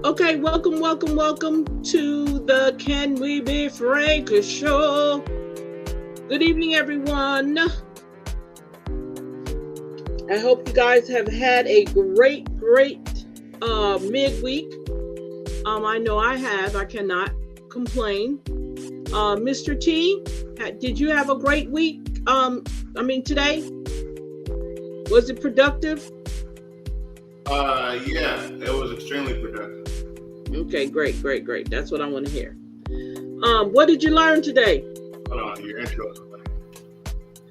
Okay, welcome to the Can We Be Frank show. Good evening, everyone. I hope you guys have had a great midweek. I know I have. I cannot complain. Mr. T, did you have a great week? Today? Was it productive? Yeah, it was extremely productive. Okay, great. That's what I want to hear. What did you learn today? Hold on, your intro is playing.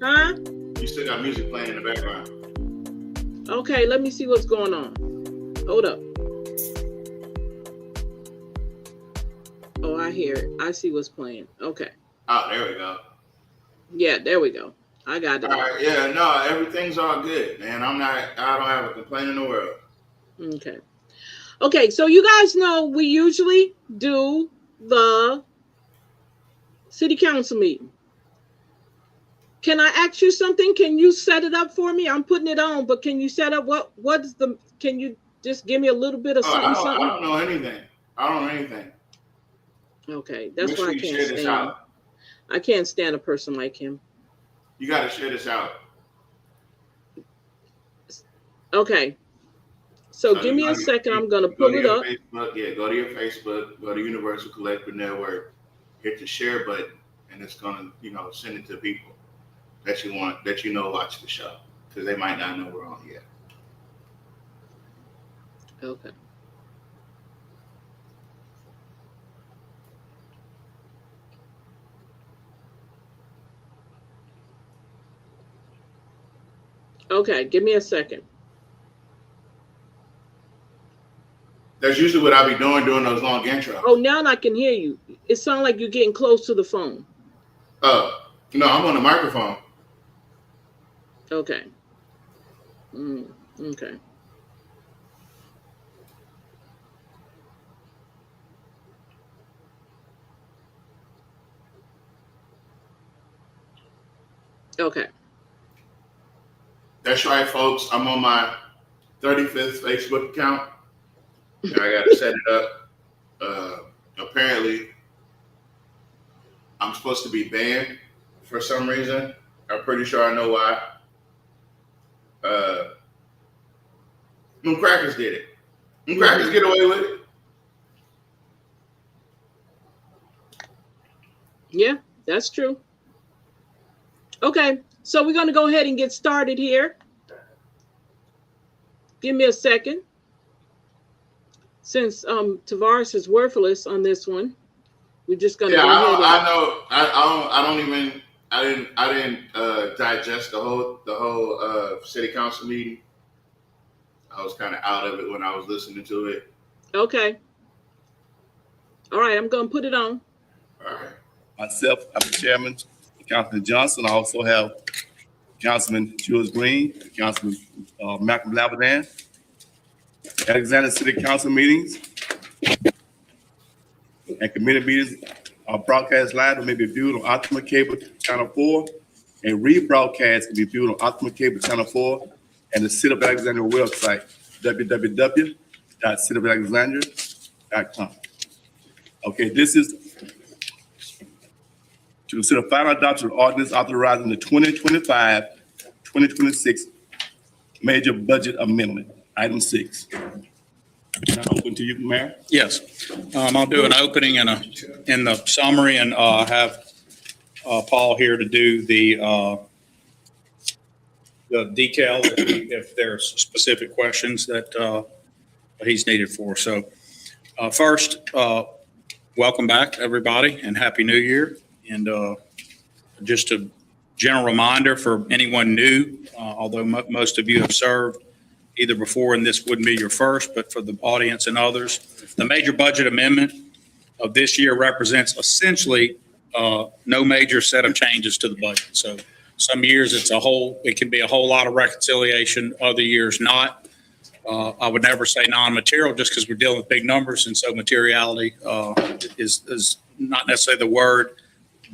Huh? You still got music playing in the background. Okay, let me see what's going on. Hold up. Oh, I hear it. I see what's playing. Okay. Oh, there we go. Yeah, there we go. I got it. All right, yeah, no, everything's all good, man. I don't have a complaint in the world. Okay, so you guys know we usually do the city council meeting. Can I ask you something? Can you set it up for me? I'm putting it on, but can you set up can you just give me a little bit of something? I don't know anything. Okay, that's why I can't stand him. Out. I can't stand a person like him. You got to share this out. Okay. So give me a second. I'm going to pull it up. Facebook, go to your Facebook, go to Universal Collective Network, hit the share button, and it's going to, send it to people that you watch the show, because they might not know we're on yet. Okay. Okay, give me a second. That's usually what I be doing during those long intros. Oh, now I can hear you. It sounds like you're getting close to the phone. Oh, no, I'm on the microphone. Okay. Okay. Okay. That's right, folks. I'm on my 35th Facebook account. I got to set it up. Apparently, I'm supposed to be banned for some reason. I'm pretty sure I know why. Them crackers did it. Them crackers get away with it. Yeah, that's true. Okay, so we're going to go ahead and get started here. Give me a second. Since Tavares is worthless on this one, we're just going to go ahead. I didn't digest the whole city council meeting. I was kind of out of it when I was listening to it. Okay. All right, I'm going to put it on. All right. Myself, I'm the chairman, Councilman Johnson. I also have Councilman Jules Green, Councilman Malcolm Labadan. Alexandria City Council meetings and committee meetings are broadcast live and may be viewed on Optima Cable Channel 4, and rebroadcast can be viewed on Optima Cable Channel 4 and the City of Alexandria website, www.cityofalexandria.com. Okay, this is to consider final adoption of ordinance authorizing the 2025-2026 major budget amendment. Item 6. Now open to you, Mayor. Yes, I'll do an opening and in the summary, and have Paul here to do the detail if there's specific questions that he's needed for. So first, welcome back, everybody, and Happy New Year. And just a general reminder for anyone new, although most of you have served either before and this wouldn't be your first, but for the audience and others, the major budget amendment of this year represents essentially no major set of changes to the budget. So some years it can be a whole lot of reconciliation, other years not. I would never say non-material just because we're dealing with big numbers, and so materiality is not necessarily the word.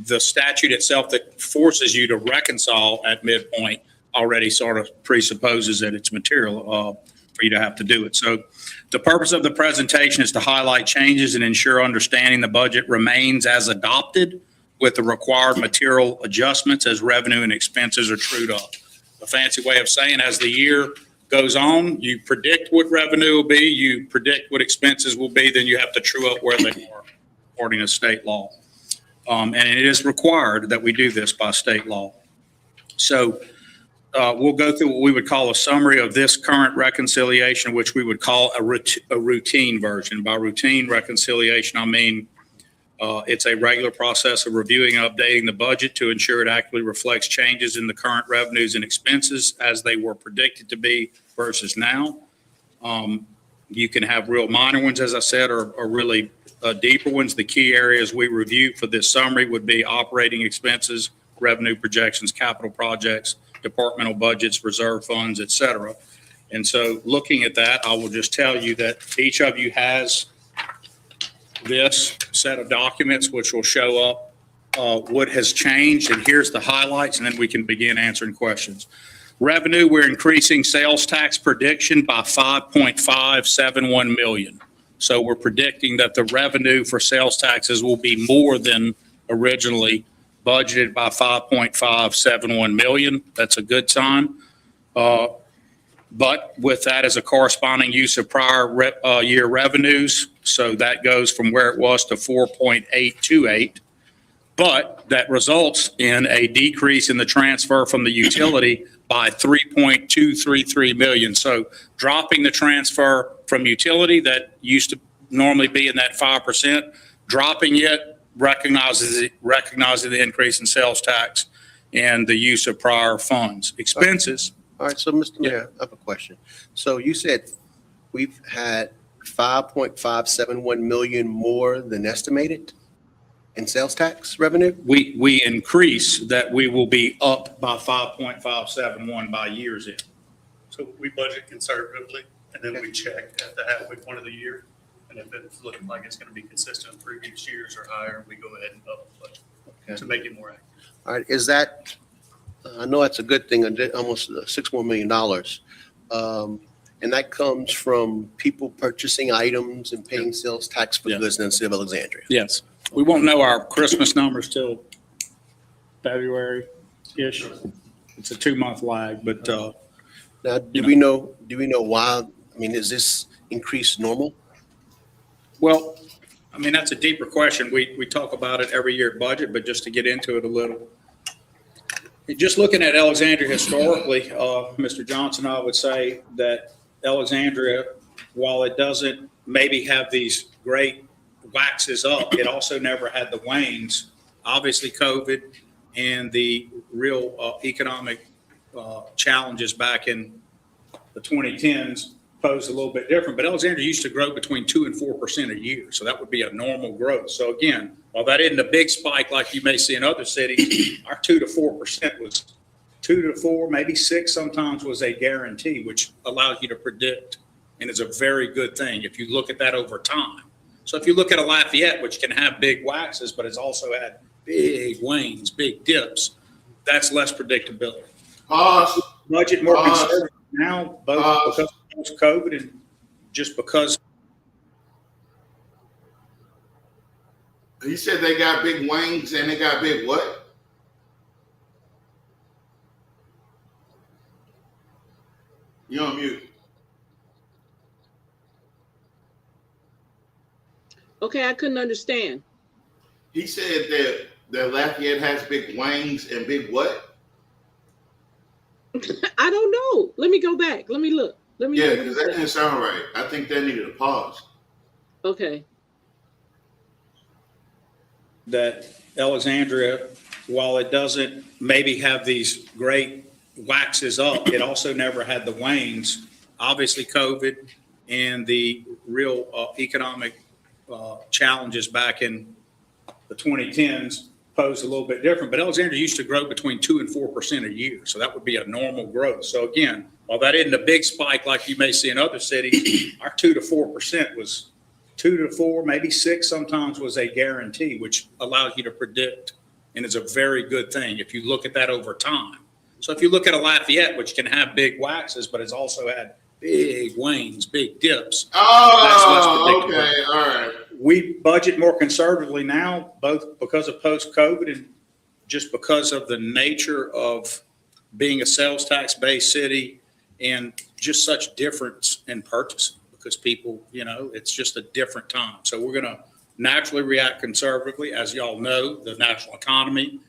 The statute itself that forces you to reconcile at midpoint already sort of presupposes that it's material. for you to have to do it. So the purpose of the presentation is to highlight changes and ensure understanding the budget remains as adopted with the required material adjustments as revenue and expenses are trued up. A fancy way of saying, as the year goes on, you predict what revenue will be, you predict what expenses will be, then you have to true up where they are according to state law. And it is required that we do this by state law. So we'll go through what we would call a summary of this current reconciliation, which we would call a routine version. By routine reconciliation, I mean it's a regular process of reviewing and updating the budget to ensure it accurately reflects changes in the current revenues and expenses as they were predicted to be versus now. You can have real minor ones, as I said, or really deeper ones. The key areas we review for this summary would be operating expenses, revenue projections, capital projects, departmental budgets, reserve funds, et cetera. And so looking at that, I will just tell you that each of you has this set of documents which will show up what has changed, and here's the highlights, and then we can begin answering questions. Revenue, we're increasing sales tax prediction by 5.571 million. So we're predicting that the revenue for sales taxes will be more than originally budgeted by 5.571 million. That's a good sign. But with that is a corresponding use of prior year revenues. So that goes from where it was to 4.828. But that results in a decrease in the transfer from the utility by 3.233 million. So dropping the transfer from utility that used to normally be in that 5%, dropping it recognizing the increase in sales tax and the use of prior funds. Expenses. All right, so Mr. Mayor, I have a question. So you said we've had 5.571 million more than estimated in sales tax revenue? We increase that we will be up by 5.571 by year's end. So we budget conservatively, and then we check at the halfway point of the year. And if it's looking like it's going to be consistent with previous years or higher, we go ahead and up the budget to make it more accurate. All right, is that, I know that's a good thing, almost $6 more million. And that comes from people purchasing items and paying sales tax for goods in the city of Alexandria. Yes. We won't know our Christmas numbers till February-ish. It's a 2-month lag, but Now, do we know why? I mean, is this increase normal? well, I mean, that's a deeper question. We talk about it every year at budget, but just to get into it a little. Just looking at Alexandria historically, Mr. Johnson, I would say that Alexandria, while it doesn't maybe have these great waxes up, it also never had the wanes. Obviously, COVID and the real economic challenges back in the 2010s posed a little bit different, but Alexandria used to grow between 2 and 4% a year. So that would be a normal growth. So again, while that isn't a big spike like you may see in other cities, our 2 to 4% was 2 to 4, maybe 6 sometimes was a guarantee, which allows you to predict and is a very good thing if you look at that over time. So if you look at a Lafayette, which can have big waxes, but it's also had big wanes, big dips, that's less predictability. Pause. Budget more conservative now, both because of COVID and just because. You said they got big wings and they got big what? You're on mute. Okay, I couldn't understand. He said that Lafayette has big wings and big what? I don't know. Let me go back. Let me look. Let me. Yeah, because that didn't sound right. I think that needed a pause. Okay. That Alexandria, while it doesn't maybe have these great waxes up, it also never had the wanes. Obviously, COVID and the real economic challenges back in the 2010s posed a little bit different, but Alexandria used to grow between 2 and 4% a year. So that would be a normal growth. So again, while that isn't a big spike like you may see in other cities, our 2 to 4% was 2 to 4, maybe 6 sometimes was a guarantee, which allows you to predict and is a very good thing if you look at that over time. So if you look at a Lafayette, which can have big waxes, but it's also had big wanes, big dips. Oh, That's less okay, predictable. all right. We budget more conservatively now, both because of post-COVID and just because of the nature of being a sales tax-based city and just such difference in purchasing because people, it's just a different time. So we're going to naturally react conservatively. As y'all know, the national economy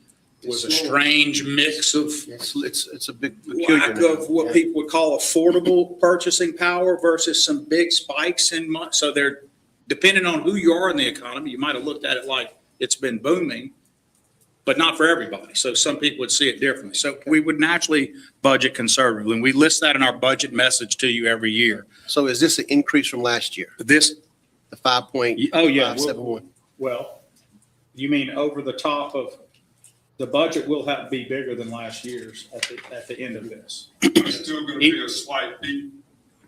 was a strange mix of It's a big peculiar. lack of what people would call affordable purchasing power versus some big spikes in money. So they're depending on who you are in the economy, you might have looked at it like it's been booming, but not for everybody. So some people would see it differently. So we would naturally budget conservatively. And we list that in our budget message to you every year. So is this an increase from last year? This, The 5.571? oh yeah. Well, you mean over the top of, the budget will have to be bigger than last year's at the end of this. It's still going to be a slight beat.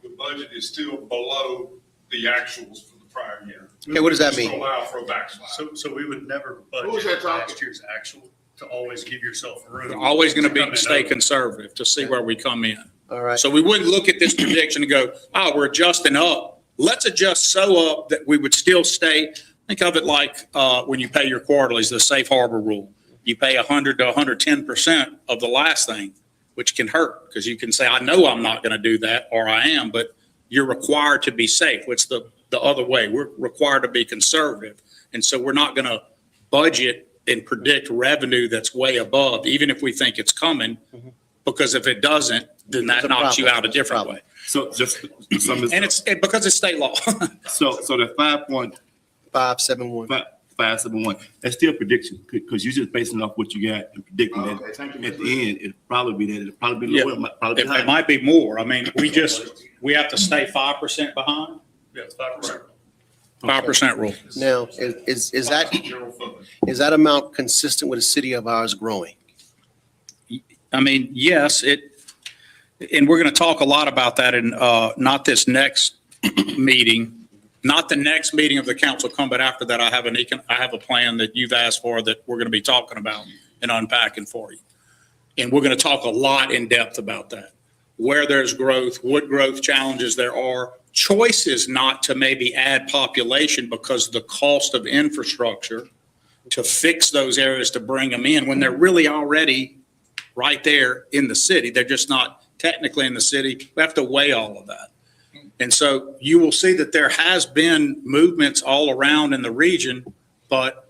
The budget is still below the actuals for the prior year. Okay, what does that Just mean? allow for a backslide. So we would never Who was that budget talking? last year's actual to always give yourself room. We're always going to come be in stay over. conservative to see where we come in. All right. So we wouldn't look at this prediction and go, we're adjusting up. Let's adjust so up that we would still stay. Think of it like when you pay your quarterlies, the safe harbor rule. You pay 100 to 110% of the last thing, which can hurt because you can say, I know I'm not going to do that, or I am, but you're required to be safe. It's the other way. We're required to be conservative. And so we're not going to budget and predict revenue that's way above, even if we think it's coming, because if it doesn't, then that It's a knocks you problem. out a different Problem. way. So just some of And it's because it's state law. so the 571. 5.571. That's still prediction because you're just basing off what you got and predicting that Okay, thank you, at Mr. the end it'll probably be that. It'll probably be Yeah. lower. It might probably be It higher. might be more. I mean, we have to stay 5% behind. Yeah, it's 5%. 5% rule. Now, is that General fund. is that amount consistent with a city of ours growing? I mean, yes, and we're going to talk a lot about that in not this next meeting, not the next meeting of the council come, but after that, I have a plan that you've asked for that we're going to be talking about and unpacking for you. And we're going to talk a lot in depth about that, where there's growth, what growth challenges there are, choices not to maybe add population because of the cost of infrastructure to fix those areas to bring them in when they're really already right there in the city. They're just not technically in the city. We have to weigh all of that. And so you will see that there has been movements all around in the region, but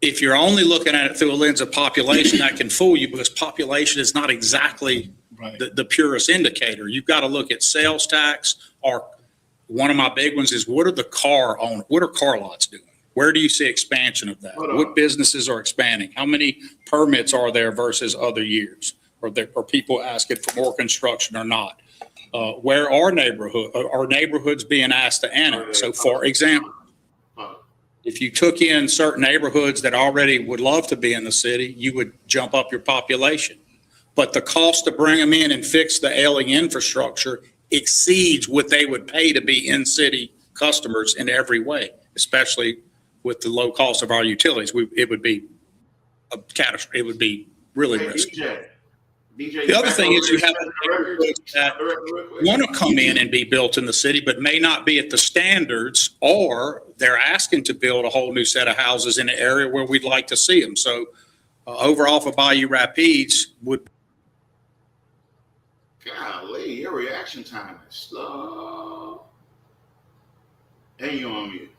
if you're only looking at it through a lens of population, that can fool you because population is not exactly Right. the purest indicator. You've got to look at sales tax, or one of my big ones is what are car lots doing? Where do you see expansion of that? Hold on. What businesses are expanding? How many permits are there versus other years? Are people asking for more construction or not? Where are neighborhoods being asked to annex? So for example, if you took in certain neighborhoods that already would love to be in the city, you would jump up your population. But the cost to bring them in and fix the ailing infrastructure exceeds what they would pay to be in-city customers in every way, especially with the low cost of our utilities. It would be a catastrophe. It would be really Hey, risky. DJ, The other thing is you have real that quick. want to come in and be built in the city, but may not be at the standards, or they're asking to build a whole new set of houses in an area where we'd like to see them. So overall for Bayou Rapides would. Golly, your reaction time is slow. And you on mute.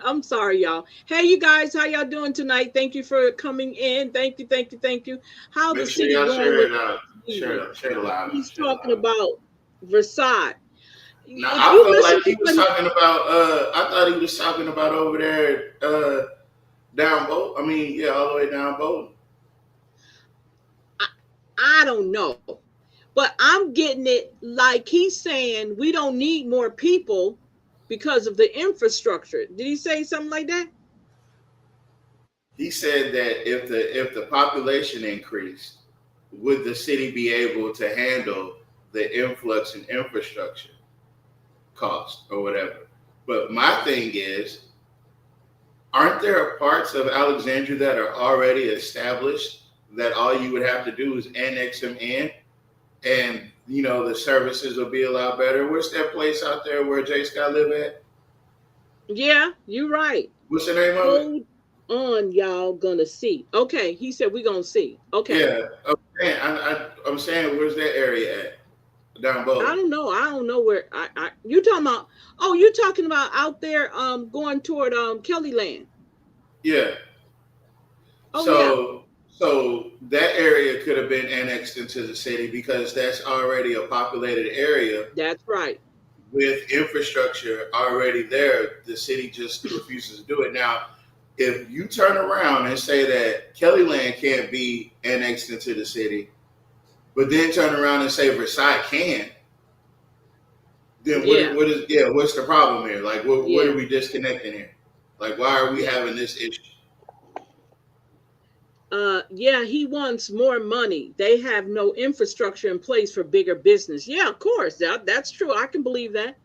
I'm sorry, y'all. Hey, you guys, how y'all doing tonight? Thank you for coming in. Thank you. How the Make sure city y'all going share with it out. Share it loud. He's talking about Versailles. No, If I you felt listen like he to was him- talking about. I thought he was talking about over there, down boat. I mean, yeah, all the way down boat. I don't know, but I'm getting it like he's saying we don't need more people because of the infrastructure. Did he say something like that? He said that if the population increased, would the city be able to handle the influx in infrastructure cost or whatever? But my thing is, aren't there parts of Alexandria that are already established that all you would have to do is annex them in, and you know, the services will be a lot better. What's that place out there where Jay Scott live at? Yeah, you're right. What's the name of it? Hold on, y'all gonna see. Okay, he said we're gonna see. Okay. Yeah. Oh, man, I'm saying, where's that area at? Down below. I don't know. I don't know where you talking about. Oh, you're talking about out there going toward Kelly Land. Yeah. Oh yeah. So that area could have been annexed into the city because that's already a populated area That's right. with infrastructure already there. The city just refuses to do it. Now, if you turn around and say that Kelly Land can't be annexed into the city, but then turn around and say Versailles can, then Yeah. what's the problem here? Like, what Yeah. are we disconnecting here? Like, why are we having this issue? Yeah, he wants more money. They have no infrastructure in place for bigger business. Yeah, of course. That's true. I can believe that.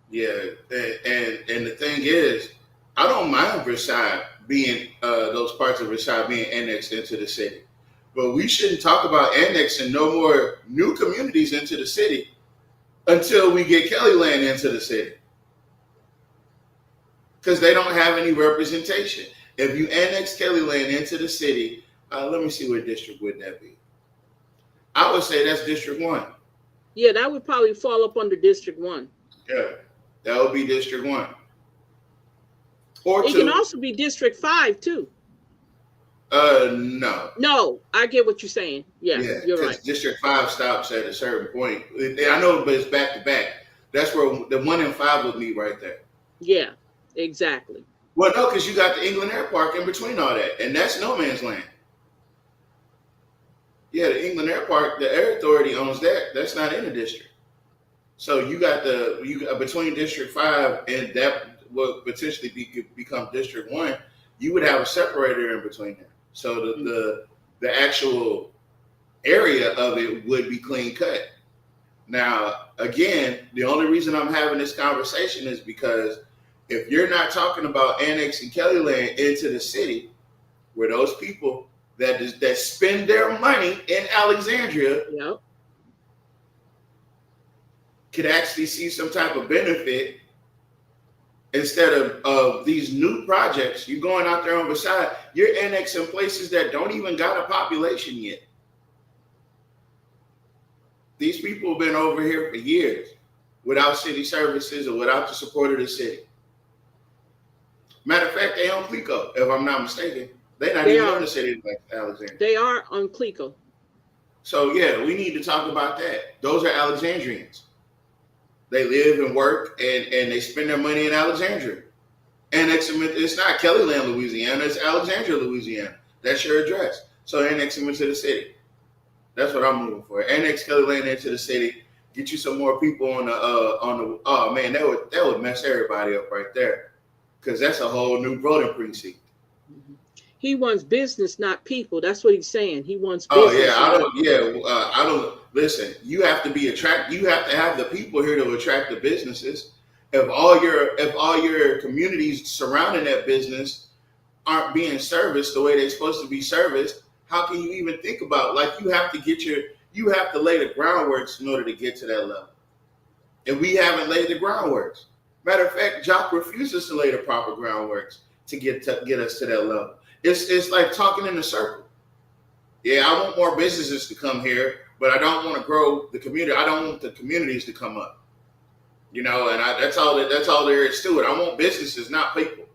Yeah, and the thing is, I don't mind Versailles being those parts of Versailles being annexed into the city, but we shouldn't talk about annexing no more new communities into the city until we get Kelly Land into the city, because they don't have any representation. If you annex Kelly Land into the city, let me see, what district would that be? I would say that's District 1. Yeah, that would probably fall up under District 1. Yeah, that would be District 1. Or It 2. can also be District 5 too. No. No, I get what you're saying. Yeah, you're because right. District 5 stops at a certain point. I know, but it's back to back. That's where the 1 and 5 would meet right there. Yeah, exactly. Well, no, because you got the England Air Park in between all that, and that's no man's land. Yeah, the England Air Park, the Air Authority owns that. That's not in the district. So you got between District 5 and that will potentially become District 1. You would have a separator in between there. So the actual area of it would be clean cut. Now, again, the only reason I'm having this conversation is because if you're not talking about annexing Kelly Land into the city, where those people that spend their money in Alexandria Yep. could actually see some type of benefit, instead of these new projects, you're going out there on the side, you're annexing places that don't even got a population yet. These people have been over here for years without city services or without the support of the city. Matter of fact, they own Clico, if I'm not mistaken. They're not even in the city like Alexandria. They are on Clico. So yeah, we need to talk about that. Those are Alexandrians. They live and work and they spend their money in Alexandria. Annex them. It's not Kelly Land, Louisiana. It's Alexandria, Louisiana. That's your address. So annex them into the city. That's what I'm moving for. Annex Kelly Land into the city. Get you some more people on the. Oh man, that would mess everybody up right there, because that's a whole new voting precinct. He wants business, not people. That's what he's saying. He wants Oh business. yeah, I don't listen. You have to be You have to have the people here to attract the businesses. If all your communities surrounding that business aren't being serviced the way they're supposed to be serviced, how can you even think about, like, you have to lay the groundworks in order to get to that level. And we haven't laid the groundworks. Matter of fact, Jock refuses to lay the proper groundworks to get us to that level. It's like talking in a circle. Yeah, I want more businesses to come here, but I don't want to grow the community. I don't want the communities to come up. You know, and that's all there is to it. I want businesses, not people.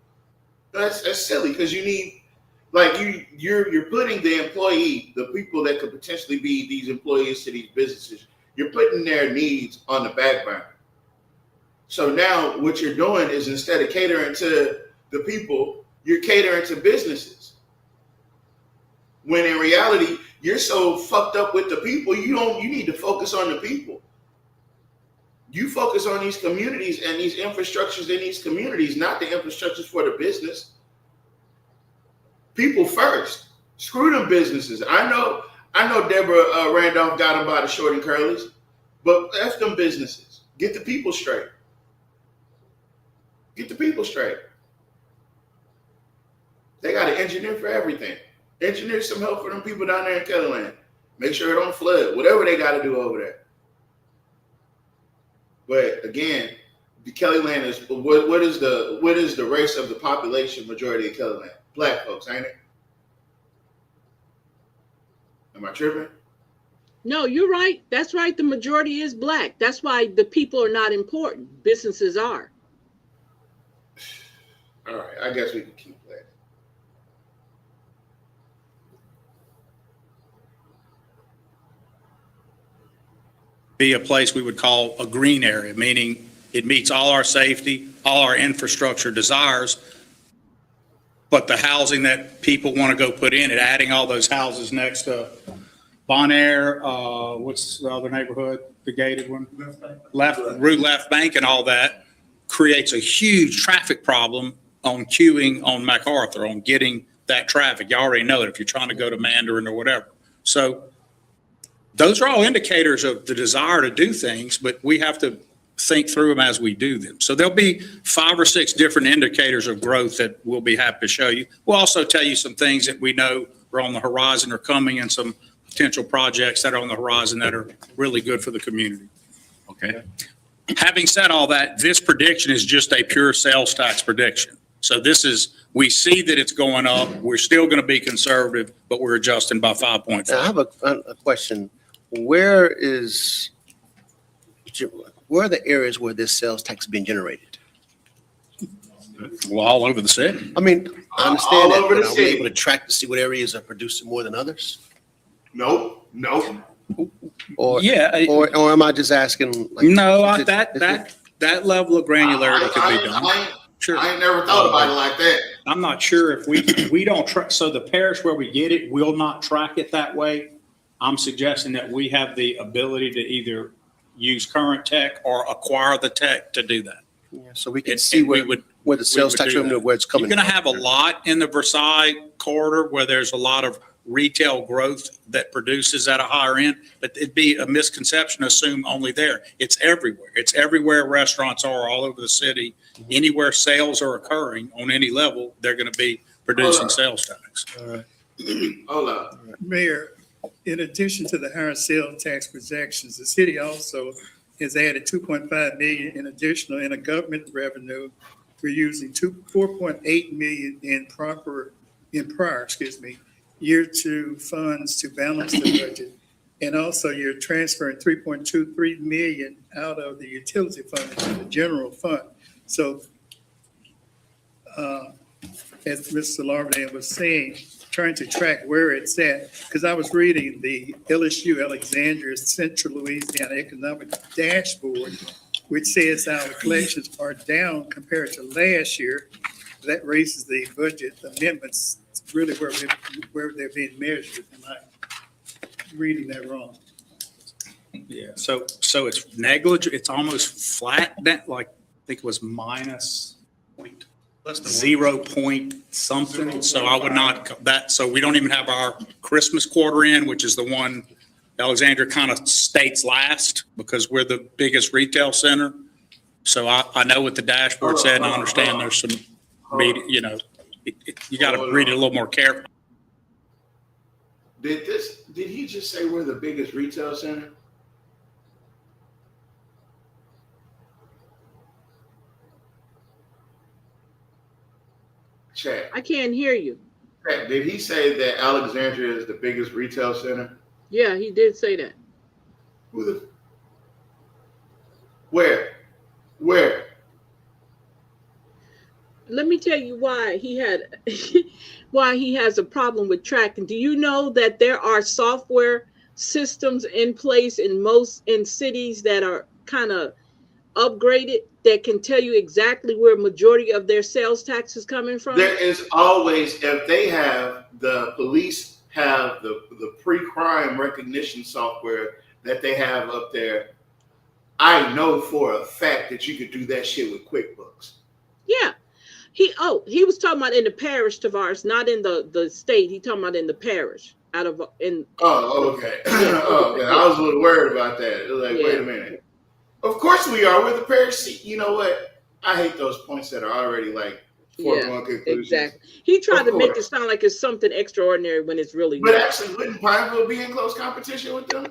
That's silly, because you need, like, you're putting the employee, the people that could potentially be these employees to these businesses, you're putting their needs on the back burner. So now what you're doing is, instead of catering to the people, you're catering to businesses. When in reality, you're so fucked up with the people, you need to focus on the people. You focus on these communities and these infrastructures in these communities, not the infrastructures for the business. People first. Screw them businesses. I know Deborah Randolph got them by the short and curlies, but F them businesses. Get the people straight. Get the people straight. They got an engineer for everything. Engineer some help for them people down there in Kelly Land. Make sure it don't flood. Whatever they got to do over there. But again, the Kellyland is what is the race of the population majority of Kellyland? Black folks, ain't it? Am I tripping? No, you're right. That's right. The majority is black. That's why the people are not important. Businesses are. All right, I guess we can keep that. Be a place we would call a green area, meaning it meets all our safety, all our infrastructure desires, but the housing that people want to go put in it, adding all those houses next to Bon Air, what's the other neighborhood, the gated one? Left Bank and all that creates a huge traffic problem on queuing on MacArthur, on getting that traffic. You already know it if you're trying to go to Mandarin or whatever. So those are all indicators of the desire to do things, but we have to think through them as we do them. So there'll be 5 or 6 different indicators of growth that we'll be happy to show you. We'll also tell you some things that we know are on the horizon or coming, and some potential projects that are on the horizon that are really good for the community. Okay. Having said all that, this prediction is just a pure sales tax prediction. So this is, we see that it's going up. We're still going to be conservative, but we're adjusting by 5.5. Now, I have a question. Where are the areas where this sales tax is being generated? Well, all over the city. I mean, I understand All that, over but the are we city. able to track to see what areas are producing more than others? Nope. Or, Yeah. or am I just asking? Like, No, is it- that level of granularity could be done. Sure. I ain't never thought about it like that. I'm not sure if we don't track, so the parish where we get it will not track it that way. I'm suggesting that we have the ability to either use current tech or acquire the tech to do that. Yeah, so we can And- see and we where, would- where the sales would tax do revenue, that. where it's coming You're from. going to have a lot in the Versailles corridor where there's a lot of retail growth that produces at a higher end, but it'd be a misconception to assume only there. It's everywhere. It's everywhere restaurants are all over the city. Anywhere sales are occurring on any level, they're going to be producing sales tax. All right. Hold up. Mayor, in addition to the higher sales tax projections, the city also has added 2.5 million in additional intergovernment revenue. We're using 4.8 million in prior, year 2 funds to balance the budget. And also you're transferring 3.23 million out of the utility fund into the general fund. So, as Mr. Larvin was saying, trying to track where it's at, because I was reading the LSU Alexandria Central Louisiana Economic Dashboard, which says our collections are down compared to last year. That raises the budget amendments really where they're being measured. Am I reading that wrong? Yeah. So it's negligible. It's almost flat. Like I think it was minus Less than 0 point something. So I would not that. So we don't even have our Christmas quarter in, which is the one Alexandria kind of states last because we're the biggest retail center. So I know what the dashboard said, and I understand there's some, you know, you got to read it a little more carefully. Did he just say we're the biggest retail center? Chat. I can't hear you. Chat, did he say that Alexandria is the biggest retail center? Yeah, he did say that. Who the? Where? Where? Let me tell you why he had why he has a problem with tracking. Do you know that there are software systems in place in cities that are kind of upgraded that can tell you exactly where majority of their sales tax is coming from? There is always, if they have, the police have the pre-crime recognition software that they have up there. I know for a fact that you could do that shit with QuickBooks. Yeah. He was talking about in the parish, Tavares, not in the state. He talking about in the parish. Oh, okay. Oh, okay. I was a little worried about that. It was like, wait a minute. Of course we are. We're the parish. You know what? I hate those points that are already like foregone conclusions. Exactly. He tried Of to make course. it sound like it's something extraordinary when it's really But not. actually, wouldn't Pineville be in close competition with them?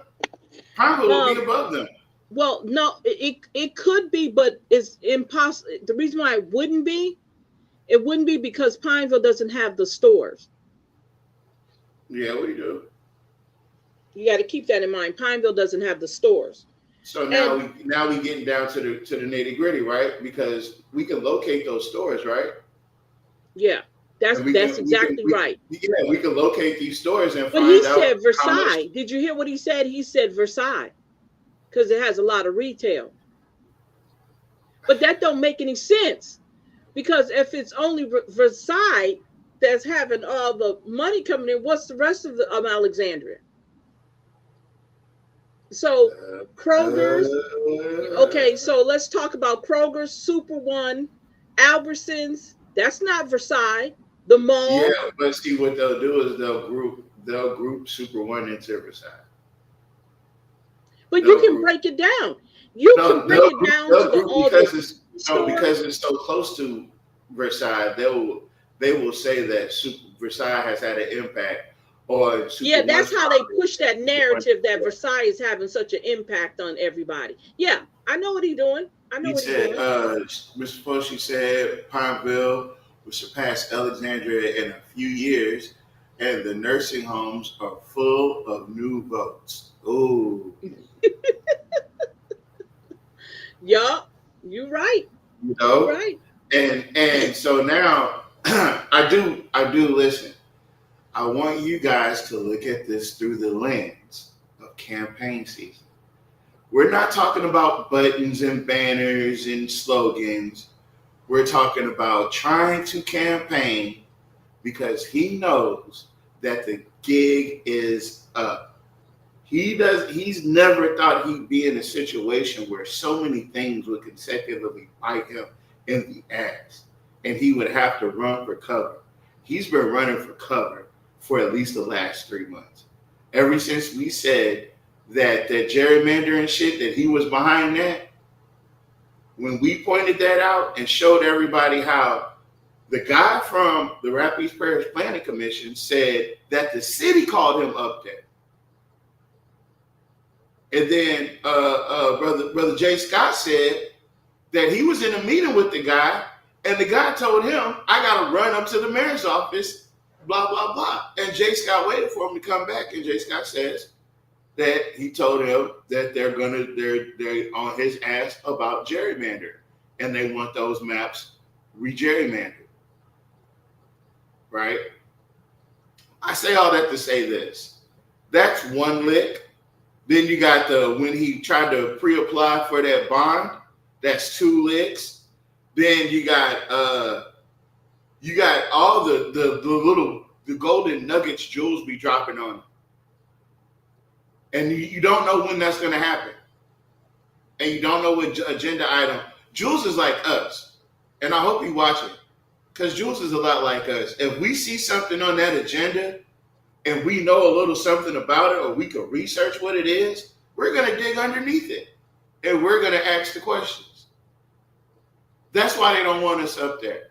Pineville would be above them. Well, no, it could be, but it's impossible. The reason why it wouldn't be because Pineville doesn't have the stores. Yeah, we do. You got to keep that in mind. Pineville doesn't have the stores. So And now we getting down to the nitty gritty, right? Because we can locate those stores, right? yeah, And that's exactly right. Yeah, we can locate these stores and But he find out said how much. Versailles. Did you hear what he said? He said Versailles because it has a lot of retail. But that don't make any sense because if it's only Versailles that's having all the money coming in, what's the rest of Alexandria? So Kroger's. Okay, so let's talk about Kroger's, Super One, Albertsons. That's not Versailles. The mall. Yeah, but see what they'll do is they'll group Super One into Versailles. But you can break it down. You can break it down to all the stores. Because it's so close to Versailles, they will say that Versailles has had an impact. Or yeah, that's how they push that narrative that Versailles is having such an impact on everybody. Yeah, I know what he's doing. I know what he's doing. Mr. Foshi said Pineville will surpass Alexandria in a few years, and the nursing homes are full of new votes. Ooh. Yup, you're right. You know, You're right. And so now I do listen. I want you guys to look at this through the lens of campaign season. We're not talking about buttons and banners and slogans. We're talking about trying to campaign because he knows that the gig is up. He's never thought he'd be in a situation where so many things would consecutively bite him in the ass and he would have to run for cover. He's been running for cover for at least the last 3 months. Ever since we said that gerrymandering shit, that he was behind that, when we pointed that out and showed everybody how the guy from the Rapides Parish Planning Commission said that the city called him up there. And then Brother Jay Scott said that he was in a meeting with the guy, and the guy told him, I got to run up to the mayor's office, blah, blah, blah. And Jay Scott waited for him to come back, and Jay Scott says that he told him that they're on his ass about gerrymander, and they want those maps re-gerrymandered. Right? I say all that to say this. That's one lick. Then you got when he tried to pre-apply for that bond, that's 2 licks. Then you got all the golden nuggets Jules be dropping on him. And you don't know when that's going to happen. And you don't know what agenda item. Jules is like us. And I hope you watch it. Because Jules is a lot like us. If we see something on that agenda and we know a little something about it, or we can research what it is, we're going to dig underneath it. And we're going to ask the questions. That's why they don't want us up there.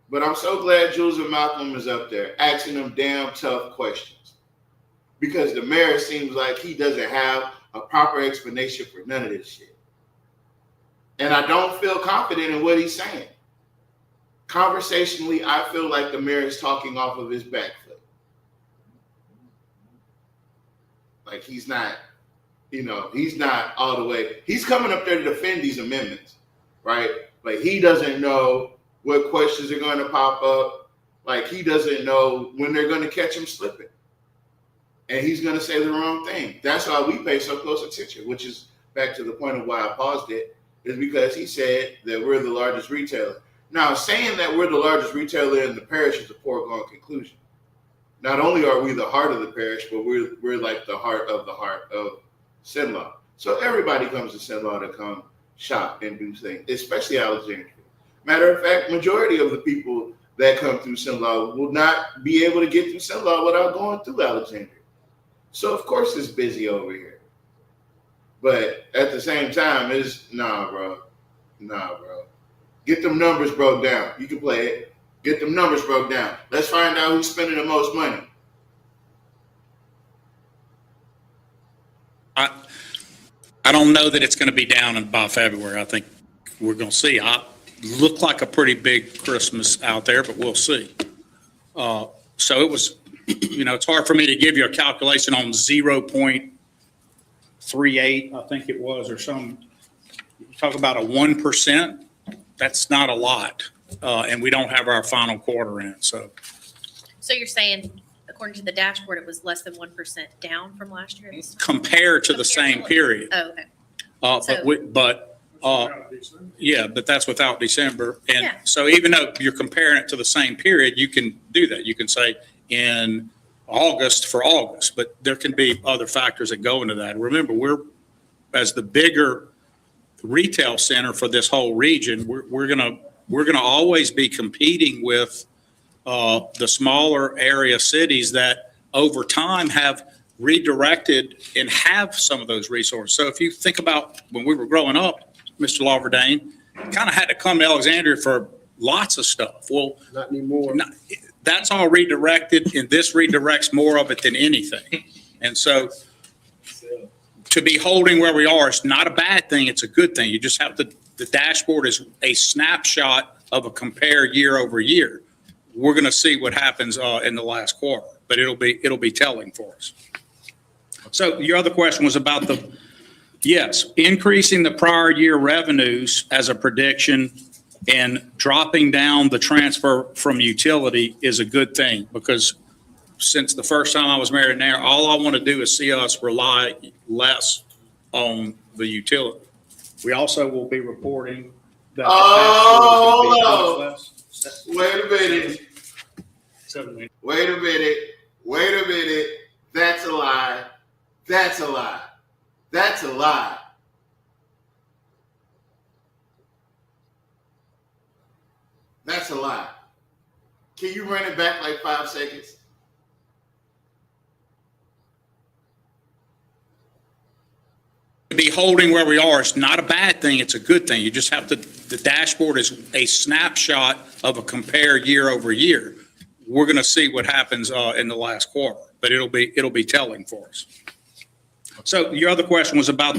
But I'm so glad Jules and Malcolm is up there asking them damn tough questions. Because the mayor seems like he doesn't have a proper explanation for none of this shit. And I don't feel confident in what he's saying. Conversationally, I feel like the mayor is talking off of his back foot. Like he's not all the way. He's coming up there to defend these amendments, right? Like he doesn't know what questions are going to pop up. Like he doesn't know when they're going to catch him slipping. And he's going to say the wrong thing. That's why we pay so close attention, which is back to the point of why I paused it, is because he said that we're the largest retailer. Now, saying that we're the largest retailer in the parish is a foregone conclusion. Not only are we the heart of the parish, but we're like the heart of Sinlaw. So everybody comes to Sinlaw to come shop and do things, especially Alexandria. Matter of fact, majority of the people that come through Sinlaw will not be able to get through Sinlaw without going through Alexandria. So of course it's busy over here. But at the same time, it's nah, bro. Get them numbers broke down. You can play it. Get them numbers broke down. Let's find out who's spending the most money. I don't know that it's going to be down by February. I think we're going to see. I look like a pretty big Christmas out there, but we'll see. So it was, it's hard for me to give you a calculation on 0.38, I think it was, or some, you talk about a 1%, that's not a lot. And we don't have our final quarter in, so. So you're saying, according to the dashboard, it was less than 1% down from last year? Compared to the same period. Oh, okay. Yeah, but that's without December. And Yeah. so even though you're comparing it to the same period, you can do that. You can say in August for August, but there can be other factors that go into that. Remember, we're, as the bigger retail center for this whole region, we're gonna always be competing with the smaller area cities that over time have redirected and have some of those resources. So if you think about when we were growing up, Mr. Larverdane, kind of had to come to Alexandria for lots of stuff. Well, Not anymore. that's all redirected, and this redirects more of it than anything. And so to be holding where we are is not a bad thing. It's a good thing. You just have to, the dashboard is a snapshot of a compare year over year. We're going to see what happens in the last quarter, but it'll be telling for us. So your other question was about yes, increasing the prior year revenues as a prediction and dropping down the transfer from utility is a good thing, because since the first time I was married there, all I want to do is see us rely less on the utility. We also will be reporting that. Wait a minute. 7 million. Wait a minute. That's a lie. That's a lie. That's a lie. That's a lie. Can you run it back like 5 seconds? To be holding where we are is not a bad thing. It's a good thing. You just have to, the dashboard is a snapshot of a compare year over year. We're going to see what happens in the last quarter, but it'll be telling for us. So your other question was about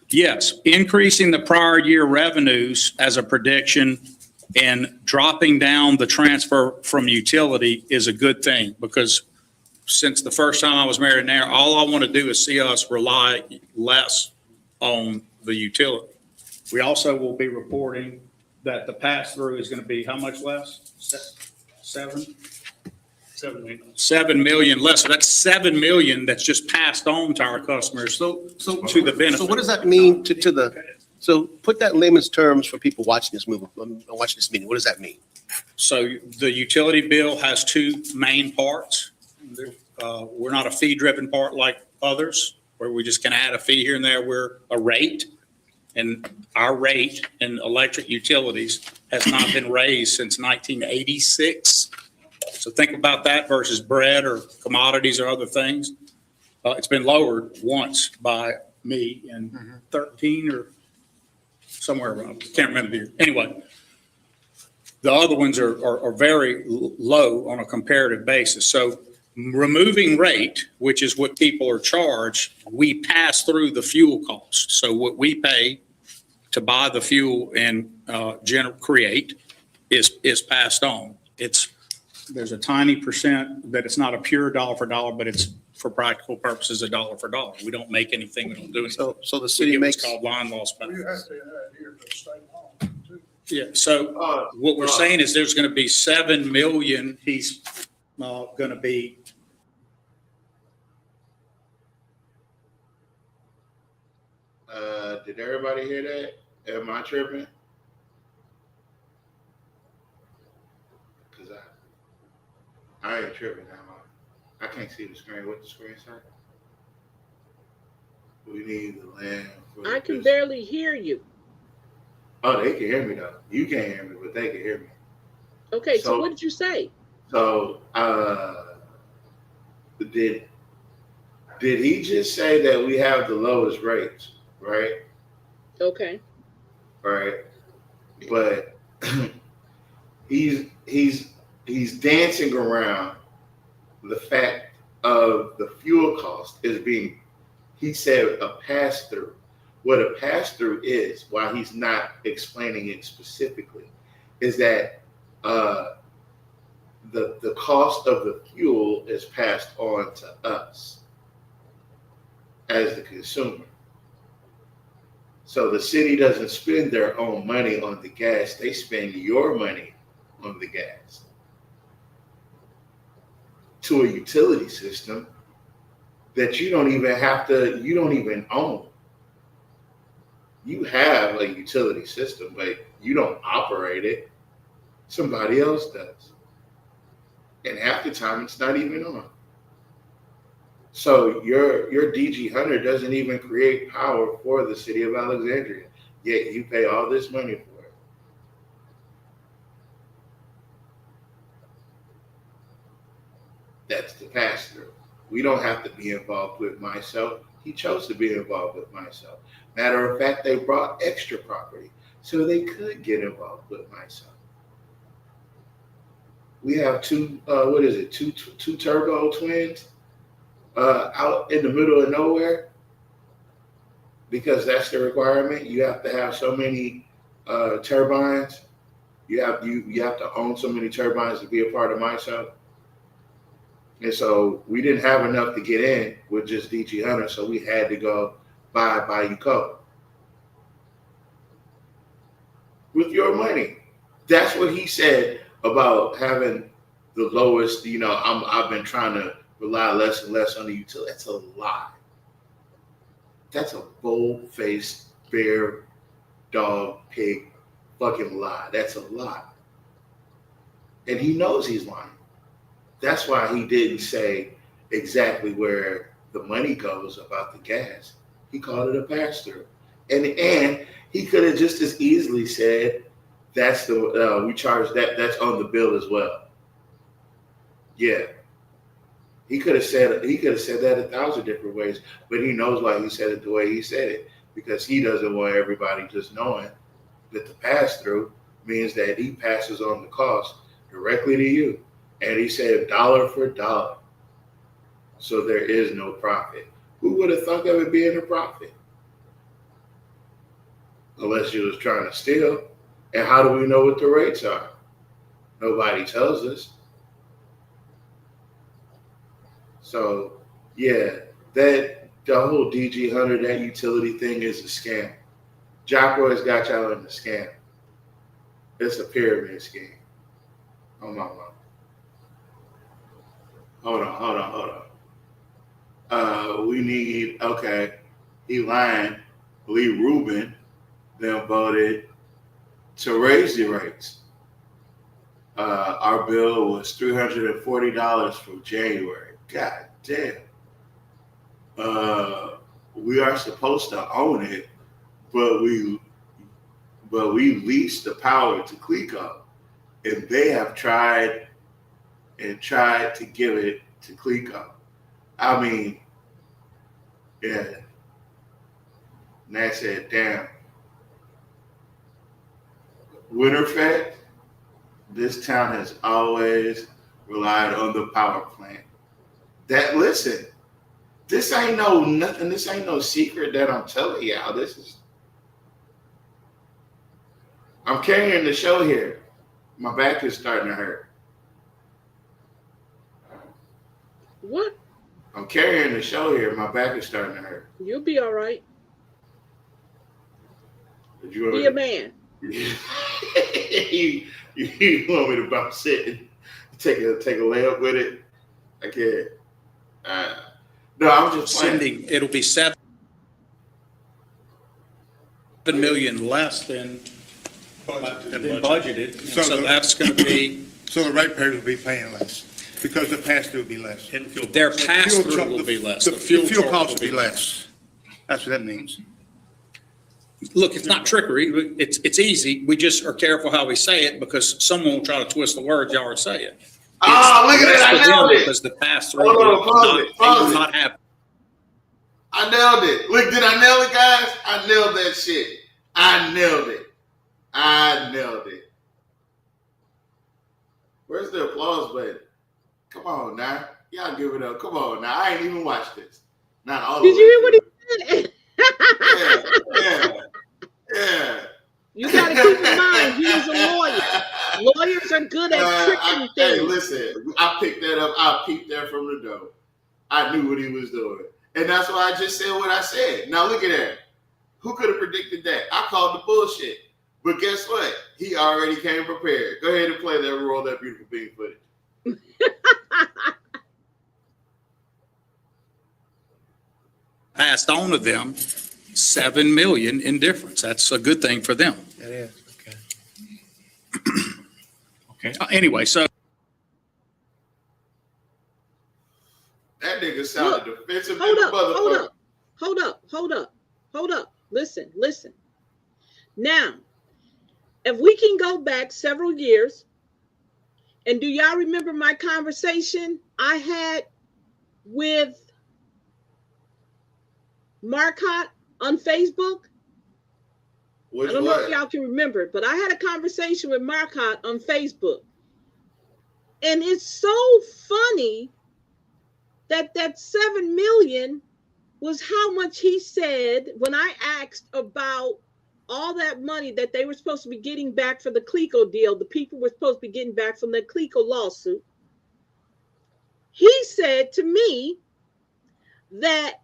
yes, increasing the prior year revenues as a prediction and dropping down the transfer from utility is a good thing, because since the first time I was married there, all I want to do is see us rely less on the utility. We also will be reporting that the pass-through is going to be how much less? 7 million. 7 million less. So that's 7 million that's just passed on to our customers to the benefit. So what does that mean to the, so put that in layman's terms for people watching this movie, watching this meeting. What does that mean? So the utility bill has two main parts. We're not a fee-driven part like others, where we just can add a fee here and there. We're a rate, and our rate in electric utilities has not been raised since 1986. So think about that versus bread or commodities or other things. It's been lowered once by me in 13 or somewhere around, can't remember the year. Anyway, the other ones are very low on a comparative basis. So removing rate, which is what people are charged, we pass through the fuel cost. So what we pay to buy the fuel and create is passed on. There's a tiny percent that it's not a pure dollar for dollar, but it's for practical purposes a dollar for dollar. We don't make anything. We don't do anything. So the city makes. It's called line loss benefit. You have to adhere to state law too. Yeah. So what we're saying is there's going to be 7 million. He's going to be. Did everybody hear that? Am I tripping? Cause I ain't tripping. I can't see the screen. What the screen say? We need the land. I can barely hear you. Oh, they can hear me though. You can't hear me, but they can hear me. Okay, so what did you say? So, did he just say that we have the lowest rates, right? Okay. Right. But he's dancing around the fact of the fuel cost is being, he said, a pass through. What a pass-through is, while he's not explaining it specifically, is that the cost of the fuel is passed on to us as the consumer. So the city doesn't spend their own money on the gas, they spend your money on the gas. To a utility system that you don't even own. You have a utility system, but you don't operate it. Somebody else does. And half the time it's not even on. So your DG Hunter doesn't even create power for the city of Alexandria, yet you pay all this money for it. That's the pass-through. We don't have to be involved with myself. He chose to be involved with myself. Matter of fact, they brought extra property so they could get involved with myself. We have two turbo twins out in the middle of nowhere, because that's the requirement. You have to have so many turbines. You have to own so many turbines to be a part of myself. And so we didn't have enough to get in with just DG Hunter, so we had to go buy Bayou Co. With your money. That's what he said about having the lowest, I've been trying to rely less and less on the utility. That's a lie. That's a bold-faced, bear, dog, pig fucking lie. That's a lie. And he knows he's lying. That's why he didn't say exactly where the money goes about the gas. He called it a pass-through. And he could have just as easily said, that's we charge that's on the bill as well. Yeah. He could have said that 1,000 different ways, but he knows why he said it the way he said it, because he doesn't want everybody just knowing that the pass-through means that he passes on the cost directly to you. And he said dollar for dollar. So there is no profit. Who would have thought of it being a profit? Unless you was trying to steal. And how do we know what the rates are? Nobody tells us. So yeah, the whole DG Hunter, that utility thing is a scam. Jack Roy's got y'all in the scam. It's a pyramid scheme. Oh my mom. Hold on. We need, he lying. Lee Rubin then voted to raise the rates. Our bill was $340 from January. God damn. We are supposed to own it, but we lease the power to Clico, and they have tried to give it to Clico. I mean, yeah. And I said, damn. Winterfeld, this town has always relied on the power plant. This ain't nothing. This ain't no secret that I'm telling y'all. I'm carrying the show here. My back is starting to hurt. What? I'm carrying the show here. My back is starting to hurt. You'll be all right. Be a man. You want me to bounce it and take a layup with it? I can't. No, I'm just playing. Cindy, it'll be $7 million less than budgeted. So that's going to be. So the ratepayers will be paying less because the pass-through will be less. Their pass-through will be less. The fuel cost will be less. That's what that means. Look, it's not trickery. It's easy. We just are careful how we say it because someone will try to twist the words y'all are saying. Oh, look at that. I nailed it. Because the pass-through Hold on, pause it. not happen. I nailed it. Look, did I nail it, guys? I nailed that shit. I nailed it. Where's the applause button? Come on now. Y'all give it up. Come on now. I ain't even watched this. Not all Did of it. you hear what he said? Yeah. You got to keep in mind, he was a lawyer. Lawyers are good at tricking Hey, things. listen, I picked that up. I peeped that from the door. I knew what he was doing. And that's why I just said what I said. Now look at that. Who could have predicted that? I called the bullshit. But guess what? He already came prepared. Go ahead and play that Roll That Beautiful Bean footage. Passed on to them 7 million in difference. That's a good thing for them. That is, okay. Okay. Anyway, so That nigga sounded defensive Hold as a up, motherfucker. hold up. Listen. Now, if we can go back several years, and do y'all remember my conversation I had with Marcotte on Facebook? Which I don't know if one? y'all can remember it, but I had a conversation with Marcotte on Facebook. And it's so funny that 7 million was how much he said when I asked about all that money that they were supposed to be getting back for the Clico deal. The people were supposed to be getting back from the Clico lawsuit. He said to me that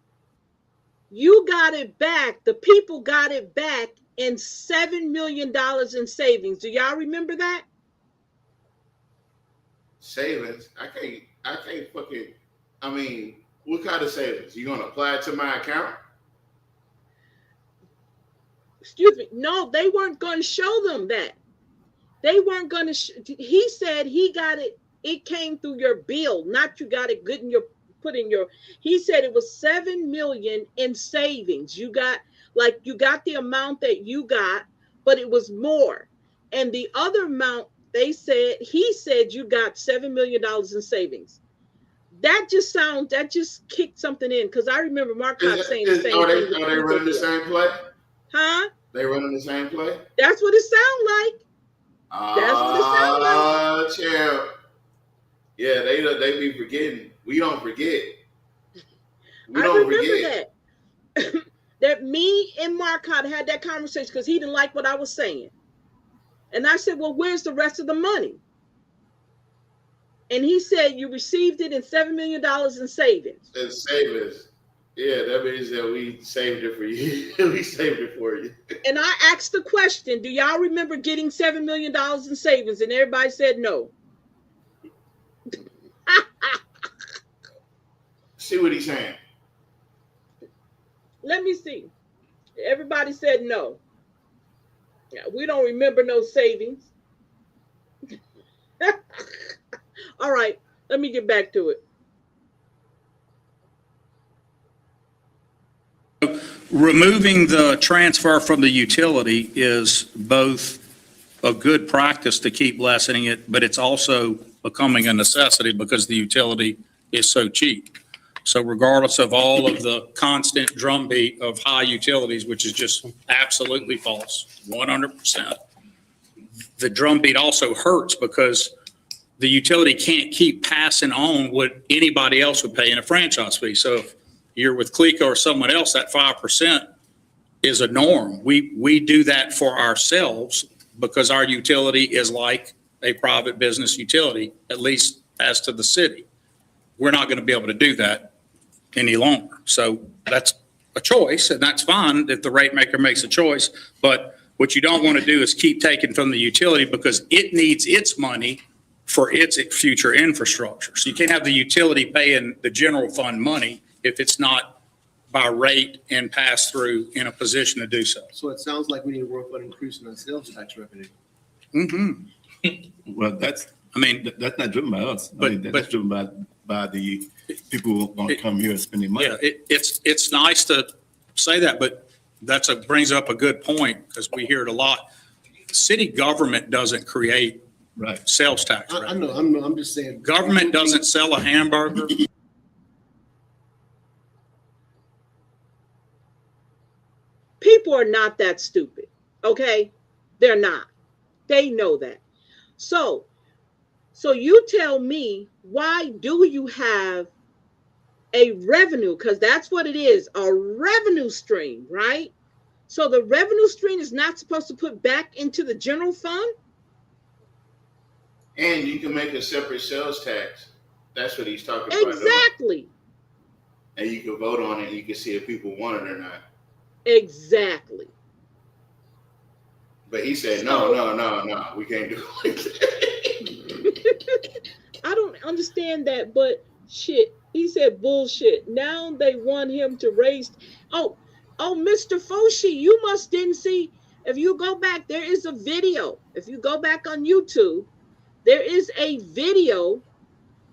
you got it back. The people got it back in $7 million in savings. Do y'all remember that? Savings? I can't fucking, I mean, what kind of savings? You gonna apply it to my account? Excuse me. No, they weren't going to show them that. They weren't going to. He said he got it. It came through your bill, not you got it good in your put in your. He said it was 7 million in savings. You got the amount that you got, but it was more. And the other amount he said you got $7 million in savings. That just kicked something in because I remember Marcotte saying the same thing. Are they running the same play? Huh? They running the same play? That's what it sounds like. That's what it sounds like. Champ. Yeah, they be forgetting. We don't forget. I remember that. That me and Marcotte had that conversation because he didn't like what I was saying. And I said, well, where's the rest of the money? And he said, you received it in $7 million in savings. In savings. Yeah, that means that we saved it for you. We saved it for you. And I asked the question, do y'all remember getting $7 million in savings? And everybody said no. See what he's saying. Let me see. Everybody said no. We don't remember no savings. All right, let me get back to it. removing the transfer from the utility is both a good practice to keep lessening it, but it's also becoming a necessity because the utility is so cheap. So regardless of all of the constant drumbeat of high utilities, which is just absolutely false, 100%, the drumbeat also hurts because the utility can't keep passing on what anybody else would pay in a franchise fee. So if you're with Clico or someone else, that 5% is a norm. We do that for ourselves because our utility is like a private business utility, at least as to the city. We're not going to be able to do that any longer. So that's a choice, and that's fine if the rate maker makes a choice. But what you don't want to do is keep taking from the utility because it needs its money for its future infrastructure. So you can't have the utility paying the general fund money if it's not by rate and pass through in a position to do so. So it sounds like we need to work on increasing our sales tax revenue. Mm-hmm. Well, that's not driven by us. That's driven by the people who want to come here and spend their money. Yeah, it's nice to say that, but brings up a good point because we hear it a lot. City government doesn't create sales tax. I know, I'm just saying. Government doesn't sell a hamburger. People are not that stupid, okay? They're not. They know that. So you tell me, why do you have a revenue? Because that's what it is, a revenue stream, right? So the revenue stream is not supposed to put back into the general fund? And you can make a separate sales tax. That's what he's talking about. Exactly. And you can vote on it and you can see if people want it or not. Exactly. But he said, no, we can't do it. I don't understand that, but shit. He said bullshit. Now they want him to raise. Oh, Mr. Foshi, you didn't see. If you go back, there is a video. If you go back on YouTube, there is a video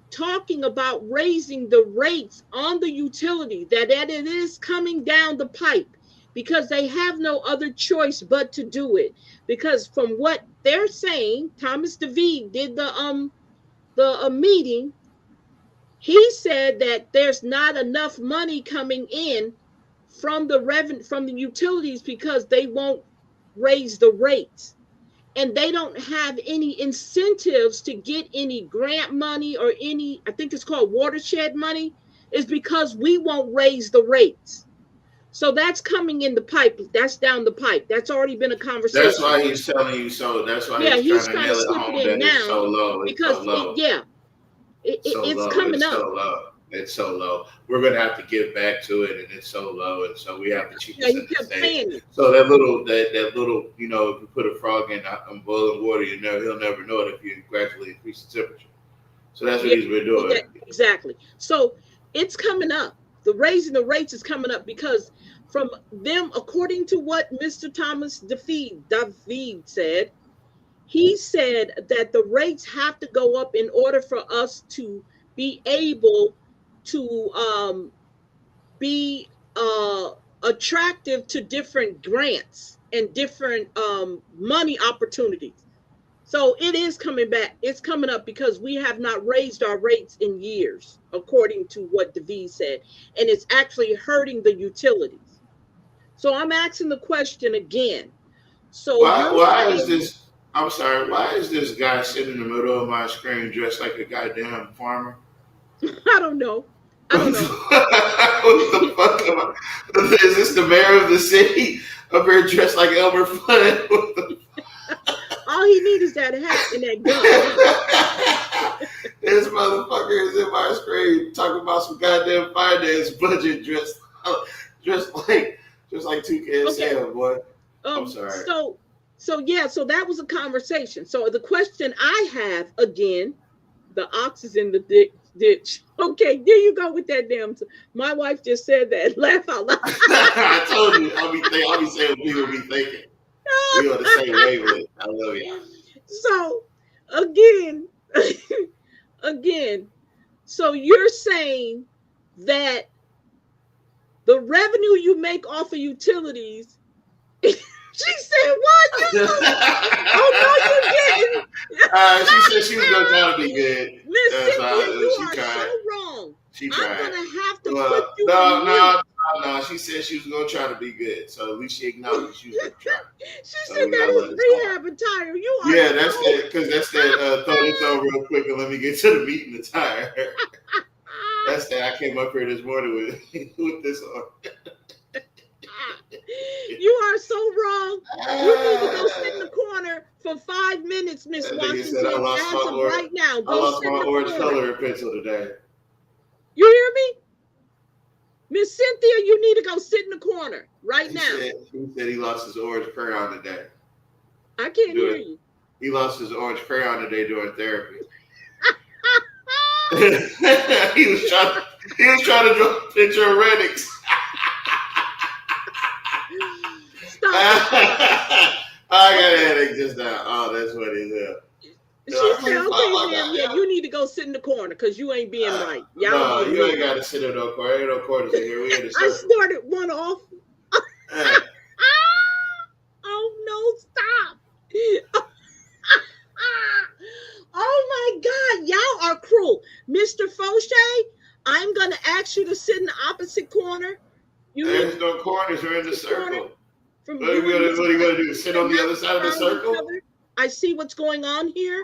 talking about raising the rates on the utility, that it is coming down the pipe because they have no other choice but to do it. Because from what they're saying, Thomas DeVee did the meeting. He said that there's not enough money coming in from the utilities because they won't raise the rates. And they don't have any incentives to get any grant money or any, I think it's called watershed money, is because we won't raise the rates. So that's coming in the pipe. That's down the pipe. That's already been a conversation. That's why he's telling you so. That's why he's trying to nail it home that it's so low. Because it's coming up. So low. It's so low. We're gonna have to give back to it, and it's so low, and so we have to cheap it in the state. So that little, you know, if you put a frog in boiling water, he'll never know it if you gradually increase the temperature. So that's what he's been doing. Exactly. So it's coming up. The raising the rates is coming up because from them, according to what Mr. Thomas David said, he said that the rates have to go up in order for us to be able to be attractive to different grants and different money opportunities. So it is coming back. It's coming up because we have not raised our rates in years, according to what DeVee said. And it's actually hurting the utilities. So I'm asking the question again. So why is this? I'm sorry. Why is this guy sitting in the middle of my screen dressed like a goddamn farmer? I don't know. What the fuck am I? Is this the mayor of the city up here dressed like Elmer Fudd? All he needs is that hat and that gun. This motherfucker is in my screen talking about some goddamn finance budget dressed like Toucan Sam, boy. I'm sorry. So that was a conversation. So the question I have again, the ox is in the ditch. Okay, there you go with that damn. My wife just said that. Laugh out loud. I told you, I'll be saying what people be thinking. We on the same wavelength. I love you. So again, so you're saying that the revenue you make off of utilities. She said, "What? Oh no, you didn't." She said she was gonna try to be good. Miss Cynthia, you are so wrong. She tried. I'm gonna have to put you No. She said she was gonna try to be good. So at least she acknowledged she was gonna try. She said that is rehab attire. You are. Yeah, that's that. Because that's that. Throw this on real quick and let me get to the meat and attire. That's that. I came up here this morning with this on. You are so wrong. You need to go sit in the corner for 5 minutes, Miss Washington. As of right now, go I lost sit my in the orange corner. coloring pencil today. You hear me? Miss Cynthia, you need to go sit in the corner right now. He said he lost his orange crayon today. I can't hear you. He lost his orange crayon today during therapy. He was trying to draw a picture of Renix. Stop. I got a headache just now. Oh, that's what it is. She said, okay, yeah, you need to go sit in the corner because you ain't being right. No, you ain't got to sit in no corner. Ain't no corners in here. We in the circle. I started one off. Oh, no, stop. Oh, my God. Y'all are cruel. Mr. Fauché, I'm going to ask you to sit in the opposite corner. There's no corners. We're in the circle. What are you going to do? Sit on the other side of the circle? I see what's going on here.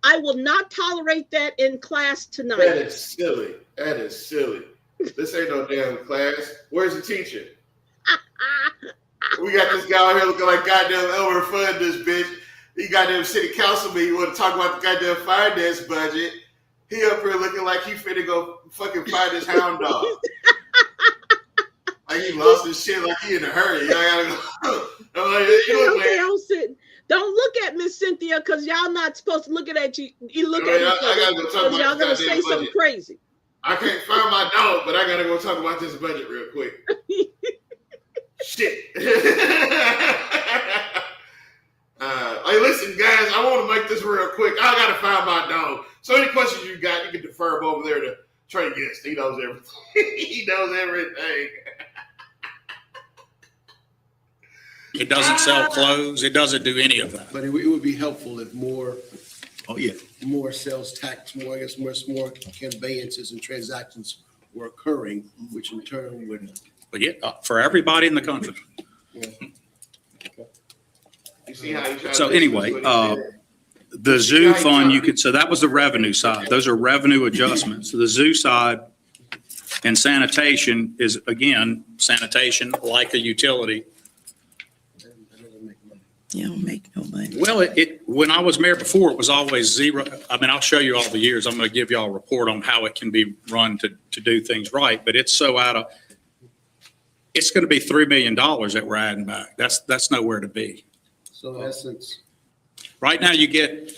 I will not tolerate that in class tonight. That is silly. This ain't no damn class. Where's the teacher? We got this guy out here looking like goddamn Elmer Fudd, this bitch. He goddamn city councilman. You want to talk about the goddamn finance budget? He up here looking like he finna go fucking find his hound dog. Like he lost his shit, like he in a hurry. I gotta go. I'm like, Okay, I'm sitting. Don't look at Miss Cynthia because y'all not supposed to look at you. You look at each other I gotta go talk because about y'all this gonna say goddamn something budget. crazy. I can't find my dog, but I gotta go talk about this budget real quick. Shit. Hey, listen, guys, I want to make this real quick. I gotta find my dog. So any questions you got, you can defer them over there to Trey Guest. He knows everything. He knows everything. It doesn't sell clothes. It doesn't do any of that. But it would be helpful if more, Oh, yeah. more sales tax, more conveyances and transactions were occurring, which in turn would. But yeah, for everybody in the country. You see how he tried So to anyway, what he said? the zoo fund, so that was the revenue side. Those are revenue adjustments. So the zoo side and sanitation is, again, sanitation like a utility. You don't make no money. Well, when I was mayor before, it was always zero. I mean, I'll show you all the years. I'm going to give you all a report on how it can be run to do things right. But it's so it's going to be $3 million that we're adding back. That's nowhere to be. So in essence, Right now, you get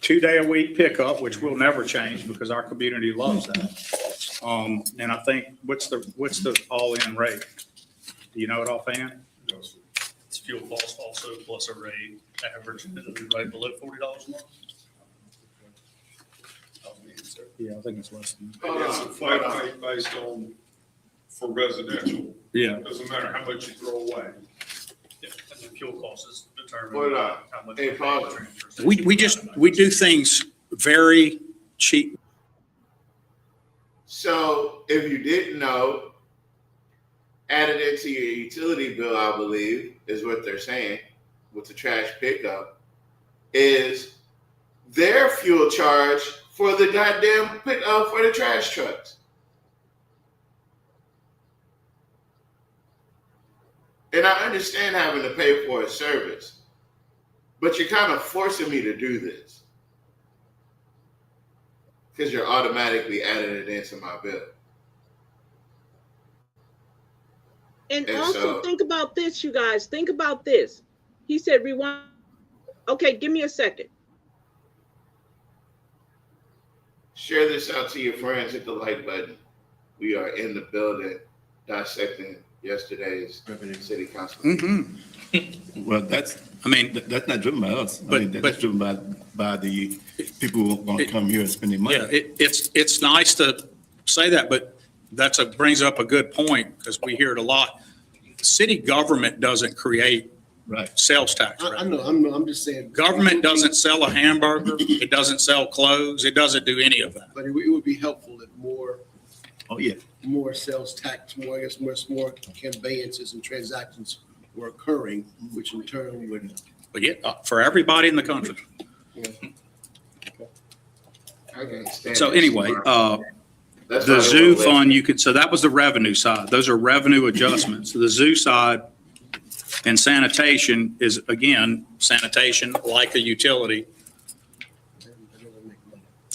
2-day-a-week pickup, which will never change because our community loves that. And I think, what's the all-in rate? Do you know it offhand? It's fuel costs also plus a rate average right below $40 a month. Yeah, I think it's less than. And it's a flat rate based on, for residential. Yeah. Doesn't matter how much you throw away. Yeah, and the fuel cost is determined Hold by on. how much. Hey, we Paul. pay for transfer station. We do things very cheap. So if you didn't know, added into your utility bill, I believe, is what they're saying with the trash pickup, is their fuel charge for the goddamn pickup for the trash trucks. And I understand having to pay for a service, but you're kind of forcing me to do this because you're automatically adding it into my bill. And And also so- think about this, you guys. Think about this. He said rewind. Okay, give me a second. Share this out to your friends. Hit the like button. We are in the building dissecting yesterday's city council. Mm-hmm. Well, that's not driven by us. But- That's driven by the people who are going to come here and spend their money. Yeah, it's nice to say that, but brings up a good point because we hear it a lot. City government doesn't create Right. sales tax. I revenue. know, I'm just saying. Government doesn't sell a hamburger. It doesn't sell clothes. It doesn't do any of that. But it would be helpful if more, Oh, yeah. more sales tax, more conveyances and transactions were occurring, which in turn would. But yeah, for everybody in the country. I can't stand So this anyway, tomorrow. That's the why they zoo won't let fund, so that was the revenue side. Those are revenue adjustments. So the zoo side and sanitation is, again, sanitation like a utility.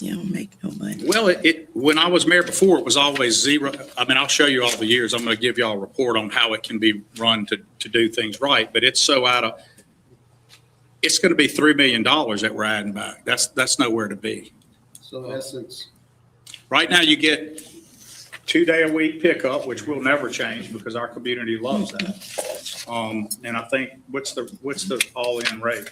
You don't make no money. Well, when I was mayor before, it was always zero. I mean, I'll show you all the years. I'm going to give you all a report on how it can be run to do things right. But it's so it's going to be $3 million that we're adding back. That's nowhere to be. So in essence, Right now, you get 2-day-a-week pickup, which will never change because our community loves that. And I think, what's the all-in rate?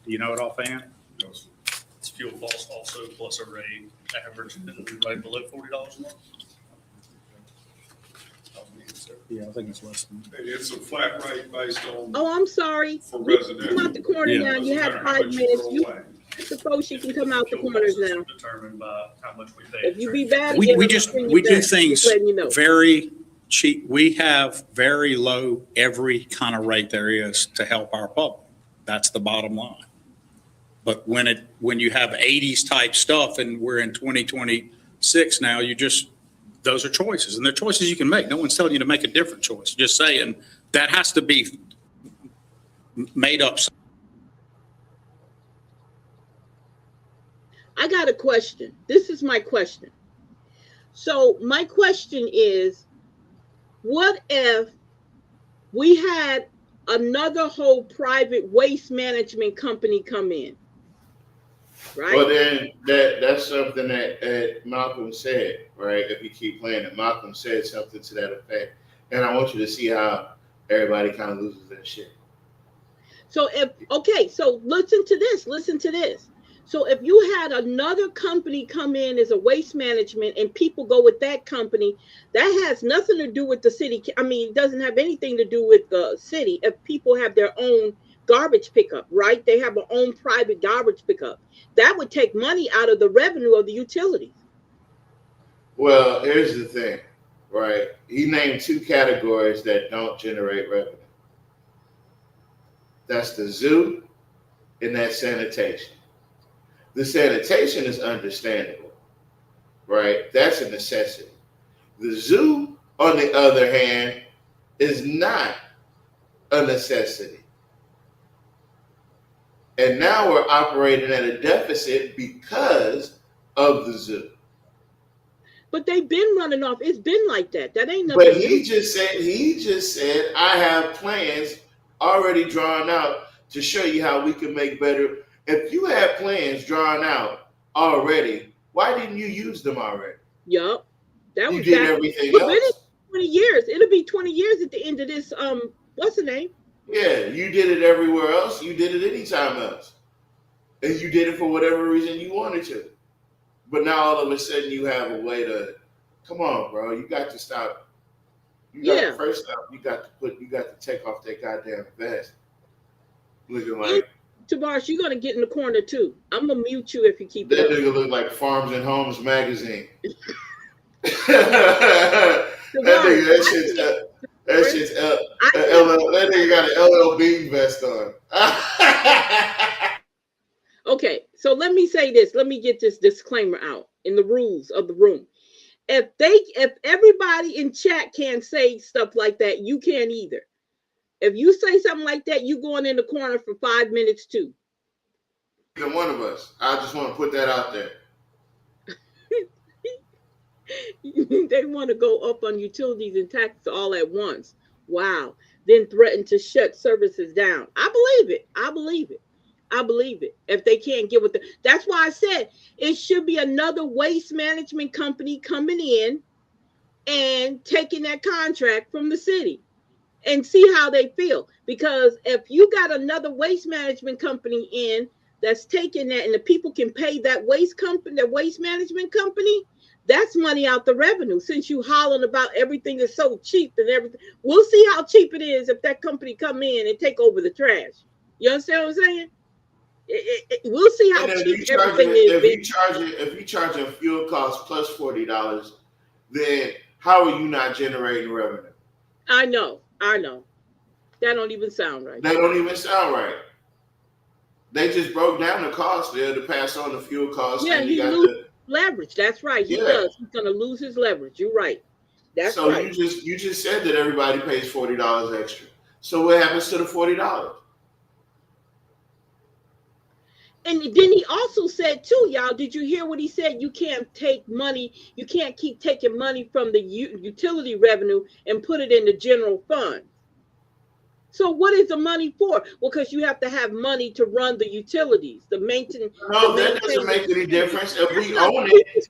Do you know it offhand? It's fuel costs also plus a rate average right below $40 a month. Yeah, I think it's less than. And it's a flat rate based on, Oh, I'm sorry. for Come residential. out the corner Yeah. now. You Doesn't have matter how 5 much minutes. throw You away. suppose you can come out the Fuel corners costs is now. determined by how much we pay. If you be bad, We again, do I'm bringing you we do back. things Just letting you know. very cheap. We have very low every kind of rate there is to help our public. That's the bottom line. But when you have 80s type stuff and we're in 2026 now, those are choices, and they're choices you can make. No one's telling you to make a different choice. Just saying that has to be made up. I got a question. This is my question. So my question is, what if we had another whole private waste management company come in? Right? Well, then that's something that Malcolm said, right? If you keep playing it, Malcolm said something to that effect. And I want you to see how everybody kind of loses their shit. So so listen to this. So if you had another company come in as a waste management and people go with that company, that has nothing to do with the city. I mean, it doesn't have anything to do with the city. If people have their own garbage pickup, right? They have their own private garbage pickup. That would take money out of the revenue of the utilities. Well, here's the thing, right? He named two categories that don't generate revenue. That's the zoo and that's sanitation. The sanitation is understandable, right? That's a necessity. The zoo, on the other hand, is not a necessity. And now we're operating at a deficit because of the zoo. But they've been running off. It's been like that. That ain't nothing. But he just said, I have plans already drawn out to show you how we can make better. If you had plans drawn out already, why didn't you use them already? Yup. That you was did back, everything but else. 20 years. It'll be 20 years at the end of this. What's the name? Yeah, you did it everywhere else. You did it anytime else. And you did it for whatever reason you wanted to. But now all of a sudden you have a way to, come on, bro. You got to stop. First off, you got to take off that goddamn vest. Looking like Tavares, you're gonna get in the corner too. I'm gonna mute you if you keep that it up. nigga look like Farms and Homes magazine. that shit's up. That nigga got an LL Bean vest on. Okay, so let me say this. Let me get this disclaimer out in the rules of the room. If everybody in chat can't say stuff like that, you can't either. If you say something like that, you going in the corner for 5 minutes too. Either one of us. I just want to put that out there. They want to go up on utilities and taxes all at once. Wow. Then threaten to shut services down. I believe it. If they can't get with that's why I said it should be another waste management company coming in and taking that contract from the city and see how they feel. Because if you got another waste management company in that's taking that and the people can pay that waste management company, that's money out the revenue. Since you hollering about everything is so cheap and everything, we'll see how cheap it is if that company come in and take over the trash. You understand what I'm saying? We'll see how cheap everything is. If you charge a fuel cost plus $40, then how are you not generating revenue? I know. That don't even sound right. They just broke down the cost there to pass on the fuel cost. Yeah, he loses leverage. That's right. He does. He's gonna lose his leverage. You're right. That's right. So you just said that everybody pays $40 extra. So what happens to the $40? And then he also said too, y'all, did you hear what he said? You can't take money. You can't keep taking money from the utility revenue and put it in the general fund. So what is the money for? Well, because you have to have money to run the utilities, the maintenance. No, that doesn't make any difference. If we own it,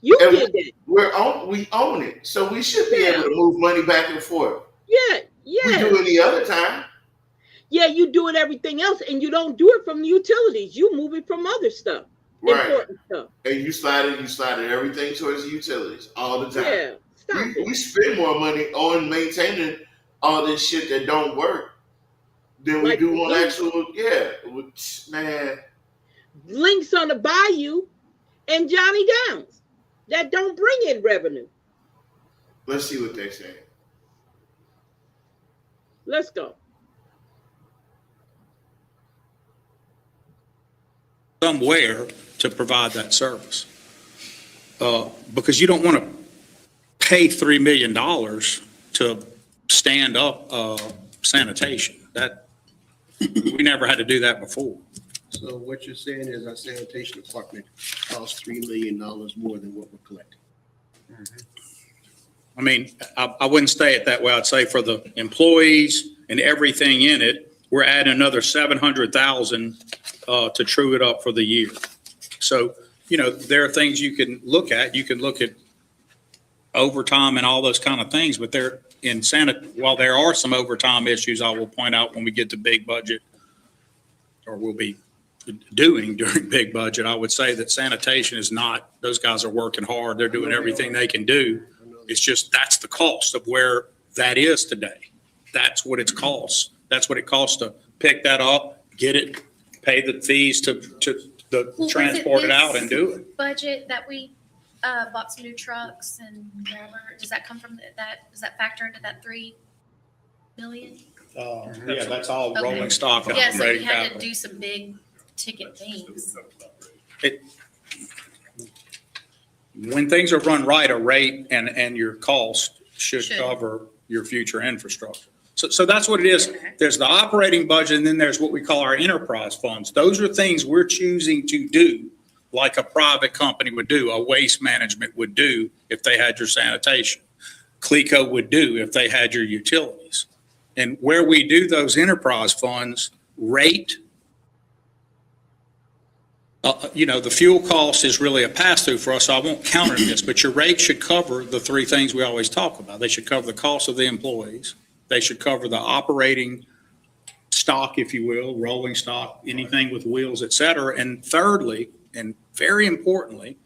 you did that. We own it, so we should be able to move money back and forth. Yeah. We do any other time. Yeah, you do it everything else, and you don't do it from the utilities. You move it from other stuff, important stuff. And you slide everything towards the utilities all the time. Yeah, stop it. We spend more money on maintaining all this shit that don't work than we do on actual. Yeah, man. Links on the Bayou and Johnny Downs that don't bring in revenue. Let's see what they say. Let's go. Somewhere to provide that service. Because you don't want to pay $3 million to stand up sanitation. That, we never had to do that before. So what you're saying is our sanitation department costs $3 million more than what we're collecting. I mean, I wouldn't say it that way. I'd say for the employees and everything in it, we're adding another 700,000 to true it up for the year. So, you know, there are things you can look at. You can look at overtime and all those kind of things, but they're in while there are some overtime issues, I will point out when we get to big budget, or we'll be doing during big budget, I would say that sanitation is not, those guys are working hard. They're doing everything they can do. It's just, that's the cost of where that is today. That's what it's costs. That's what it costs to pick that up, get it, pay the fees to transport it out and do it. Budget that we bought some new trucks and whatever, does that come from that, does that factor into that 3 million? Yeah, that's all Okay. rolling stock. and Yeah, so we operating had to capital. do some big ticket things. When things are run right, a rate and your cost should Should. cover your future infrastructure. So that's what it is. There's the operating budget, and then there's what we call our enterprise funds. Those are things we're choosing to do, like a private company would do, a waste management would do if they had your sanitation. CLECO would do if they had your utilities. And where we do those enterprise funds, rate, you know, the fuel cost is really a pass-through for us, so I won't counter this, but your rate should cover the three things we always talk about. They should cover the cost of the employees. They should cover the operating stock, if you will, rolling stock, anything with wheels, et cetera. And thirdly, and very importantly,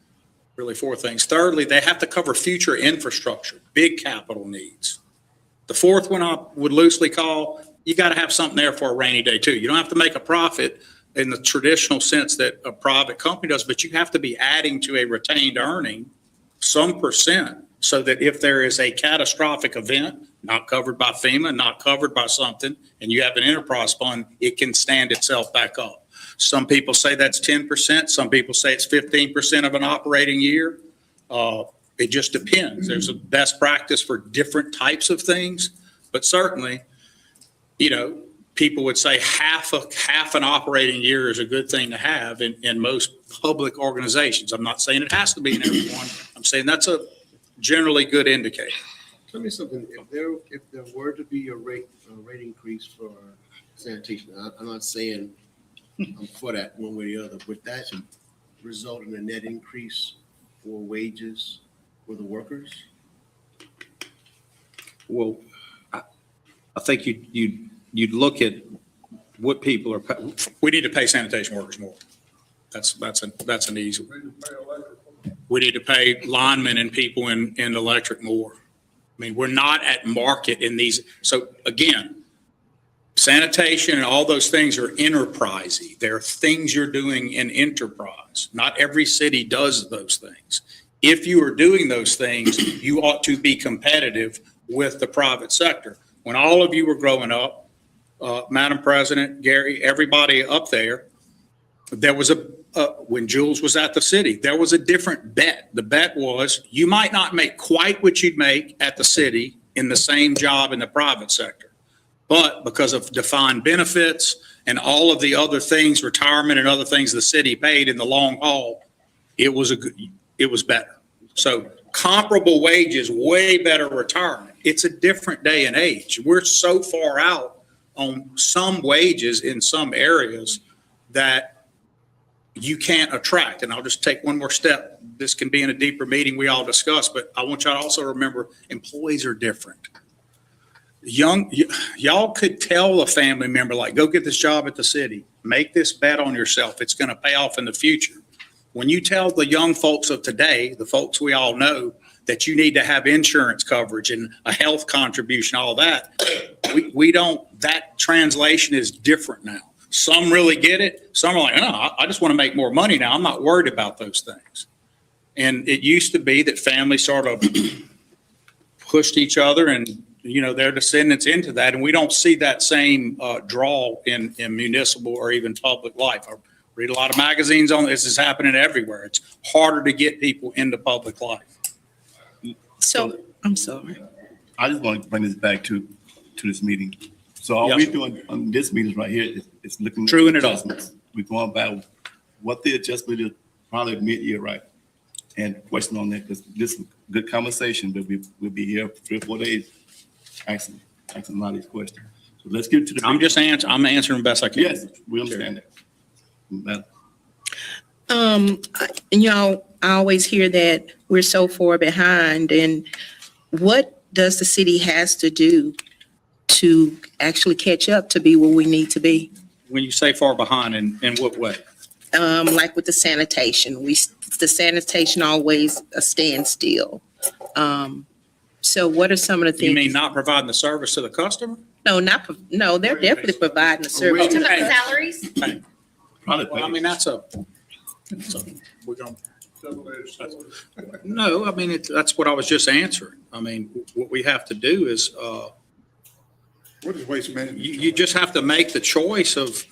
really four things. Thirdly, they have to cover future infrastructure, big capital needs. The fourth one I would loosely call, you got to have something there for a rainy day too. You don't have to make a profit in the traditional sense that a private company does, but you have to be adding to a retained earning some percent so that if there is a catastrophic event, not covered by FEMA, not covered by something, and you have an enterprise fund, it can stand itself back up. Some people say that's 10%. Some people say it's 15% of an operating year. It just depends. There's a best practice for different types of things, but certainly, you know, people would say half an operating year is a good thing to have in most public organizations. I'm not saying it has to be in everyone. I'm saying that's a generally good indicator. Tell me something, if there were to be a rate increase for sanitation, I'm not saying I'm for that one way or the other, would that result in a net increase for wages for the workers? Well, I think you'd look at what people are, we need to pay sanitation workers more. That's an easy one. We need to pay linemen and people in electric more. I mean, we're not at market in these. So again, sanitation and all those things are enterprisey. There are things you're doing in enterprise. Not every city does those things. If you are doing those things, you ought to be competitive with the private sector. When all of you were growing up, Madam President, Gary, everybody up there was when Jules was at the city, there was a different bet. The bet was you might not make quite what you'd make at the city in the same job in the private sector. But because of defined benefits and all of the other things, retirement and other things the city paid in the long haul, it was better. So comparable wages, way better retirement. It's a different day and age. We're so far out on some wages in some areas that you can't attract. And I'll just take one more step. This can be in a deeper meeting we all discuss, but I want y'all to also remember employees are different. Y'all could tell a family member, like, go get this job at the city, make this bet on yourself. It's going to pay off in the future. When you tell the young folks of today, the folks we all know, that you need to have insurance coverage and a health contribution, all that, we don't, that translation is different now. Some really get it. Some are like, oh, I just want to make more money now. I'm not worried about those things. And it used to be that families sort of pushed each other and, you know, their descendants into that. And we don't see that same draw in municipal or even public life. I read a lot of magazines on this. Is happening everywhere. It's harder to get people into public life. So I'm sorry. I just want to bring this back to this meeting. So all Yes, we're sir. doing on this meeting right here is looking at Truing it up. adjustments. We're going by what the adjustment is, probably mid-year, right? And question on that, because this is good conversation, but we'll be here for 3 or 4 days asking a lot of these questions. So let's get to the. I'm answering the best I can. Yes, we understand that. I always hear that we're so far behind, and what does the city has to do to actually catch up to be where we need to be? When you say far behind, in what way? Like with the sanitation, the sanitation always a standstill. So what are some of the things? You mean not providing the service to the customer? No, no, they're definitely providing the service. Took up salaries? Probably. Well, I mean, we're going. No, I mean, that's what I was just answering. I mean, what we have to do is, What is waste management? you just have to make the choice of,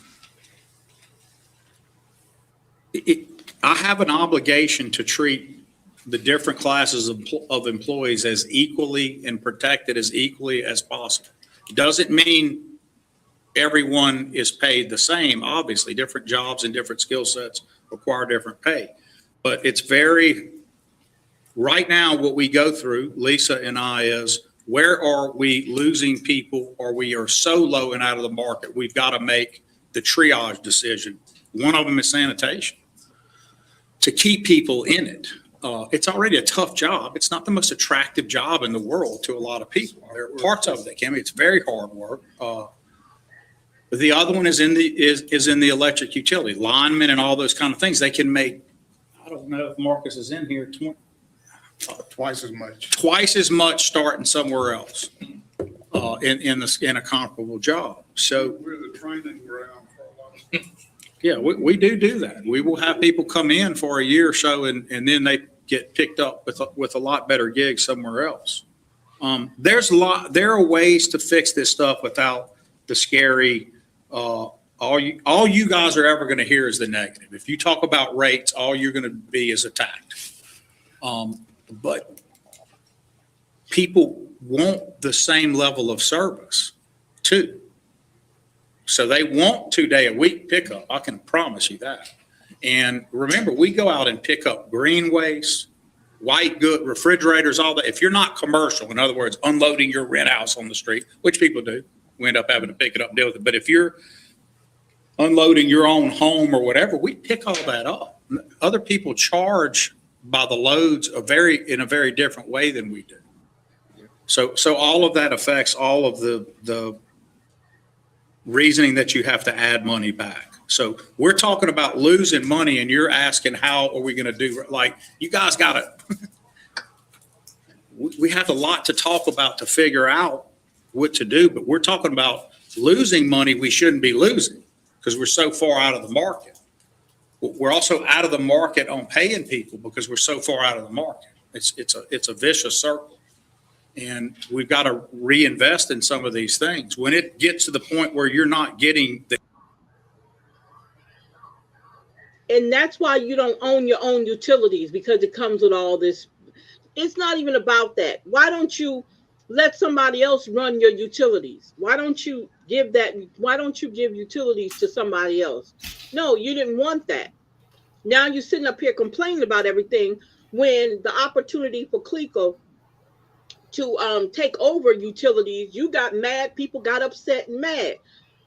I have an obligation to treat the different classes of employees as equally and protected as equally as possible. Doesn't mean everyone is paid the same. Obviously, different jobs and different skill sets require different pay. But it's right now what we go through, Lisa and I, is where are we losing people, or we are so low and out of the market, we've got to make the triage decision. One of them is sanitation. To keep people in it. It's already a tough job. It's not the most attractive job in the world to a lot of people. There are parts of it that can be. It's very hard work. The other one is in the electric utility, linemen and all those kind of things. They can make, I don't know if Marcus is in here, Twice as much. twice as much starting somewhere else in a comparable job. So We're the training ground for a lot of stuff. yeah, we do that. We will have people come in for a year or so, and then they get picked up with a lot better gigs somewhere else. There are ways to fix this stuff without the scary. All you guys are ever going to hear is the negative. If you talk about rates, all you're going to be is attacked. But people want the same level of service too. So they want 2-day-a-week pickup. I can promise you that. And remember, we go out and pick up green waste, white good, refrigerators, all that. If you're not commercial, in other words, unloading your rent house on the street, which people do, we end up having to pick it up and deal with it. But if you're unloading your own home or whatever, we pick all that up. Other people charge by the loads in a very different way than we do. So all of that affects all of the reasoning that you have to add money back. So we're talking about losing money, and you're asking, how are we going to do? Like, you guys got to, we have a lot to talk about to figure out what to do, but we're talking about losing money we shouldn't be losing because we're so far out of the market. We're also out of the market on paying people because we're so far out of the market. It's a vicious circle. And we've got to reinvest in some of these things. When it gets to the point where you're not getting the. And that's why you don't own your own utilities, because it comes with all this. It's not even about that. Why don't you let somebody else run your utilities? Why don't you give utilities to somebody else? No, you didn't want that. Now you're sitting up here complaining about everything when the opportunity for CLECO to take over utilities, you got mad, people got upset and mad.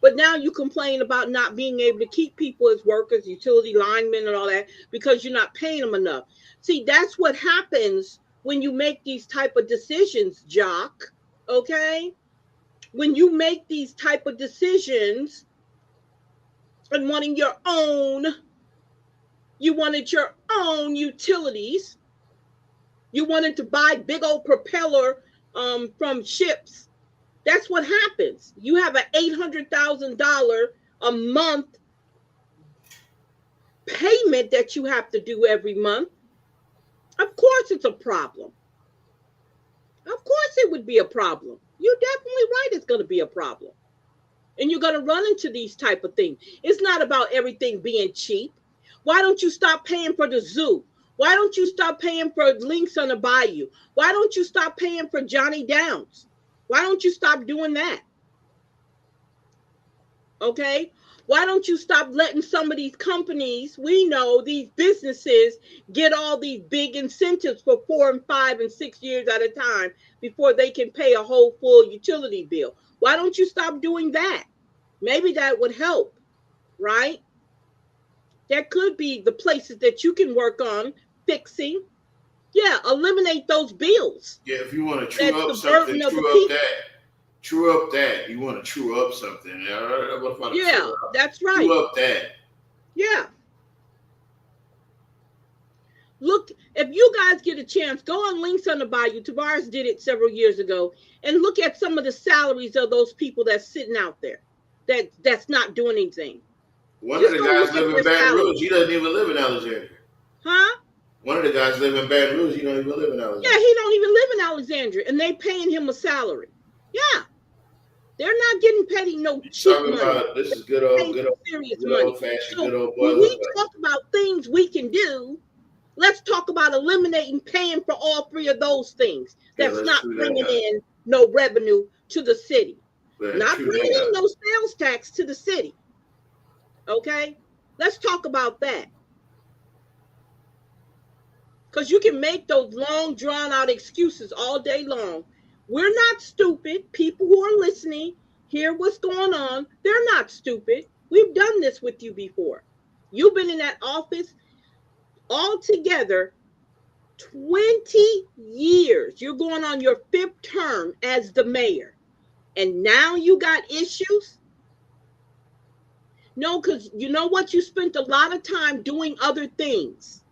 But now you complain about not being able to keep people as workers, utility linemen and all that, because you're not paying them enough. See, that's what happens when you make these type of decisions, Jock, okay? When you make these type of decisions and wanted your own utilities, you wanted to buy big old propeller from ships. That's what happens. You have an $800,000 a month payment that you have to do every month. Of course it's a problem. Of course it would be a problem. You're definitely right, it's going to be a problem. And you're going to run into these type of things. It's not about everything being cheap. Why don't you stop paying for the zoo? Why don't you stop paying for links on the bayou? Why don't you stop paying for Johnny Downs? Why don't you stop doing that? Okay? Why don't you stop letting some of these companies, we know these businesses, get all these big incentives for 4 and 5 and 6 years at a time before they can pay a whole full utility bill? Why don't you stop doing that? Maybe that would help, right? There could be the places that you can work on fixing. Yeah, eliminate those bills. Yeah, if you want to That's true up the something, burden of the true up people. that. True up that. You want to true up something. Yeah, that's right. True up that. Yeah. Look, if you guys get a chance, go on Links on the Bayou. Tavares did it several years ago, and look at some of the salaries of those people that's sitting out there that's not doing anything. One Just of the go guys look at live in their Baton salary. Rouge. He doesn't even live in Alexandria. Huh? One of the guys live in Baton Rouge. He don't even live in Alexandria. Yeah, he don't even live in Alexandria, and they paying him a salary. Yeah. They're not getting paid no cheap money. This is good old fashioned, So good old when boy. we talk about things we can do, let's talk about eliminating paying for all three of those things. That's not bringing in no revenue to the city. Not bringing in no sales tax to the city. Okay? Let's talk about that. Because you can make those long, drawn out excuses all day long. We're not stupid. People who are listening, hear what's going on. They're not stupid. We've done this with you before. You've been in that office altogether 20 years. You're going on your 5th term as the mayor. And now you got issues? No, because you know what? You spent a lot of time doing other things.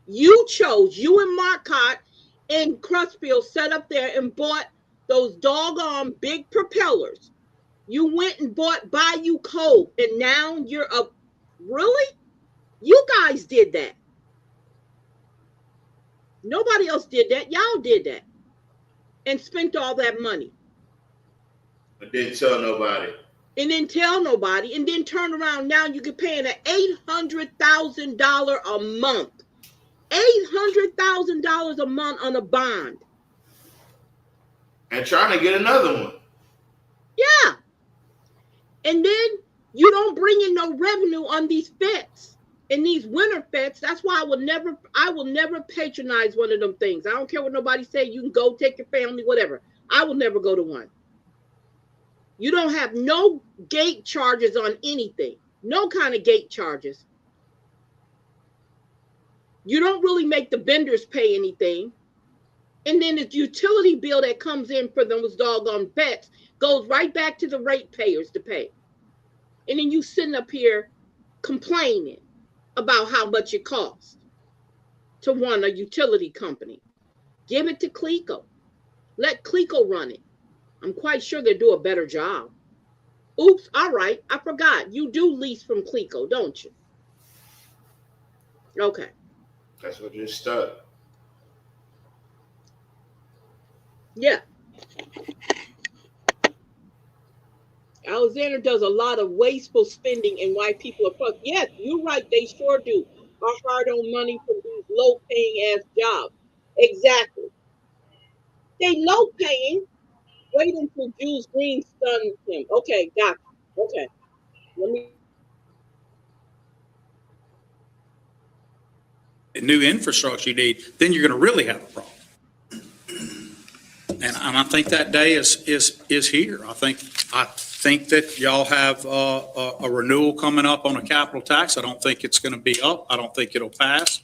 You and Marcotte and Crutchfield sat up there and bought those doggone big propellers. You went and bought Bayou Cove, and now you're up. Really? You guys did that. Nobody else did that. Y'all did that and spent all that money. But didn't tell nobody. And then tell nobody, and then turn around now you get paying an $800,000 a month. $800,000 a month on a bond. And trying to get another one. Yeah. And then you don't bring in no revenue on these fets and these winter fets. That's why I will never patronize one of them things. I don't care what nobody say. You can go take your family, whatever. I will never go to one. You don't have no gate charges on anything. No kind of gate charges. You don't really make the vendors pay anything. And then the utility bill that comes in for those doggone vets goes right back to the ratepayers to pay. And then you sitting up here complaining about how much it costs to run a utility company. Give it to CLECO. Let CLECO run it. I'm quite sure they'll do a better job. Oops, all right, I forgot. You do lease from CLECO, don't you? Okay. That's what just stuck. Yeah. Alexander does a lot of wasteful spending and why people are fucked. Yes, you're right. They sure do. Are hard-earned money from these low-paying ass jobs. Exactly. They low-paying. Wait until Jules Green stuns him. Okay, got it. Okay. Let me. New infrastructure you need, then you're going to really have a problem. And I think that day is here. I think that y'all have a renewal coming up on a capital tax. I don't think it's going to be up. I don't think it'll pass.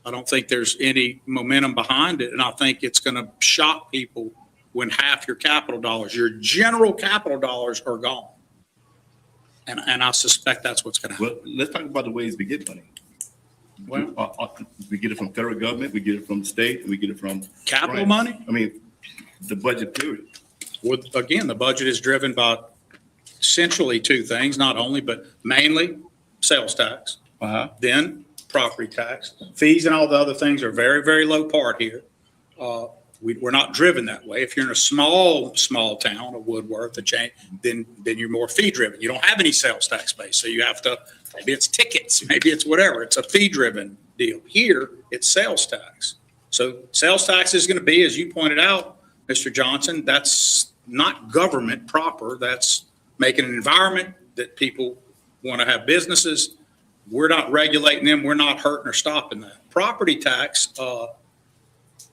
I don't think there's any momentum behind it. And I think it's going to shock people when half your capital dollars, your general capital dollars, are gone. And I suspect that's what's going to happen. Well, let's talk about the ways we get money. Well, we get it from federal government, we get it from the state, and we get it from capital grants. money? I mean, the budget period. Well, again, the budget is driven by essentially two things, not only, but mainly sales tax, then property tax. Fees and all the other things are very, very low part here. We're not driven that way. If you're in a small town, a Woodworth, a chain, then you're more fee driven. You don't have any sales tax base, so you have to, maybe it's tickets, maybe it's whatever. It's a fee driven deal. Here, it's sales tax. So sales tax is going to be, as you pointed out, Mr. Johnson, that's not government proper. That's making an environment that people want to have businesses. We're not regulating them. We're not hurting or stopping that. Property tax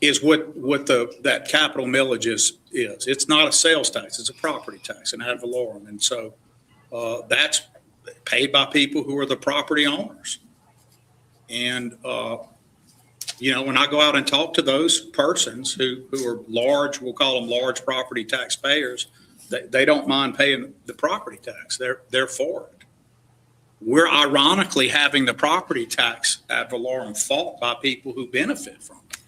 is what that capital millage is. It's not a sales tax. It's a property tax, an ad valorem. And so that's paid by people who are the property owners. And, when I go out and talk to those persons who are large, we'll call them large property taxpayers, they don't mind paying the property tax. They're for it. We're ironically having the property tax ad valorem fought by people who benefit from it.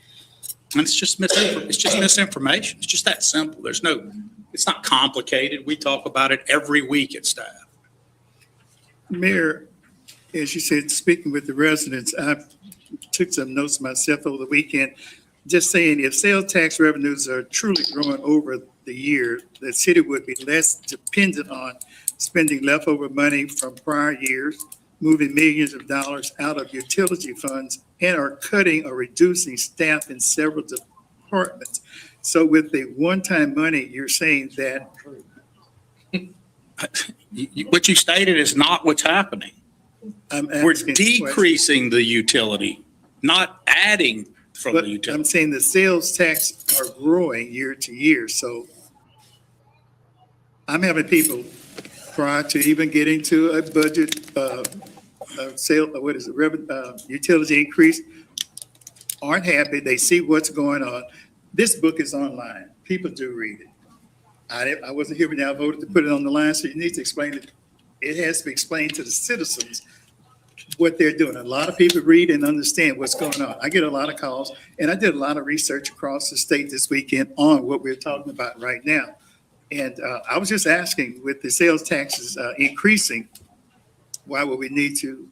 And it's just misinformation. It's just that simple. It's not complicated. We talk about it every week at staff. Mayor, as you said, speaking with the residents, I took some notes myself over the weekend, just saying if sales tax revenues are truly growing over the year, the city would be less dependent on spending leftover money from prior years, moving millions of dollars out of utility funds, and are cutting or reducing staff in several departments. So with the one-time money, you're saying that What you stated is not what's happening. We're decreasing the utility, not adding from but the utility. I'm saying the sales tax are growing year to year. So I'm having people prior to even getting to a budget utility increase aren't happy. They see what's going on. This book is online. People do read it. I wasn't here when I voted to put it on the line, so you need to explain it. It has to be explained to the citizens what they're doing. A lot of people read and understand what's going on. I get a lot of calls, and I did a lot of research across the state this weekend on what we're talking about right now. And I was just asking, with the sales taxes increasing, why would we need to?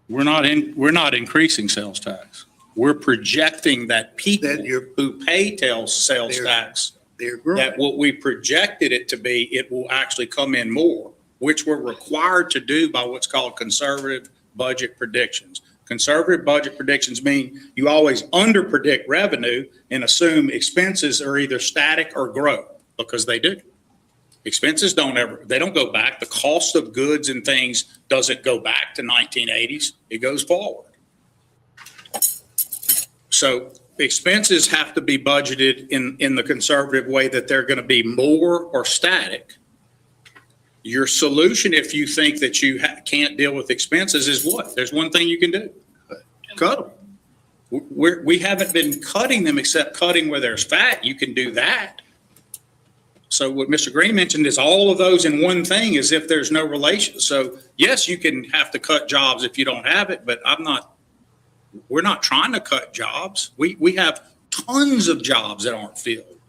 We're not increasing sales tax. We're projecting that people who pay sales tax, They're growing. that what we projected it to be, it will actually come in more, which we're required to do by what's called conservative budget predictions. Conservative budget predictions mean you always under-predict revenue and assume expenses are either static or grow, because they do. Expenses don't go back. The cost of goods and things doesn't go back to 1980s. It goes forward. So expenses have to be budgeted in the conservative way that they're going to be more or static. Your solution, if you think that you can't deal with expenses, is what? There's one thing you can do. Cut them. We haven't been cutting them except cutting where there's fat. You can do that. So what Mr. Green mentioned is all of those in one thing, as if there's no relation. So yes, you can have to cut jobs if you don't have it, but we're not trying to cut jobs. We have tons of jobs that aren't filled.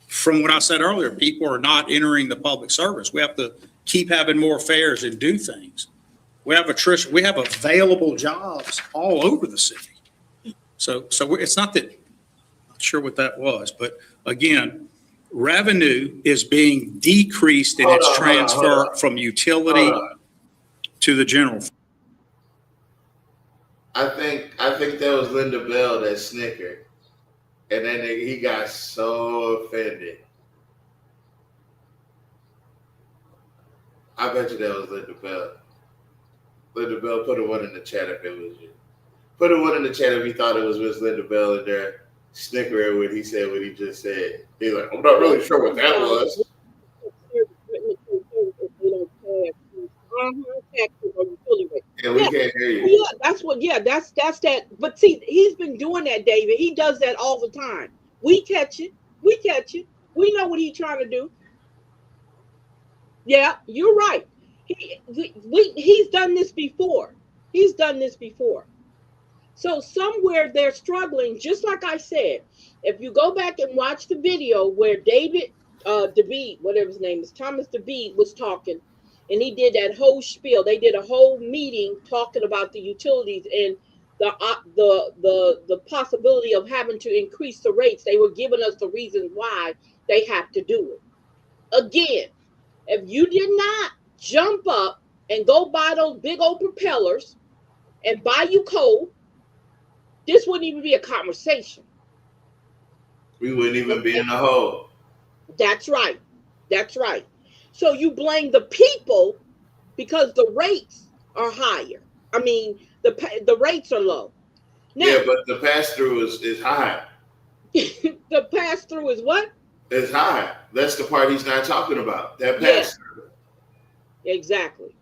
From what I said earlier, people are not entering the public service. We have to keep having more fairs and do things. We have available jobs all over the city. So it's not that, I'm not sure what that was, but again, revenue is being decreased in its transfer from utility to the general. I think that was Linda Bell that snickered, and then he got so offended. I bet you that was Linda Bell. Linda Bell, put a one in the chat if it was you. Put a one in the chat if you thought it was Miss Linda Bell in there snickering when he said what he just said. He's like, I'm not really sure what that was. Yeah, we can't hear you. Yeah, that's that. But see, he's been doing that, David. He does that all the time. We catch it. We know what he's trying to do. Yeah, you're right. He's done this before. So somewhere they're struggling, just like I said. If you go back and watch the video where David DeBeat, whatever his name is, Thomas DeBeat was talking, and he did that whole spiel. They did a whole meeting talking about the utilities and the possibility of having to increase the rates. They were giving us the reasons why they have to do it. Again, if you did not jump up and go buy those big old propellers and buy you coal, this wouldn't even be a conversation. We wouldn't even be in the hole. That's right. That's right. So you blame the people because the rates are higher. I mean, the rates are low. Now, Yeah, but the pass through is high. the pass through is what? It's high. That's the part he's not talking about. That Yeah. pass through. Exactly.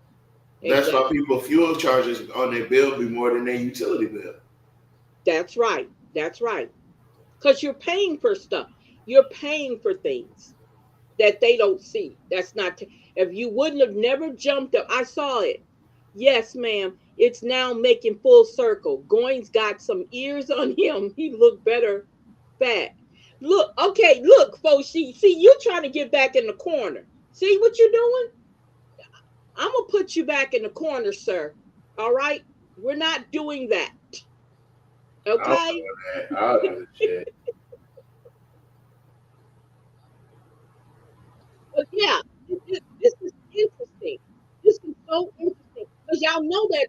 That's why people fuel charges on their bill be more than their utility bill. That's right. That's right. Because you're paying for stuff. You're paying for things that they don't see. That's not, if you wouldn't have never jumped up, I saw it. Yes, ma'am. It's now making full circle. Goins got some ears on him. He looked better fat. Look, okay, look, folks. See, you trying to get back in the corner. See what you're doing? I'm going to put you back in the corner, sir. All right? We're not doing that. Okay? I'll do the shit. But yeah, this is interesting. This is so interesting. Because y'all know that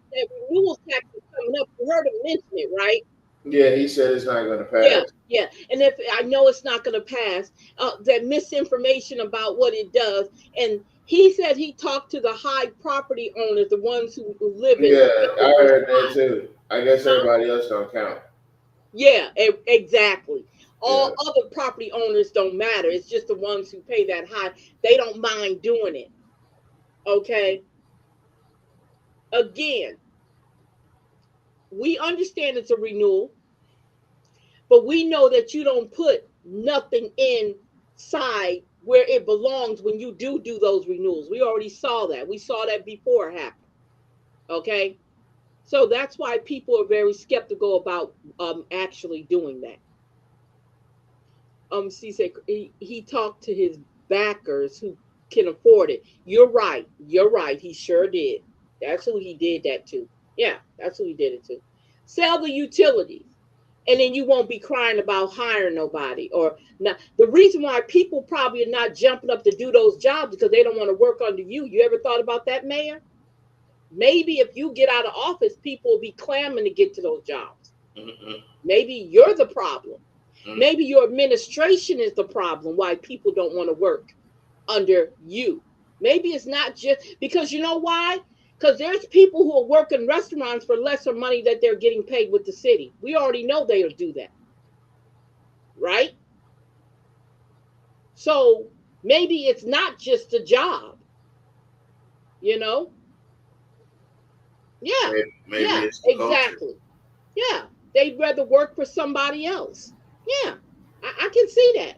renewal tax is coming up. You heard him mention it, right? Yeah, he said it's not going to pass. Yeah, yeah. And if I know it's not going to pass, that misinformation about what it does. And he said he talked to the high property owners, the ones who live in. Yeah, I heard that too. I guess everybody else don't count. Yeah, exactly. All other property owners don't matter. It's just the ones who pay that high. They don't mind doing it. Okay. Again, we understand it's a renewal, but we know that you don't put nothing inside where it belongs when you do those renewals. We already saw that. We saw that before it happened. Okay. So that's why people are very skeptical about actually doing that. He talked to his backers who can afford it. You're right. He sure did. That's who he did that to. Yeah, that's who he did it to. Sell the utilities, and then you won't be crying about hiring nobody or not. The reason why people probably are not jumping up to do those jobs because they don't want to work under you. You ever thought about that, Mayor? Maybe if you get out of office, people will be clamoring to get to those jobs. Maybe you're the problem. Maybe your administration is the problem why people don't want to work under you. Maybe it's not just because you know why? Because there's people who are working restaurants for lesser money that they're getting paid with the city. We already know they'll do that. Right? So maybe it's not just a job. You know? Yeah. Maybe yeah, it's the exactly. culture. Yeah. They'd rather work for somebody else. Yeah. I can see that.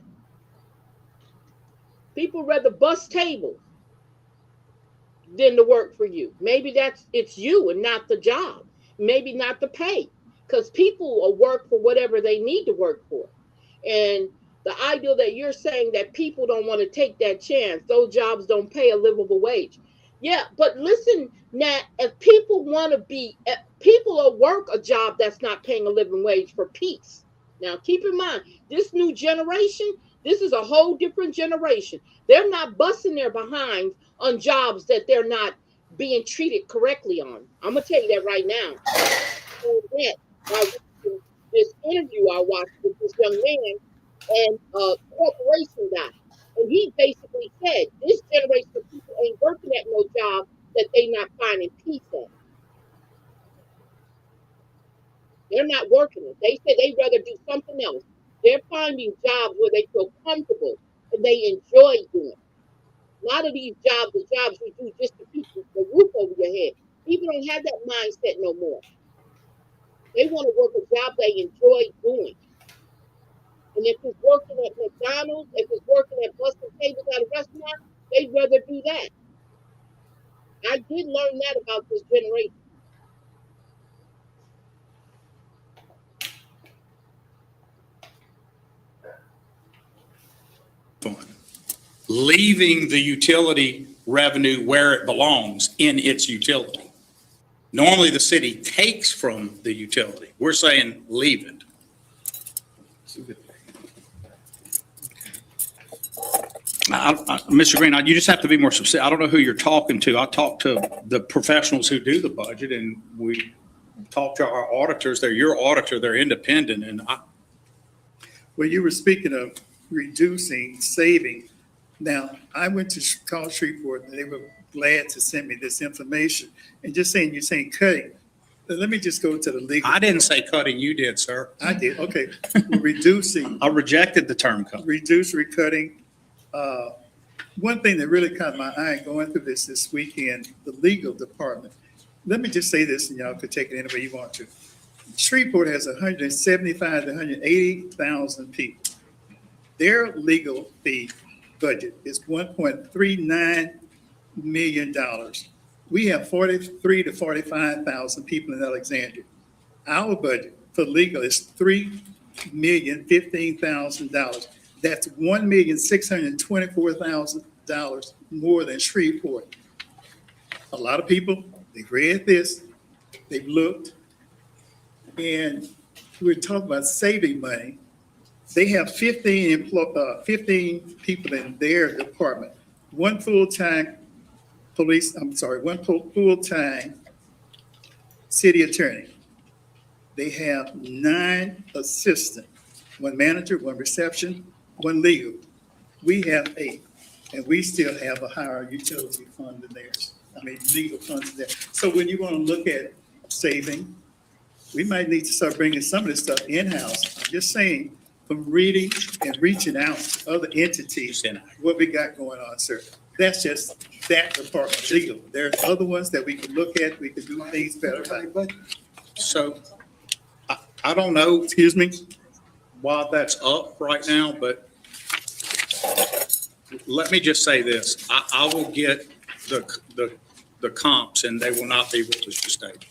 People rather bust tables than to work for you. Maybe it's you and not the job. Maybe not the pay. Because people will work for whatever they need to work for. And the idea that you're saying that people don't want to take that chance, those jobs don't pay a livable wage. Yeah, but listen, Nat, if people want to people will work a job that's not paying a living wage for peace. Now, keep in mind, this new generation, this is a whole different generation. They're not busting their behinds on jobs that they're not being treated correctly on. I'm going to tell you that right now. This interview I watched with this young man and a corporation guy. And he basically said, this generation of people ain't working at no job that they not finding peace at. They're not working it. They said they'd rather do something else. They're finding jobs where they feel comfortable and they enjoy doing. A lot of these jobs are jobs we do just to keep the roof over your head. People don't have that mindset no more. They want to work a job they enjoy doing. And if it's working at McDonald's, if it's working at busting tables at a restaurant, they'd rather do that. I did learn that about this generation. Leaving the utility revenue where it belongs in its utility. Normally, the city takes from the utility. We're saying leave it. Mr. Green, you just have to be more specific. I don't know who you're talking to. I talk to the professionals who do the budget, and talk to our auditors. They're your auditor, they're independent, and Well, you were speaking of reducing, saving. Now, I went to call Shreveport and they were glad to send me this information. And just saying, you're saying cutting. Let me just go to the legal. I didn't say cutting, you did, sir. I did, okay. We're reducing, I rejected the term cut. reduce, recutting. One thing that really caught my eye going through this weekend, the legal department. Let me just say this and y'all could take it any way you want to. Shreveport has 175 to 180,000 people. Their legal fee budget is $1.39 million. We have 43 to 45,000 people in Alexandria. Our budget for legal is $3,015,000. That's $1,624,000 more than Shreveport. A lot of people, they've read this, they've looked, and we're talking about saving money. They have 15 people in their department, one full-time city attorney. They have 9 assistants, 1 manager, 1 reception, 1 legal. We have 8, and we still have a higher utility fund than theirs. Legal funds there. So when you want to look at saving, we might need to start bringing some of this stuff in-house. I'm just saying, from reading and reaching out to other entities, what we got going on, sir. That's just that department, legal. There's other ones that we can look at, we can do things better. So I don't know, Excuse me? why that's up right now, but let me just say this. I will get the comps, and they will not be what was just stated.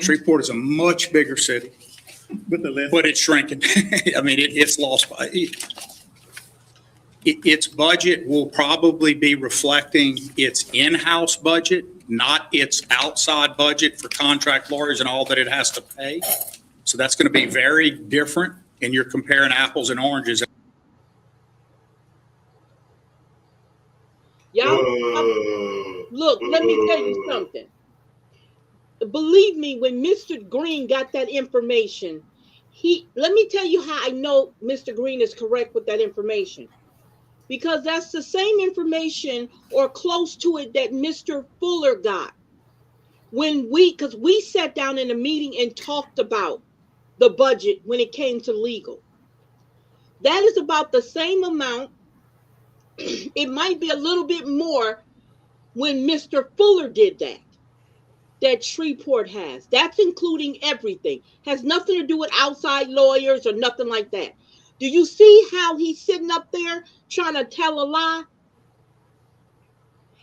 Shreveport is a much bigger city, With the list. but it's shrinking. It's lost by, its budget will probably be reflecting its in-house budget, not its outside budget for contract lawyers and all that it has to pay. So that's going to be very different, and you're comparing apples and oranges. Y'all, look, let me tell you something. Believe me, when Mr. Green got that information, let me tell you how I know Mr. Green is correct with that information. Because that's the same information or close to it that Mr. Fuller got. Because we sat down in a meeting and talked about the budget when it came to legal. That is about the same amount. It might be a little bit more when Mr. Fuller did that Shreveport has. That's including everything. Has nothing to do with outside lawyers or nothing like that. Do you see how he's sitting up there trying to tell a lie?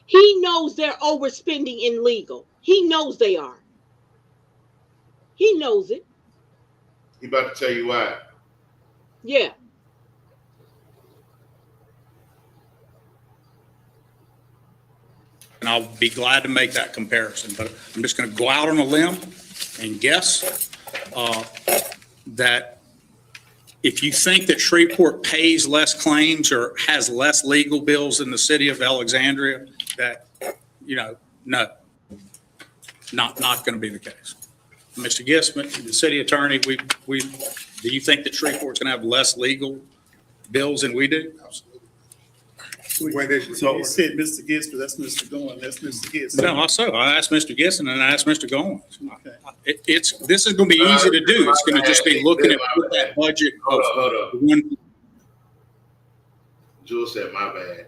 He knows they're overspending in legal. He knows they are. He knows it. He about to tell you why. Yeah. And I'll be glad to make that comparison, but I'm just going to go out on a limb and guess that if you think that Shreveport pays less claims or has less legal bills than the city of Alexandria, that, no, not going to be the case. Mr. Gissman, the city attorney, do you think that Shreveport's going to have less legal bills than we do? You said Mr. Gibbs, but that's Mr. Goins. That's Mr. Gibbs. No, I asked Mr. Gisson and I asked Mr. Goins. Okay. This is going to be easy to do. It's going to just be looking at what that budget. Hold up. One, Jules said, my bad.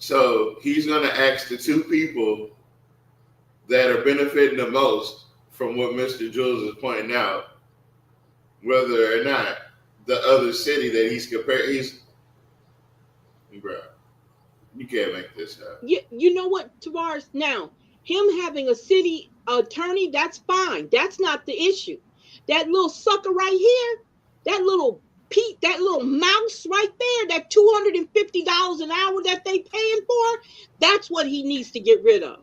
So he's going to ask the 2 people that are benefiting the most from what Mr. Jules is pointing out, whether or not the other city that he's comparing, bro, you can't make this up. You know what, Tavares? Now, him having a city attorney, that's fine. That's not the issue. That little sucker right here, that little mouse right there, that $250 an hour that they paying for, that's what he needs to get rid of.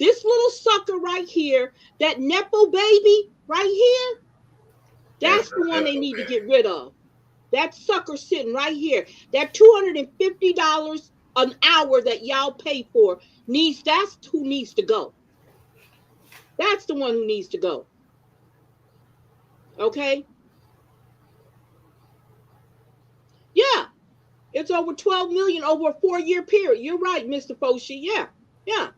This little sucker right here, that Nepo baby right here, that's the one they need to get rid of. That sucker sitting right here. That $250 an hour that y'all pay for that's who needs to go. That's the one who needs to go. Okay? Yeah. It's over 12 million over a 4-year period. You're right, Mr. Foshi. Yeah. Yeah.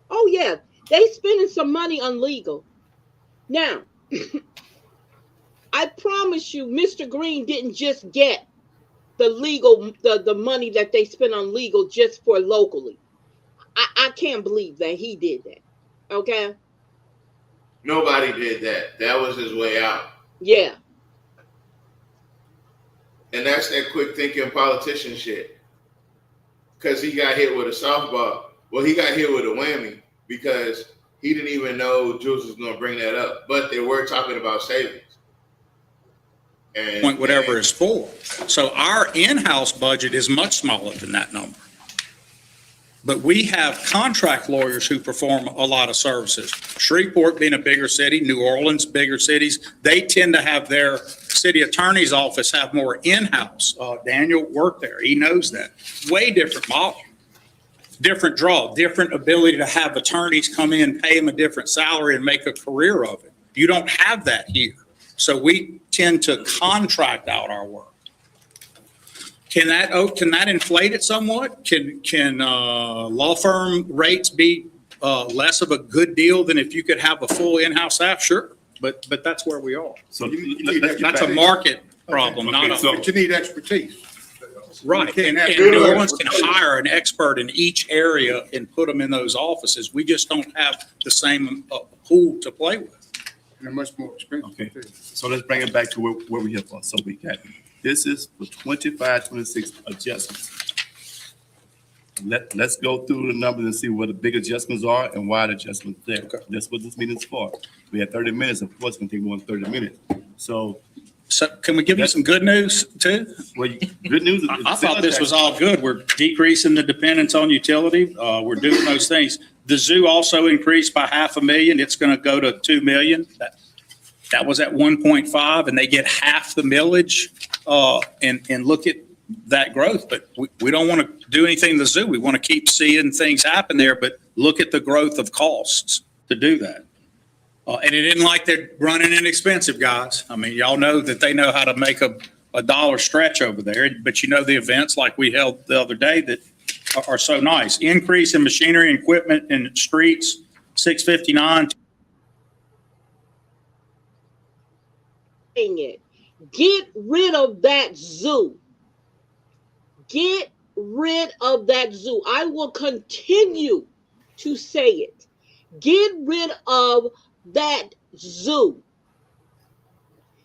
Oh yeah. They spending some money on legal. Now, I promise you, Mr. Green didn't just get the legal, the money that they spent on legal just for locally. I can't believe that he did that. Okay? Nobody did that. That was his way out. Yeah. And that's that quick thinking politician shit. Because he got hit with a softball. Well, he got hit with a whammy because he didn't even know Jules was going to bring that up. But they were talking about savings. And Whatever it's for. So our in-house budget is much smaller than that number. But we have contract lawyers who perform a lot of services. Shreveport being a bigger city, New Orleans, bigger cities, they tend to have their city attorney's office have more in-house. Daniel worked there. He knows that. Way different model. Different draw, different ability to have attorneys come in, pay them a different salary and make a career of it. You don't have that here. So we tend to contract out our work. Can that inflate it somewhat? Can law firm rates be less of a good deal than if you could have a full in-house staff? Sure, but that's where we are. So That's a market problem, not a. But you need expertise. Right, and have New good Orleans can hire an expert in each area and put them in those offices. We just don't have the same pool to play with. And they're much more expensive. Okay, too. so let's bring it back to where we're here for. So we got, this is for 25, 26 adjustments. Let's go through the numbers and see what the big adjustments are and why the adjustments there. That's what this meeting is for. We had 30 minutes, of course, it's gonna take more than 30 minutes. So, Can we give you some good news too? well, good news is. I thought this was all good. We're decreasing the dependence on utility. We're doing those things. The zoo also increased by $500,000. It's going to go to 2 million. That was at 1.5 and they get half the millage. And look at that growth, but we don't want to do anything in the zoo. We want to keep seeing things happen there, but look at the growth of costs to do that. And it isn't like they're running inexpensive, guys. I mean, y'all know that they know how to make a dollar stretch over there, but you know the events like we held the other day that are so nice. Increase in machinery and equipment in streets, 659. It. Get rid of that zoo. Get rid of that zoo. I will continue to say it. Get rid of that zoo.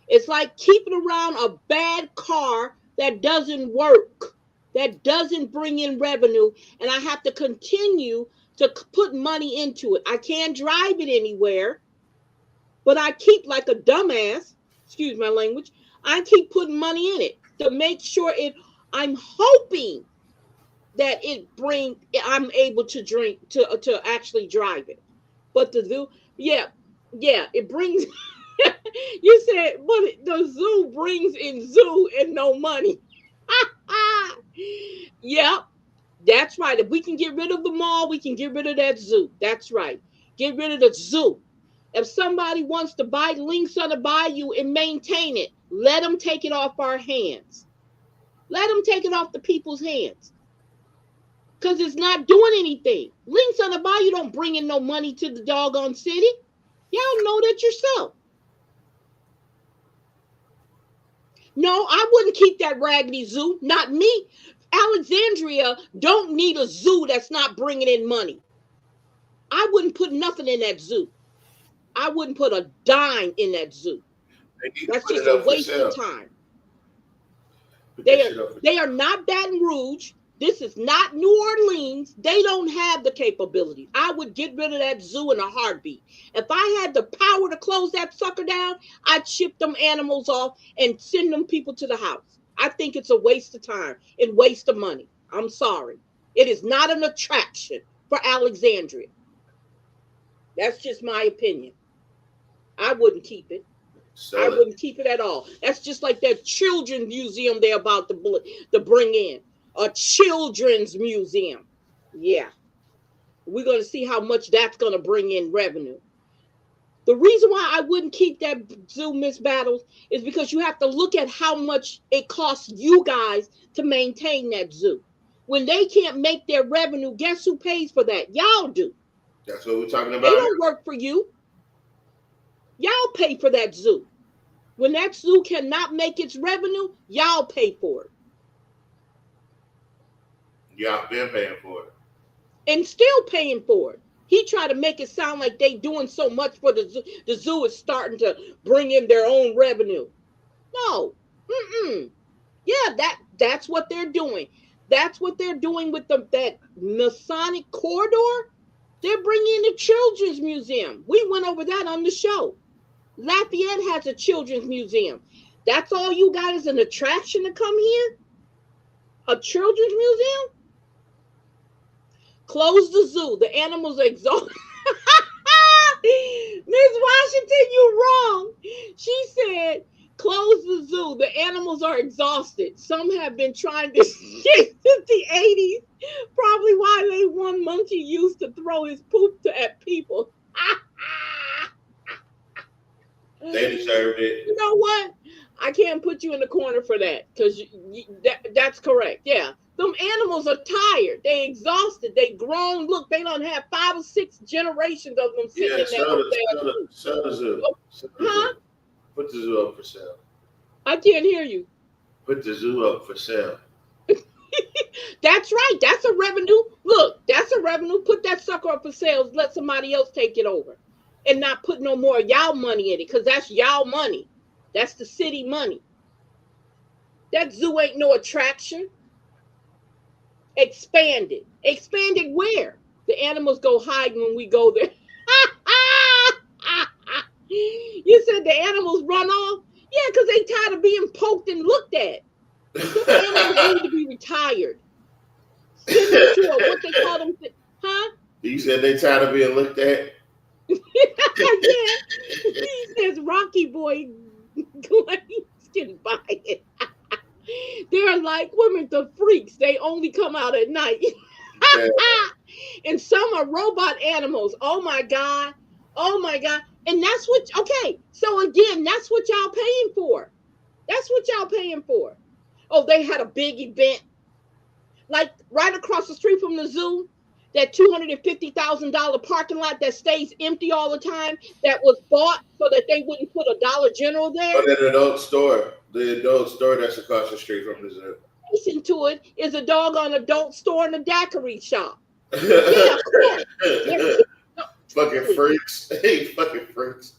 It's like keeping around a bad car that doesn't work, that doesn't bring in revenue, and I have to continue to put money into it. I can't drive it anywhere, but I keep, like a dumbass, excuse my language, I keep putting money in it to make sure I'm hoping that I'm able to actually drive it. But the zoo, yeah, it brings, you said, but the zoo brings in zoo and no money. Yep, that's right. If we can get rid of the mall, we can get rid of that zoo. That's right. Get rid of the zoo. If somebody wants to buy links on the bayou and maintain it, let them take it off our hands. Let them take it off the people's hands. Because it's not doing anything. Links on the bayou don't bring in no money to the doggone city. Y'all know that yourself. No, I wouldn't keep that raggedy zoo. Not me. Alexandria don't need a zoo that's not bringing in money. I wouldn't put nothing in that zoo. I wouldn't put a dime in that zoo. That's just a waste of time. They are not Baton Rouge. This is not New Orleans. They don't have the capability. I would get rid of that zoo in a heartbeat. If I had the power to close that sucker down, I'd ship them animals off and send them people to the house. I think it's a waste of time and waste of money. I'm sorry. It is not an attraction for Alexandria. That's just my opinion. I wouldn't keep it. I wouldn't keep it at all. That's just like that children's museum they're about to bring in. a children's museum. Yeah. We're going to see how much that's going to bring in revenue. The reason why I wouldn't keep that zoo, Miss Battles, is because you have to look at how much it costs you guys to maintain that zoo. When they can't make their revenue, guess who pays for that? Y'all do. That's what we're talking They about. don't work for you. Y'all pay for that zoo. When that zoo cannot make its revenue, y'all pay for it. Y'all been paying for it. And still paying for it. He tried to make it sound like they doing so much for the zoo. The zoo is starting to bring in their own revenue. No. Yeah, that's what they're doing. That's what they're doing with that Masonic corridor. They're bringing in the Children's Museum. We went over that on the show. Lafayette has a Children's Museum. That's all you got is an attraction to come here? A Children's Museum? Close the zoo. The animals are exhausted. Miss Washington, you're wrong. She said, close the zoo. The animals are exhausted. Some have been trying to escape since the 80s. Probably why they one monkey used to throw his poop at people. They deserved it. You know what? I can't put you in the corner for that because that's correct. Yeah. Them animals are tired. They exhausted. They grown. Look, they don't have 5 or 6 generations of them sitting in there. Sell the zoo. Huh? Put the zoo up for sale. I can't hear you. Put the zoo up for sale. That's right. That's a revenue. Look, that's a revenue. Put that sucker up for sales. Let somebody else take it over. And not put no more y'all money in it because that's y'all money. That's the city money. That zoo ain't no attraction. Expanded. Expanded where? The animals go hide when we go there. You said the animals run off? Yeah, because they tired of being poked and looked at. The animals need to be retired. Send them to what they call them. Huh? You said they tired of being looked at? Yeah. He says Rocky Boy can buy it. They're like women, the freaks. They only come out at night. And some are robot animals. Oh my God. Oh my God. And that's what, okay. So again, that's what y'all paying for. That's what y'all paying for. Oh, they had a big event. Like right across the street from the zoo, that $250,000 parking lot that stays empty all the time, that was bought so that they wouldn't put a Dollar General there. But an adult store. The adult store that's across the street from the zoo. Adjacent to it is a doggone adult store and a daiquiri shop. Yeah, of course. Fucking freaks. Hey, fucking freaks.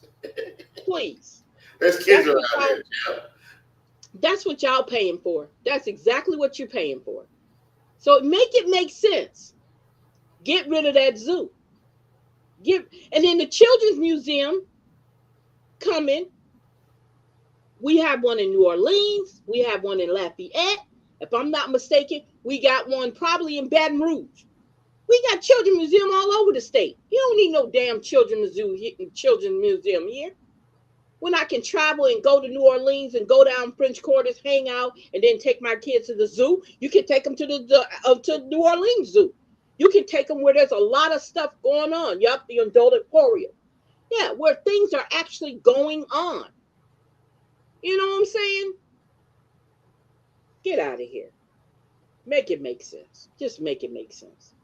Please. There's kids around there. That's what y'all paying for. That's exactly what you're paying for. So make it make sense. Get rid of that zoo. And then the Children's Museum coming. We have one in New Orleans. We have one in Lafayette. If I'm not mistaken, we got one probably in Baton Rouge. We got Children's Museum all over the state. You don't need no damn Children's Museum here. When I can travel and go to New Orleans and go down French Quarters, hang out, and then take my kids to the zoo, you can take them to the New Orleans Zoo. You can take them where there's a lot of stuff going on. Yup, the adult aquarium. Yeah, where things are actually going on. You know what I'm saying? Get out of here. Make it make sense. Just make it make sense.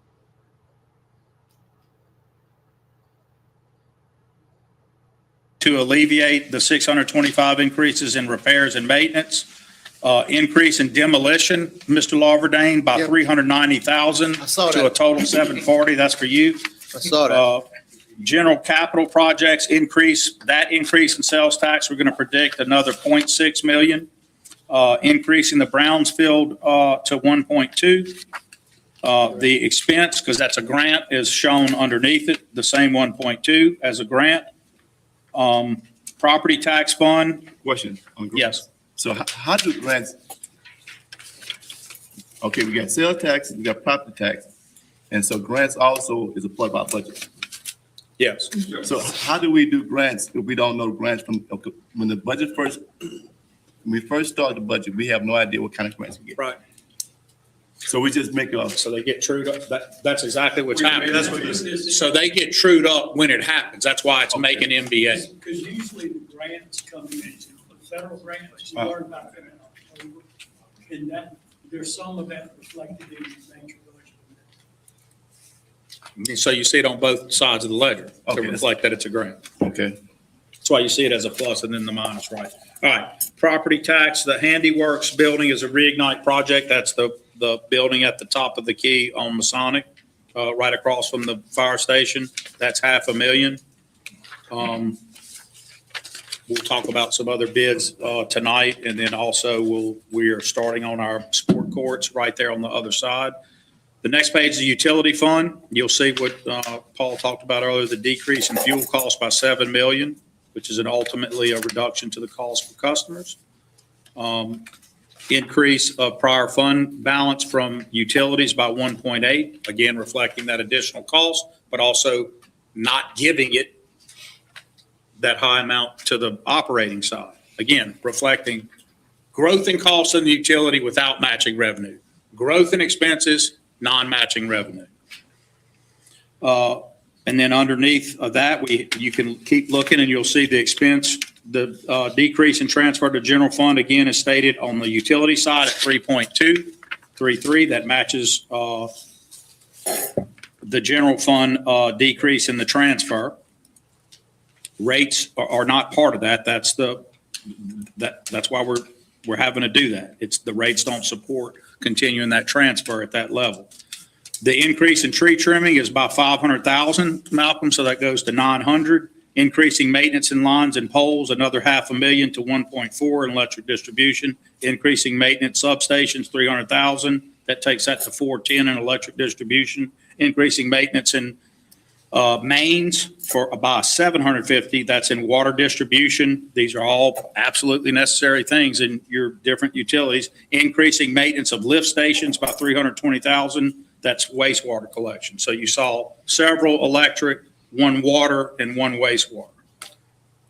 To alleviate the 625 increases in repairs and maintenance, increase in demolition, Mr. Larverdane, by Yep. 390,000 I saw to a that. total 740. That's for you. I saw that. General capital projects increase in sales tax, we're going to predict another 0.6 million. Increasing the Brownsfield to 1.2. The expense, because that's a grant, is shown underneath it, the same 1.2 as a grant. Property tax fund, Question on grants. yes. So how do grants? Okay, we got sales tax, we got property tax, and so grants also is a part of our budget. Yes. So how do we do grants if we don't know grants from, okay, when the budget when we first start the budget, we have no idea what kind of grants we get. Right. So we just make a, So they get trued up. That's exactly what's happening. That's what you said. So they get trued up when it happens. That's why it's making MBA. Because usually the grants come in, the federal grants, you learn about that. And that, there's some of that reflected in the major budget. So you see it on both sides of the ledger to Okay. reflect that it's a grant. okay. That's why you see it as a plus and then the minus, right? All right, property tax, the Handiworks building is a reignite project. That's the building at the top of the key on Masonic, right across from the fire station. That's $500,000. We'll talk about some other bids tonight, and then also we are starting on our sport courts right there on the other side. The next page is the utility fund. You'll see what Paul talked about earlier, the decrease in fuel costs by $7 million, which is ultimately a reduction to the cost for customers. Increase of prior fund balance from utilities by 1.8, again, reflecting that additional cost, but also not giving it that high amount to the operating side. Again, reflecting growth in costs in the utility without matching revenue, growth in expenses, non-matching revenue. And then underneath of that, you can keep looking and you'll see the expense, the decrease in transfer to general fund, again, is stated on the utility side at 3.233. That matches the general fund decrease in the transfer. Rates are not part of that. That's why we're having to do that. It's the rates don't support continuing that transfer at that level. The increase in tree trimming is by 500,000, Malcolm, so that goes to 900. Increasing maintenance in lines and poles, another $500,000 to 1.4 in electric distribution. Increasing maintenance substations, 300,000. That takes that to 410 in electric distribution. Increasing maintenance in mains by 750. That's in water distribution. These are all absolutely necessary things in your different utilities. Increasing maintenance of lift stations by 320,000. That's wastewater collection. So you saw several electric, one water, and one wastewater.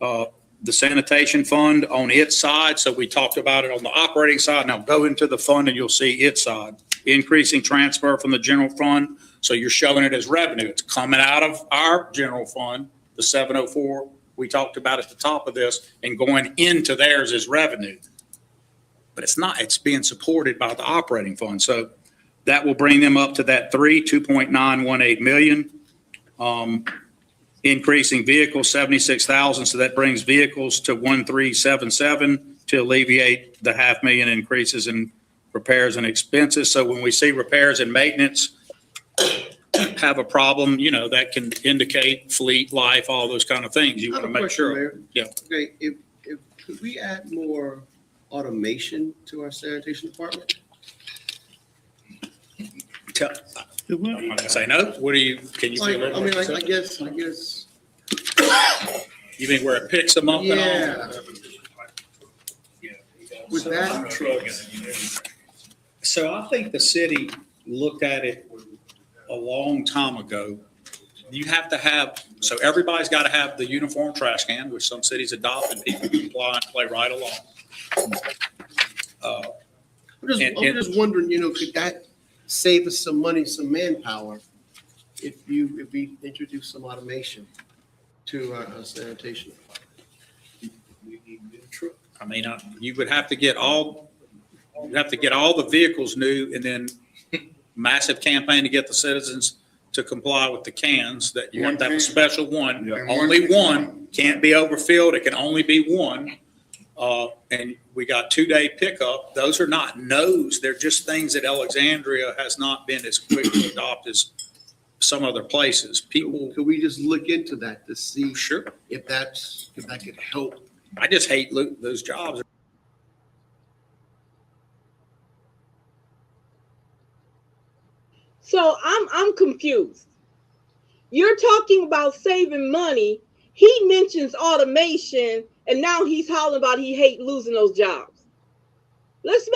The sanitation fund on its side, so we talked about it on the operating side. Now go into the fund and you'll see its side. Increasing transfer from the general fund, so you're showing it as revenue. It's coming out of our general fund, the 704 we talked about at the top of this, and going into theirs as revenue. But it's not, it's being supported by the operating fund. So that will bring them up to that 2.918 million. Increasing vehicles, 76,000. So that brings vehicles to 1,377 to alleviate the $500,000 increases in repairs and expenses. So when we see repairs and maintenance have a problem, that can indicate fleet life, all those kind of things. You want to make sure. Mayor. Yeah. Okay, if could we add more automation to our sanitation department? I'm not gonna say no. What do you, can you be a little more I specific? guess. You mean where it picks them up and all? Yeah. With that, So I think the city looked at it a long time ago. You have to have, so everybody's got to have the uniform trash can, which some cities adopt, and people comply and play right along. I'm just wondering, could that save us some money, some manpower, if we introduce some automation to our sanitation department? I mean, you would have to get all the vehicles new, and then massive campaign to get the citizens to comply with the cans, that you have to have a special one. Yeah. Only one, can't be overfilled, it can only be one. And we got 2-day pickup. Those are not no's, they're just things that Alexandria has not been as quick to adopt as some other places. People, Could we just look into that to see sure, if that could help? I just hate those jobs. So I'm confused. You're talking about saving money. He mentions automation, and now he's hollering about he hate losing those jobs. Let's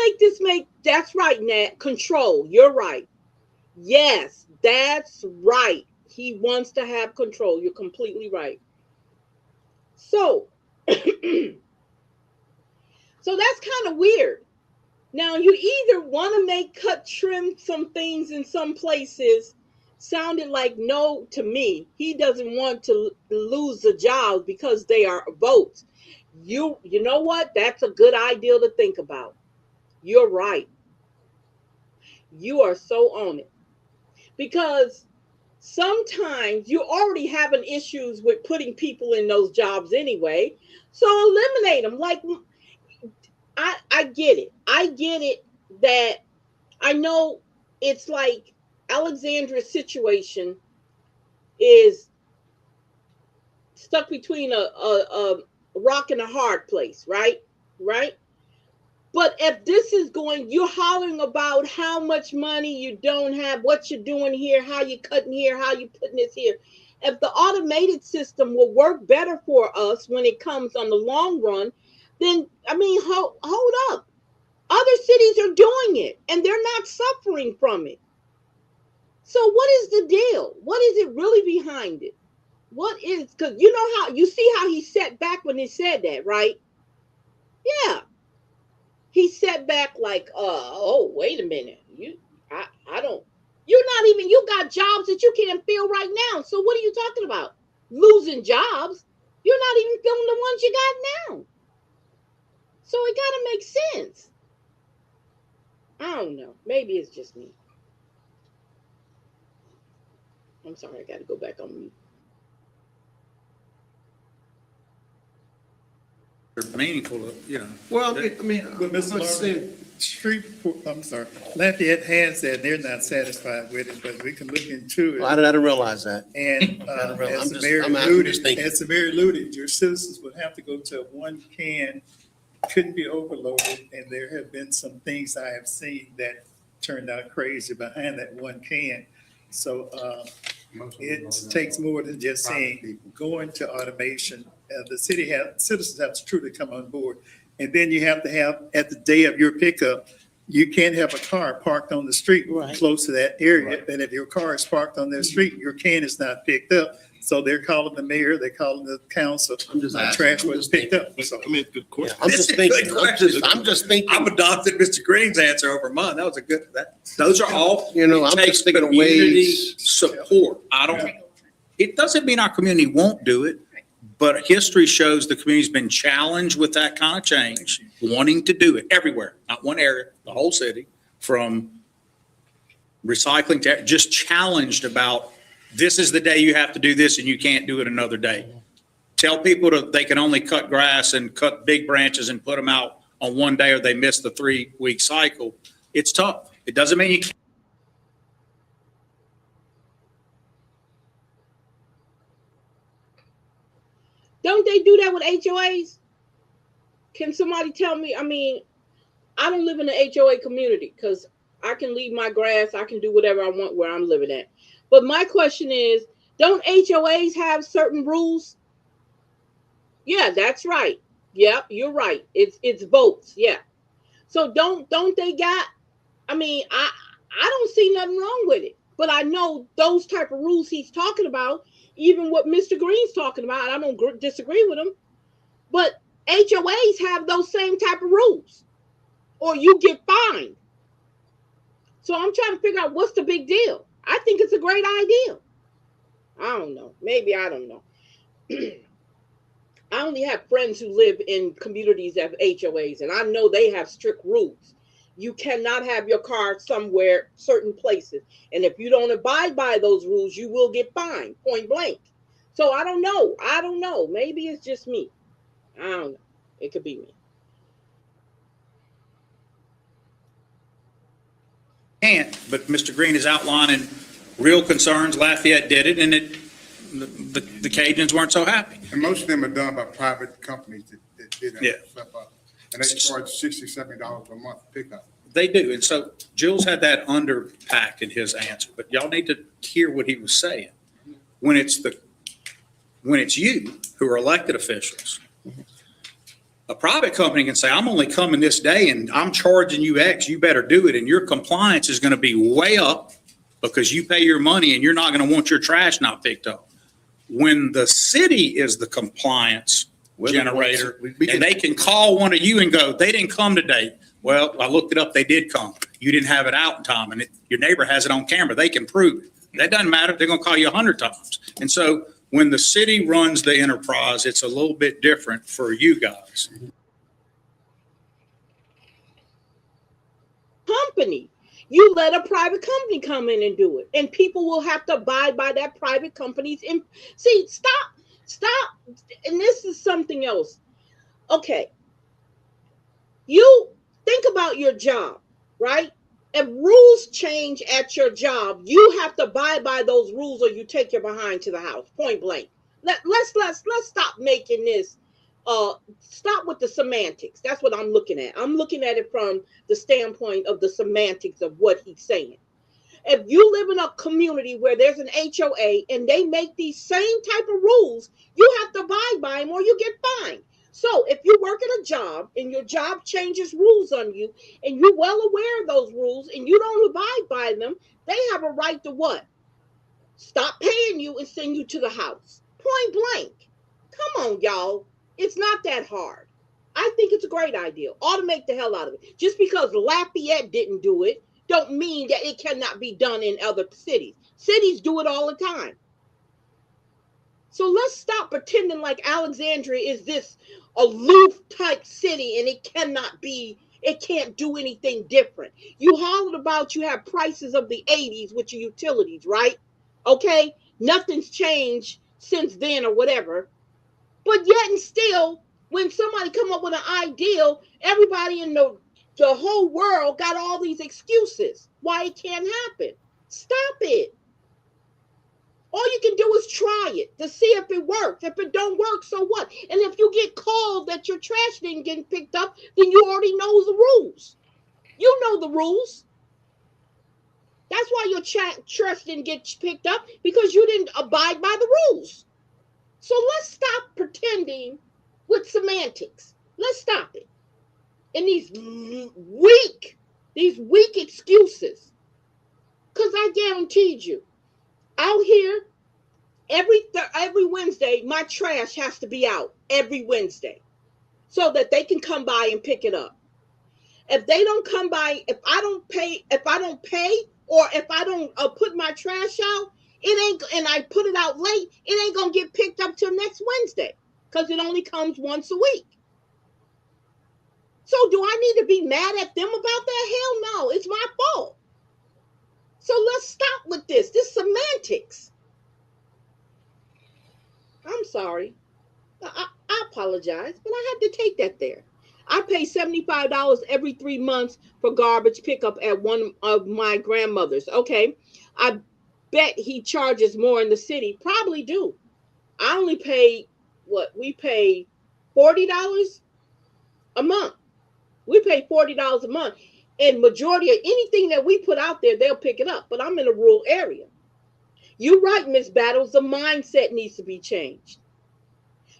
that's right, Nat. Control. You're right. Yes, that's right. He wants to have control. You're completely right. So, so that's kind of weird. Now, you either want to trim some things in some places. Sounded like no to me. He doesn't want to lose the job because they are votes. You know what? That's a good idea to think about. You're right. You are so on it. Because sometimes you're already having issues with putting people in those jobs anyway. So eliminate them. Like, I get it. I get it that I know it's like Alexandria's situation is stuck between a rock and a hard place, right? Right? But if this is going, you're hollering about how much money you don't have, what you're doing here, how you cutting here, how you putting this here. If the automated system will work better for us when it comes on the long run, then, I mean, hold up. Other cities are doing it and they're not suffering from it. So what is the deal? What is it really behind it? What is, because you know how, you see how he sat back when he said that, right? Yeah. He sat back like, oh, wait a minute. I don't, you're not even, you got jobs that you can't fill right now. So what are you talking about? Losing jobs? You're not even filling the ones you got now. So it got to make sense. I don't know. Maybe it's just me. I'm sorry, I got to go back on mute. Meaningful, you know. Well, I mean, But Mr. Lawrence, I'm sorry, Lafayette has that, they're not satisfied with it, but we can look into it. I didn't realize that. And as the mayor alluded, your citizens would have to go to one can, couldn't be overloaded, and there have been some things I have seen that turned out crazy behind that one can. So it takes more than just saying, going to automation. Citizens have to truly come on board. And then you have to have, at the day of your pickup, you can't have a car parked on the street close to that area. And if your car is parked on their street, your can is not picked up. So they're calling the mayor, they're calling the council. Trash was picked up. So, I mean, good question. I'm just thinking. I've adopted Mr. Green's answer over mine. That was a good, those are all. You know, I'm it takes just thinking of community ways. support. It doesn't mean our community won't do it, but history shows the community's been challenged with that kind of change, wanting to do it everywhere, not one area, the whole city, from recycling to just challenged about, this is the day you have to do this and you can't do it another day. Tell people they can only cut grass and cut big branches and put them out on one day or they miss the 3-week cycle. It's tough. It doesn't mean you can't. Don't they do that with HOAs? Can somebody tell me? I mean, I don't live in an HOA community because I can leave my grass. I can do whatever I want where I'm living at. But my question is, don't HOAs have certain rules? Yeah, that's right. Yep, you're right. It's votes. Yeah. So don't they got, I mean, I don't see nothing wrong with it. But I know those type of rules he's talking about, even what Mr. Green's talking about, I don't disagree with him. But HOAs have those same type of rules, or you get fined. So I'm trying to figure out what's the big deal. I think it's a great idea. I don't know. Maybe I don't know. I only have friends who live in communities that have HOAs, and I know they have strict rules. You cannot have your car somewhere, certain places. And if you don't abide by those rules, you will get fined, point blank. So I don't know. I don't know. Maybe it's just me. I don't know. It could be me. But Mr. Green is outlining real concerns. Lafayette did it, and the Cajuns weren't so happy. And most of them are done by private companies that did that Yeah. stuff up. And they charge $60, $70 a month pickup. They do. And so Jules had that underpacked in his answer, but y'all need to hear what he was saying. When it's you who are elected officials, a private company can say, I'm only coming this day and I'm charging you X, you better do it. And your compliance is going to be way up because you pay your money and you're not going to want your trash not picked up. When the city is the compliance generator, and they can call one of you and go, they didn't come today. Well, I looked it up. They did come. You didn't have it out in time, and your neighbor has it on camera. They can prove it. That doesn't matter. They're going to call you 100 times. And so when the city runs the enterprise, it's a little bit different for you guys. Company. You let a private company come in and do it, and people will have to abide by that private company's. See, stop. And this is something else. Okay. You think about your job, right? If rules change at your job, you have to abide by those rules or you take your behind to the house, point blank. Let's stop making this, stop with the semantics. That's what I'm looking at. I'm looking at it from the standpoint of the semantics of what he's saying. If you live in a community where there's an HOA and they make these same type of rules, you have to abide by them or you get fined. So if you work at a job and your job changes rules on you and you're well aware of those rules and you don't abide by them, they have a right to what? Stop paying you and send you to the house. Point blank. Come on, y'all. It's not that hard. I think it's a great idea. Automate the hell out of it. Just because Lafayette didn't do it, don't mean that it cannot be done in other cities. Cities do it all the time. So let's stop pretending like Alexandria is this aloof type city and it can't do anything different. You hollered about you have prices of the 80s with your utilities, right? Okay, nothing's changed since then or whatever. But yet and still, when somebody come up with an ideal, everybody in the whole world got all these excuses why it can't happen. Stop it. All you can do is try it to see if it works. If it don't work, so what? And if you get called that your trash didn't get picked up, then you already know the rules. You know the rules. That's why your trash didn't get picked up, because you didn't abide by the rules. So let's stop pretending with semantics. Let's stop it. And these weak excuses. Because I guaranteed you, out here, every Wednesday, my trash has to be out every Wednesday so that they can come by and pick it up. If they don't come by, if I don't pay, or if I don't put my trash out, and I put it out late, it ain't gonna get picked up till next Wednesday because it only comes once a week. So do I need to be mad at them about that? Hell no, it's my fault. So let's stop with this semantics. I'm sorry. I apologize, but I had to take that there. I pay $75 every 3 months for garbage pickup at one of my grandmother's. Okay. I bet he charges more in the city. Probably do. I only pay we pay $40 a month. We pay $40 a month. And majority of anything that we put out there, they'll pick it up. But I'm in a rural area. You're right, Miss Battles. The mindset needs to be changed.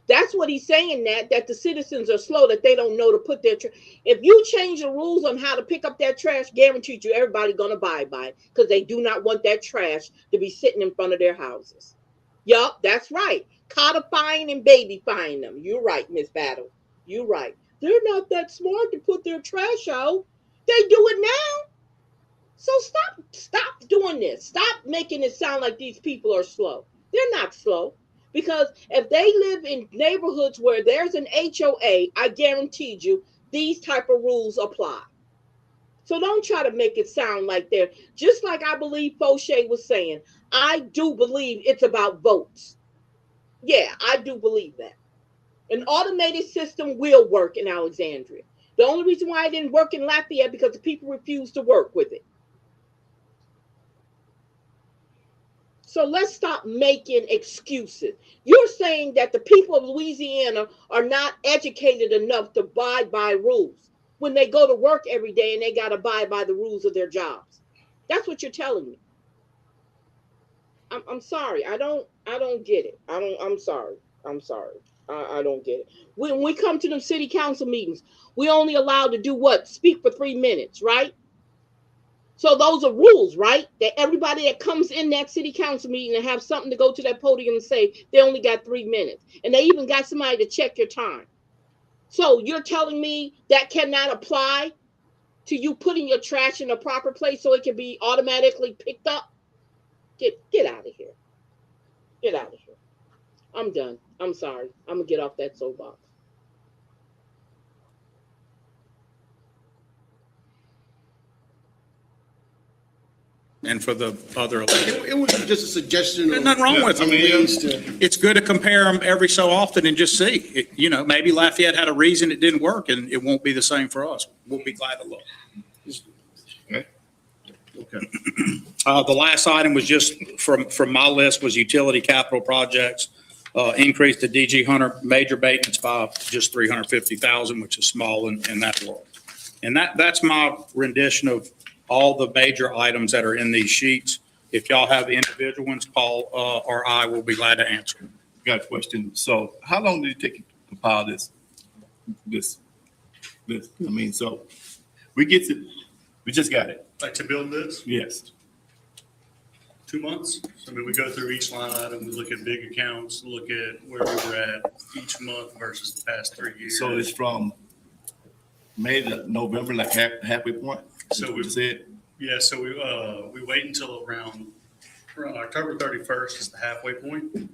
That's what he's saying, that the citizens are slow, that they don't know to put their trash. If you change the rules on how to pick up that trash, guaranteed you everybody's going to abide by it because they do not want that trash to be sitting in front of their houses. Yup, that's right. Codifying and babyfying them. You're right, Miss Battle. You're right. They're not that smart to put their trash out. They do it now. So stop doing this. Stop making it sound like these people are slow. They're not slow. Because if they live in neighborhoods where there's an HOA, I guaranteed you these type of rules apply. So don't try to make it sound like they're, just like I believe Fauché was saying, I do believe it's about votes. Yeah, I do believe that. An automated system will work in Alexandria. The only reason why it didn't work in Lafayette because the people refused to work with it. So let's stop making excuses. You're saying that the people of Louisiana are not educated enough to abide by rules when they go to work every day and they got to abide by the rules of their jobs. That's what you're telling me. I'm sorry. I don't get it. I'm sorry. I don't get it. When we come to the city council meetings, we only allowed to do what? Speak for 3 minutes, right? So those are rules, right? That everybody that comes in that city council meeting and have something to go to that podium and say, they only got 3 minutes. And they even got somebody to check your time. So you're telling me that cannot apply to you putting your trash in a proper place so it can be automatically picked up. Get out of here. Get out of here. I'm done. I'm sorry. I'm gonna get off that soapbox. And for the other, It was just a suggestion. there's nothing wrong with of it. ways to- It's good to compare them every so often and just see. You know, maybe Lafayette had a reason it didn't work and it won't be the same for us. We'll be glad to look. Okay. The last item was just from my list was utility capital projects. Increase the DG Hunter major maintenance by just 350,000, which is small in that world. And that's my rendition of all the major items that are in these sheets. If y'all have individual ones, Paul or I will be glad to answer. Got a question. So how long did it take you to compile this? I mean, so we just got it. Like to build this, Yes. 2 months. So I mean, we go through each line item, we look at big accounts, look at where we were at each month versus the past 3 years. So it's from May to November, like halfway point? So we said, Yeah, so we wait until around October 31st is the halfway point.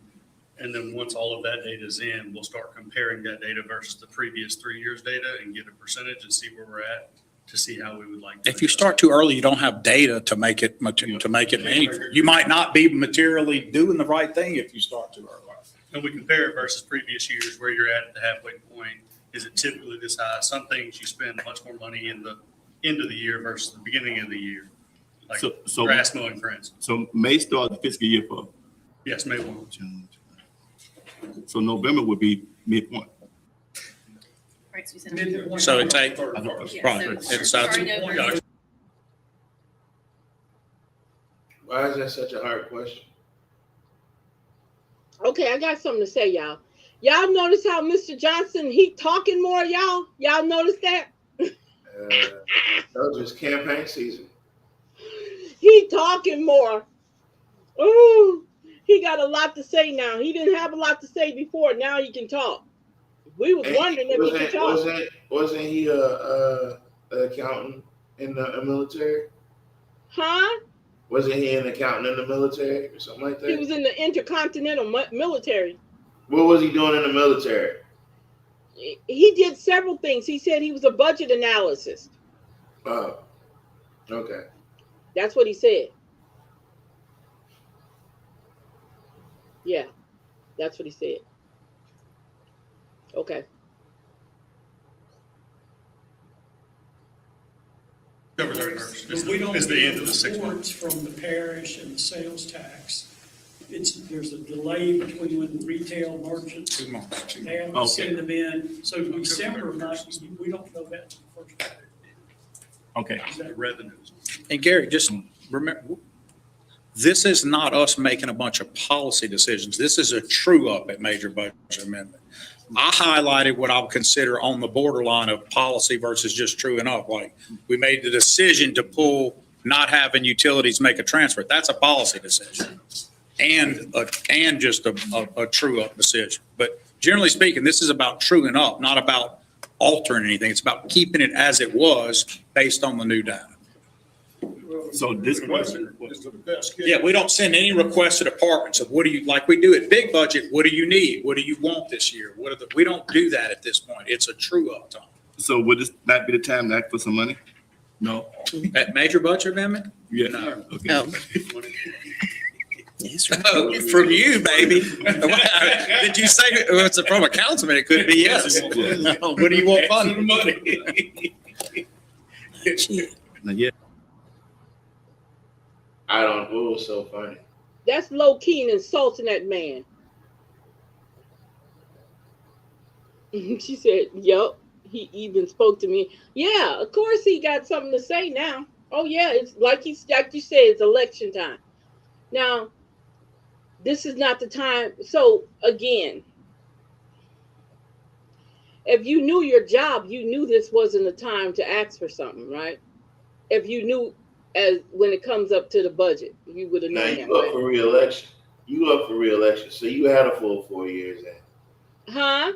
And then once all of that data is in, we'll start comparing that data versus the previous 3 years' data and get a percentage and see where we're at to see how we would like to. If you start too early, you don't have data to make it meaningful. You might not be materially doing the right thing if you start too early. And we compare it versus previous years where you're at the halfway point. Is it typically this high? Some things you spend much more money in the end of the year versus the beginning of the year. Like so grass mowing, for instance. So May start the fiscal year for Yes, May 1. June. So November would be midpoint. Right, so you said. Mid- So it take, I know. right, it's, that's, Yeah. Why is that such a hard question? Okay, I got something to say, y'all. Y'all notice how Mr. Johnson, he talking more, y'all? Y'all notice that? That was just campaign season. He talking more. Ooh, he got a lot to say now. He didn't have a lot to say before. Now he can talk. We was wondering if he could talk. Wasn't he a accountant in the military? Huh? Wasn't he an accountant in the military or something like that? He was in the intercontinental military. What was he doing in the military? He did several things. He said he was a budget analyst. Oh, okay. That's what he said. Yeah, that's what he said. Okay. October 31st But we don't is the get end of the 6 months. reports from the parish and the sales tax. There's a delay between when the retail merchants, 2 months. they haven't Okay. sent them in. So December, we don't know that until the first quarter. Okay. Is that Revenues. And Gary, just remember, this is not us making a bunch of policy decisions. This is a true up at major budget amendment. I highlighted what I would consider on the borderline of policy versus just truing up. Like we made the decision to pull, not having utilities make a transfer. That's a policy decision. And just a true up decision. But generally speaking, this is about truing up, not about altering anything. It's about keeping it as it was based on the new data. So this question, Yeah, we don't send any requests to departments of what do you, like we do at big budget, what do you need? What do you want this year? We don't do that at this point. It's a true up time. so would this not be the time to ask for some money? No? At major budget amendment? Yeah. No. Okay. Oh. That's right. Oh, from you, baby. Did you say it's from a councilman? It could be yes. What do you want funded? Shit. Not yet. I don't know. It was so funny. That's low key and insulting that man. She said, yup. He even spoke to me. Yeah, of course he got something to say now. Oh yeah, it's like you said, it's election time. Now, this is not the time. So again, if you knew your job, you knew this wasn't the time to ask for something, right? If you knew as when it comes up to the budget, you would have Now known you that, up right? for re-election. You up for re-election, so you had a full 4 years in. Huh?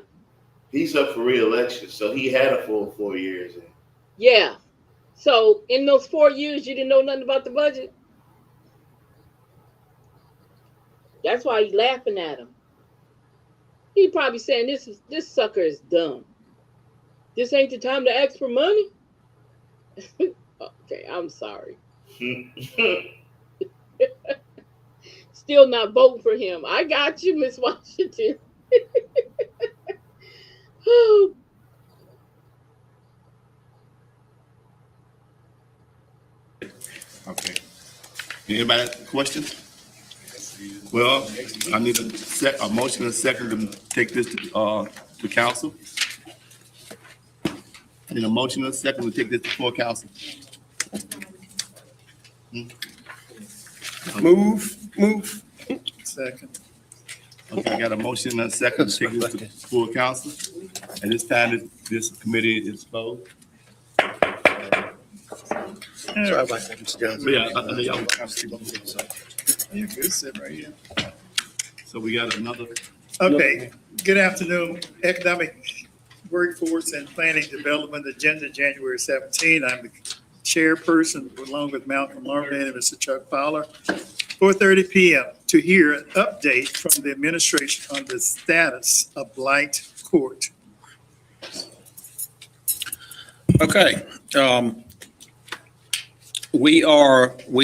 He's up for re-election, so he had a full 4 years in. Yeah. So in those 4 years, you didn't know nothing about the budget. That's why he's laughing at him. He probably saying this sucker is dumb. This ain't the time to ask for money. Okay, I'm sorry. Still not voting for him. I got you, Miss Washington. Okay. Anybody have questions? Well, I need a motion and a second to take this to council. I need a motion and a second to take this before council. Move. Second. Okay, I got a motion and a second to take this to full council. At this time, this committee is closed. Sorry about that, Mr. Johnson. Yeah, I know y'all. You could sit right here. So we got another. Okay, good afternoon. Economic Workforce and Planning Development Agenda, January 17. I'm the chairperson along with Malcolm Marvin and Mr. Chuck Fowler. 4:30 p.m. to hear an update from the administration on the status of Blight Court. Okay. We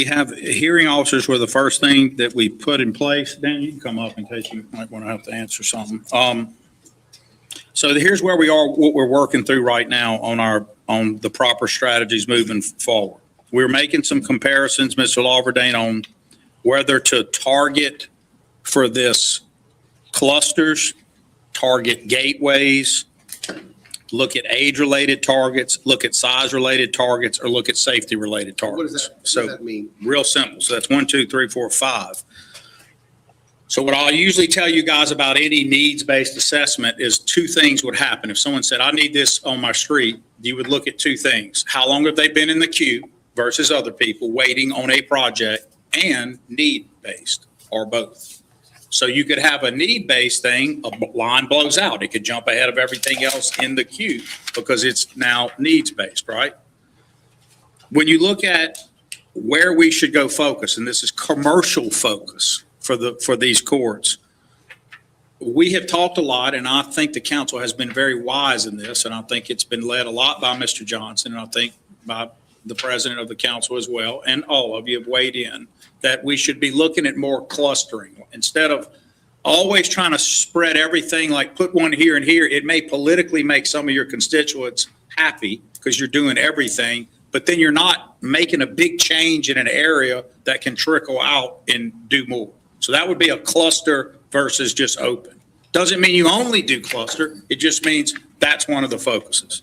have hearing officers were the first thing that we put in place. Dan, you can come up in case you might want to have to answer something. So here's where we are, what we're working through right now on the proper strategies moving forward. We're making some comparisons, Mr. Lawverdane, on whether to target for this clusters, target gateways, look at age-related targets, look at size-related targets, or look at safety-related targets. What does that mean? Real simple. So that's 1, 2, 3, 4, 5. So what I'll usually tell you guys about any needs-based assessment is 2 things would happen. If someone said, I need this on my street, you would look at 2 things. How long have they been in the queue versus other people waiting on a project, and need-based, or both. So you could have a need-based thing, a line blows out. It could jump ahead of everything else in the queue because it's now needs-based, right? When you look at where we should go focus, and this is commercial focus for these courts, we have talked a lot, and I think the council has been very wise in this, and I think it's been led a lot by Mr. Johnson, and I think by the president of the council as well, and all of you have weighed in, that we should be looking at more clustering. Instead of always trying to spread everything, like put one here and here, it may politically make some of your constituents happy because you're doing everything, but then you're not making a big change in an area that can trickle out and do more. So that would be a cluster versus just open. Doesn't mean you only do cluster. It just means that's one of the focuses.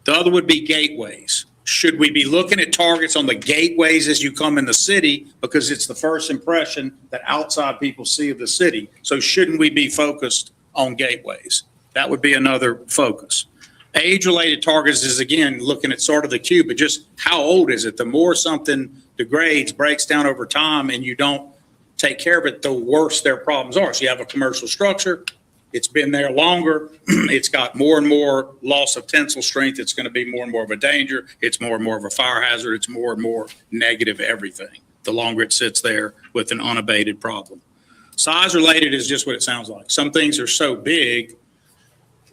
The other would be gateways. Should we be looking at targets on the gateways as you come in the city? Because it's the first impression that outside people see of the city. So shouldn't we be focused on gateways? That would be another focus. Age-related targets is, again, looking at sort of the queue, but just how old is it? The more something degrades, breaks down over time, and you don't take care of it, the worse their problems are. So you have a commercial structure. It's been there longer. It's got more and more loss of tensile strength. It's going to be more and more of a danger. It's more and more of a fire hazard. It's more and more negative everything, the longer it sits there with an unabated problem. Size related is just what it sounds like. Some things are so big,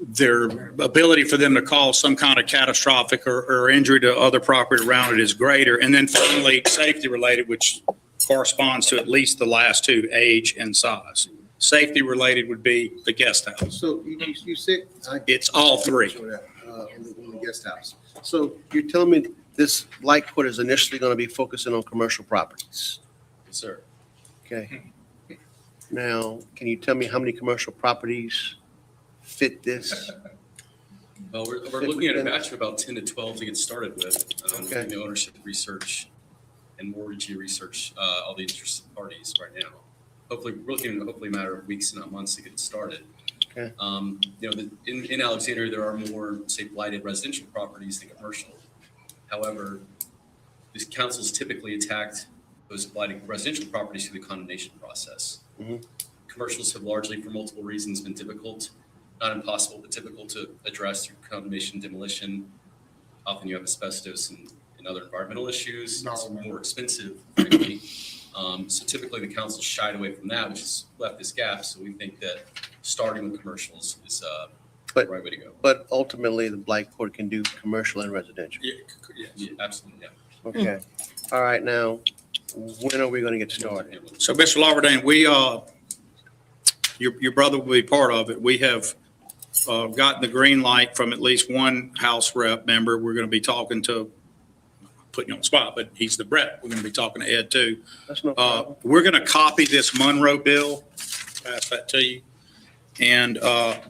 their ability for them to cause some kind of catastrophic or injury to other property around it is greater. And then finally, safety related, which corresponds to at least the last 2, age and size. Safety related would be the guest house. So you said. It's all 3. On the guest house. So you're telling me this light court is initially going to be focusing on commercial properties? Yes, sir. Okay. Now, can you tell me how many commercial properties fit this? Well, we're looking at a batch of about 10 to 12 to get started with. Okay. The ownership research and mortgagee research, all the interested parties right now. Hopefully, we're looking at a matter of weeks, not months, to get it started. Okay. In Alexandria, there are more, say, blighted residential properties than commercial. However, this council's typically attacked those blighted residential properties through the condemnation process. Mhm. Commercials have largely, for multiple reasons, been difficult, not impossible, but difficult to address through condemnation, demolition. Often you have asbestos and and other environmental issues. No, It's man. more expensive, frankly. So typically the council shied away from that, which has left this gap. So we think that starting with commercials is the But- right way to go. But ultimately, the Blight Court can do commercial and residential. Yeah, absolutely, yeah. Okay. All right, now, when are we going to get started? So, Mr. Lawberdane, your brother will be part of it. We have gotten the green light from at least one House rep member. We're going to be talking to, putting you on the spot, but he's the rep. We're going to be talking to Ed too. That's no problem. We're going to copy this Monroe bill, pass that to you. And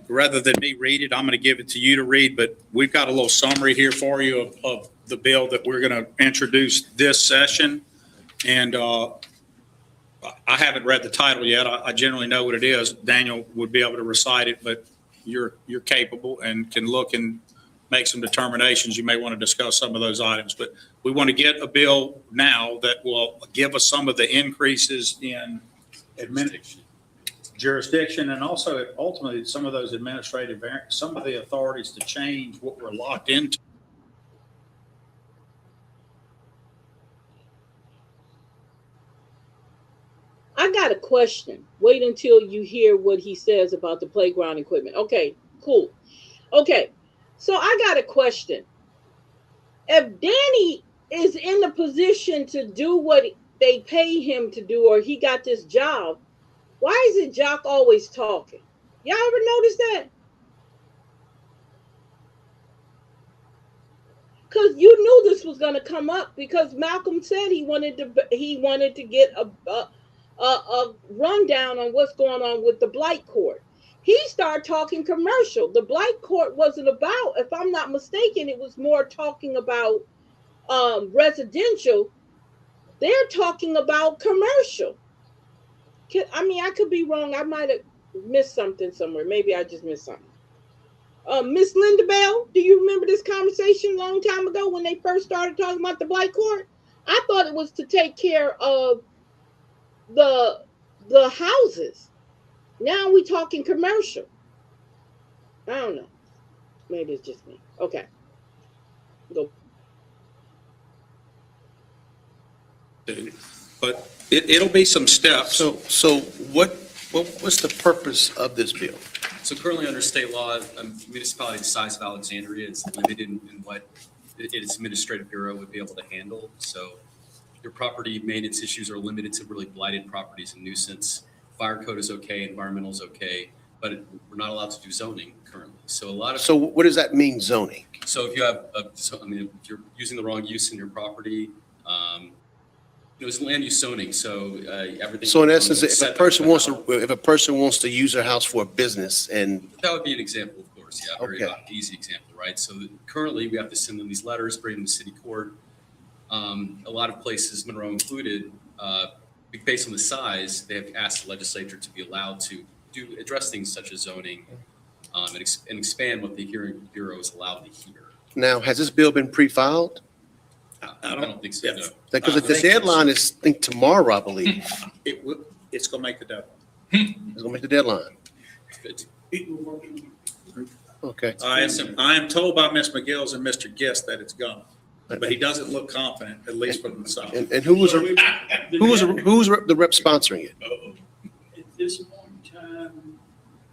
rather than me read it, I'm going to give it to you to read, but we've got a little summary here for you of the bill that we're going to introduce this session. And I haven't read the title yet. I generally know what it is. Daniel would be able to recite it, but you're capable and can look and make some determinations. You may want to discuss some of those items, but we want to get a bill now that will give us some of the increases in jurisdiction and also ultimately some of those administrative, some of the authorities to change what we're locked into. I got a question. Wait until you hear what he says about the playground equipment. Okay, cool. Okay, so I got a question. If Danny is in the position to do what they pay him to do, or he got this job, why is it Jock always talking? Y'all ever notice that? Because you knew this was going to come up because Malcolm said he wanted to get a rundown on what's going on with the Blight Court. He started talking commercial. The Blight Court wasn't about, if I'm not mistaken, it was more talking about residential. They're talking about commercial. I could be wrong. I might have missed something somewhere. Maybe I just missed something. Miss Linda Bell, do you remember this conversation a long time ago when they first started talking about the Blight Court? I thought it was to take care of the houses. Now we talking commercial. I don't know. Maybe it's just me. Okay. Go. But it'll be some steps. So what's the purpose of this bill? So currently under state law, a municipality the size of Alexandria is limited in what its administrative bureau would be able to handle. So your property maintenance issues are limited to really blighted properties and nuisance. Fire code is okay, environmental is okay, but we're not allowed to do zoning currently. So So what does that mean, zoning? So if you have, if you're using the wrong use in your property, it was land use zoning, so everything. So in essence, if a person wants to use their house for a business and. That would be an example, of course, yeah, very Okay. easy example, right? So currently, we have to send them these letters, bring them to city court. A lot of places, Monroe included, based on the size, they have asked the legislature to be allowed to address things such as zoning and expand what the hearing bureau is allowed to hear. Now, has this bill been pre-filed? I don't think so, no. Because the deadline is, I think, tomorrow, I believe. It's going to make the deadline. It's going to make the deadline. Good. People working. Okay. I am told by Ms. McGills and Mr. Gist that it's gone, but he doesn't look confident, at least from the side. And who's the rep sponsoring it? At this point in time,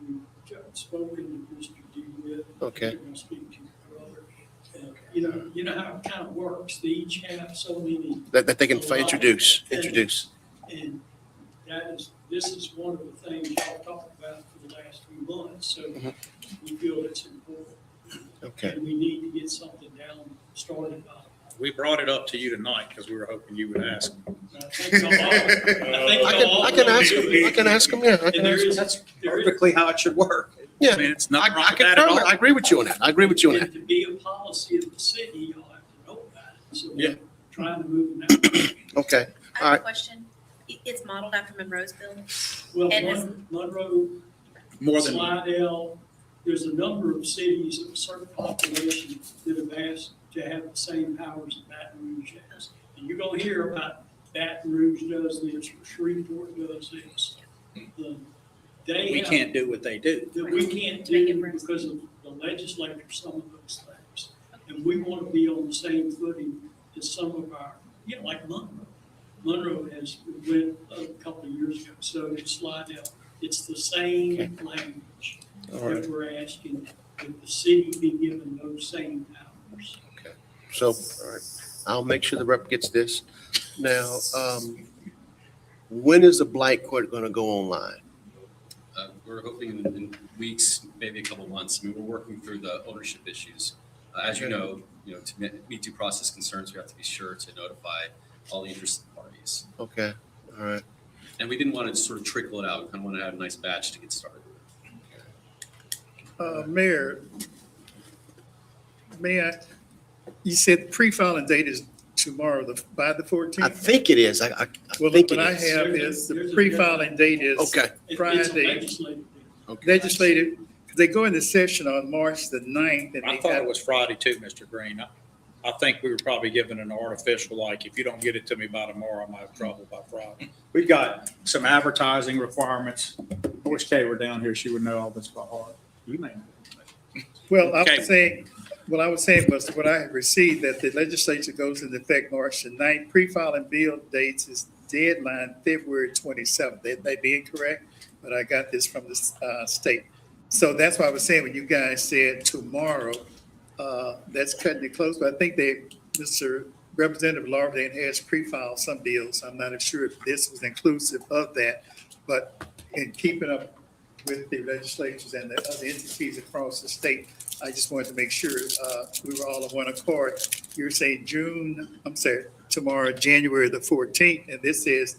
we've spoken to Mr. DeWitt. Okay. We're going to speak to your brother. You know how it kind of works. They each have so many. That they can introduce. And this is one of the things y'all talked about for the last few months, so we feel it's important. Okay. And we need to get something started on. We brought it up to you tonight because we were hoping you would ask. I think I can ask them, yeah. I can ask them. That's perfectly how it should work. Yeah. I mean, it's not wrong I with that at all. I agree with you on that. And to be a policy of the city, y'all have to know about it. So Yeah. we're trying to move in that direction. Okay. I have a question. It's modeled after Monroe's bill. Well, And is- Monroe, More than Slidell, there's a number of cities of a certain population that have asked to have the same powers that Baton Rouge has. And you're gonna hear about Baton Rouge does this, or Shreveport does this. we can't do what they do. That we can't do because of the legislature, some of those things. And we want to be on the same footing as some of our, like Monroe. Monroe went a couple of years ago, so did Slidell. It's the same language All right. that we're asking, that the city be given those same powers. So, all right, I'll make sure the rep gets this. Now, when is the blight court gonna go online? We're hoping in weeks, maybe a couple months. I mean, we're working through the ownership issues. As you know, to meet due process concerns, we have to be sure to notify all the interested parties. Okay, all right. And we didn't want to sort of trickle it out. We kind of want to have a nice batch to get started. Mayor, you said pre-filing date is tomorrow, by the I 14th? think it is. I Well, think what it I is. have is the pre-filing date is Okay. It's a Friday. legislative. Okay. Legislative, they go into session on March the 9th. And I they thought have- it was Friday too, Mr. Green. I think we were probably given an artificial, like, if you don't get it to me by tomorrow, I might have trouble by Friday. We've got some advertising requirements. I wish Kay were down here. She would know all this by heart. You may. Well, I Okay. was saying, what I was saying was what I have received, that the legislature goes into effect March the 9th. Pre-filing bill dates is deadline February 27th. They may be incorrect, but I got this from the state. So that's why I was saying when you guys said tomorrow, that's cutting it close. But I think Mr. Representative Larvin has pre-filed some bills. I'm not sure if this was inclusive of that, but in keeping up with the legislatures and the other entities across the state, I just wanted to make sure we were all on one accord. You're saying tomorrow, January the 14th, and this is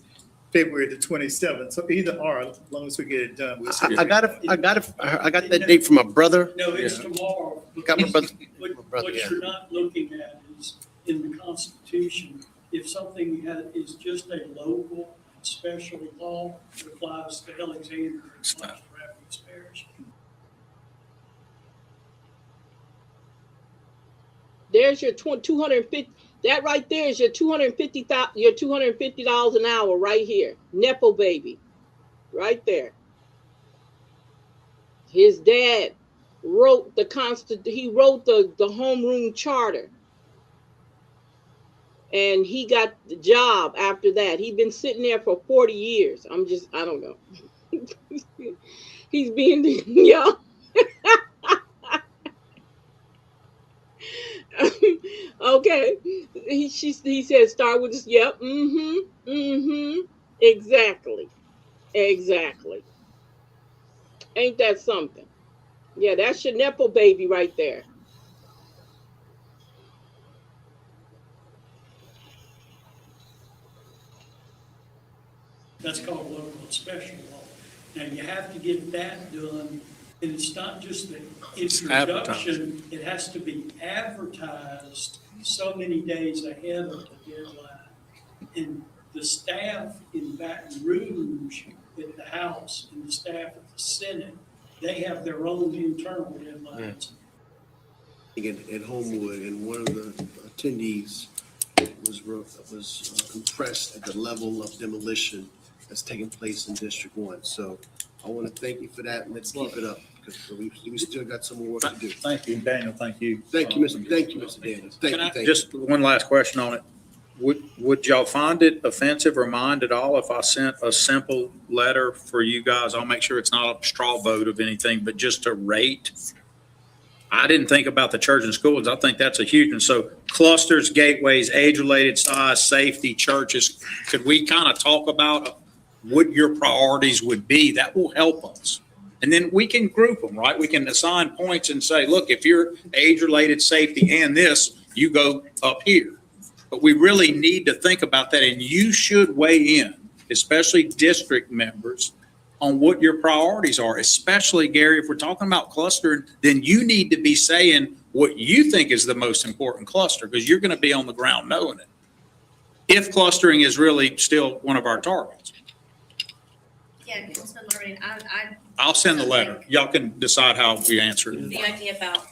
February the 27th. So either or, as long as we get it done. We'll see. I got that date from my brother. No, it's tomorrow. Got my brother. What brother, yeah. you're not looking at is in the Constitution, if something is just a local special law, it applies to Alexandria, it applies to Rapides Parish. There's your 250, that right there is your $250 an hour right here. Nepo baby, right there. His dad wrote he wrote the homeroom charter. And he got the job after that. He'd been sitting there for 40 years. I don't know. He's being, yeah. Okay. He said, start with this. Yep. Exactly. Ain't that something? Yeah, that's your Nepo baby right there. That's called local and special law. Now, you have to get that done, and it's not just the introduction, it has to be advertised so many days ahead of the deadline. And the staff in Baton Rouge at the House and the staff at the Senate, they have their own internal deadlines. At Homewood, and one of the attendees was impressed at the level of demolition that's taking place in District 1. So I want to thank you for that, and let's keep it up, because we still got some more work to do. Thank you, Daniel. Thank you. Thank you, Mr. Daniels. Thank you. Just one last question on it. Would y'all find it offensive or mind at all if I sent a simple letter for you guys? I'll make sure it's not a straw vote of anything, but just to rate. I didn't think about the church and schools. I think that's a huge one. So clusters, gateways, age-related size, safety, churches. Could we kind of talk about what your priorities would be? That will help us. And then we can group them, right? We can assign points and say, look, if you're age-related, safety, and this, you go up here. But we really need to think about that, and you should weigh in, especially district members, on what your priorities are, especially, Gary, if we're talking about clustering, then you need to be saying what you think is the most important cluster, because you're going to be on the ground knowing it. If clustering is really still one of our targets. Yeah, Councilman Marvin, I'll send the letter. Y'all can decide how we answer it. the idea about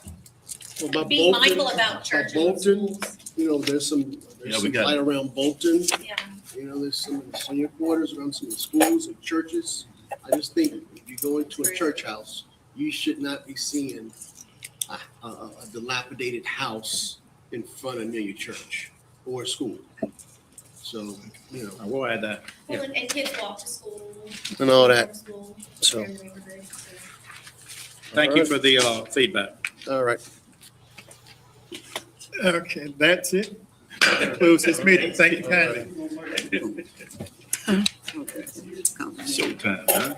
Well, by being Bolton- mindful about by churches and Bolton, schools. there's some we got light around Bolton. Yeah. There's some of the senior quarters around some of the schools and churches. I just think if you go into a church house, you should not be seeing a dilapidated house in front of near your church. or school. So, you know, I will add that. Well, and kids walk to school. and all that. Go to school So, in the neighborhood, so. Thank you for the feedback. all right. Okay, that's it. Close this meeting. Thank you kindly. Showtime, huh?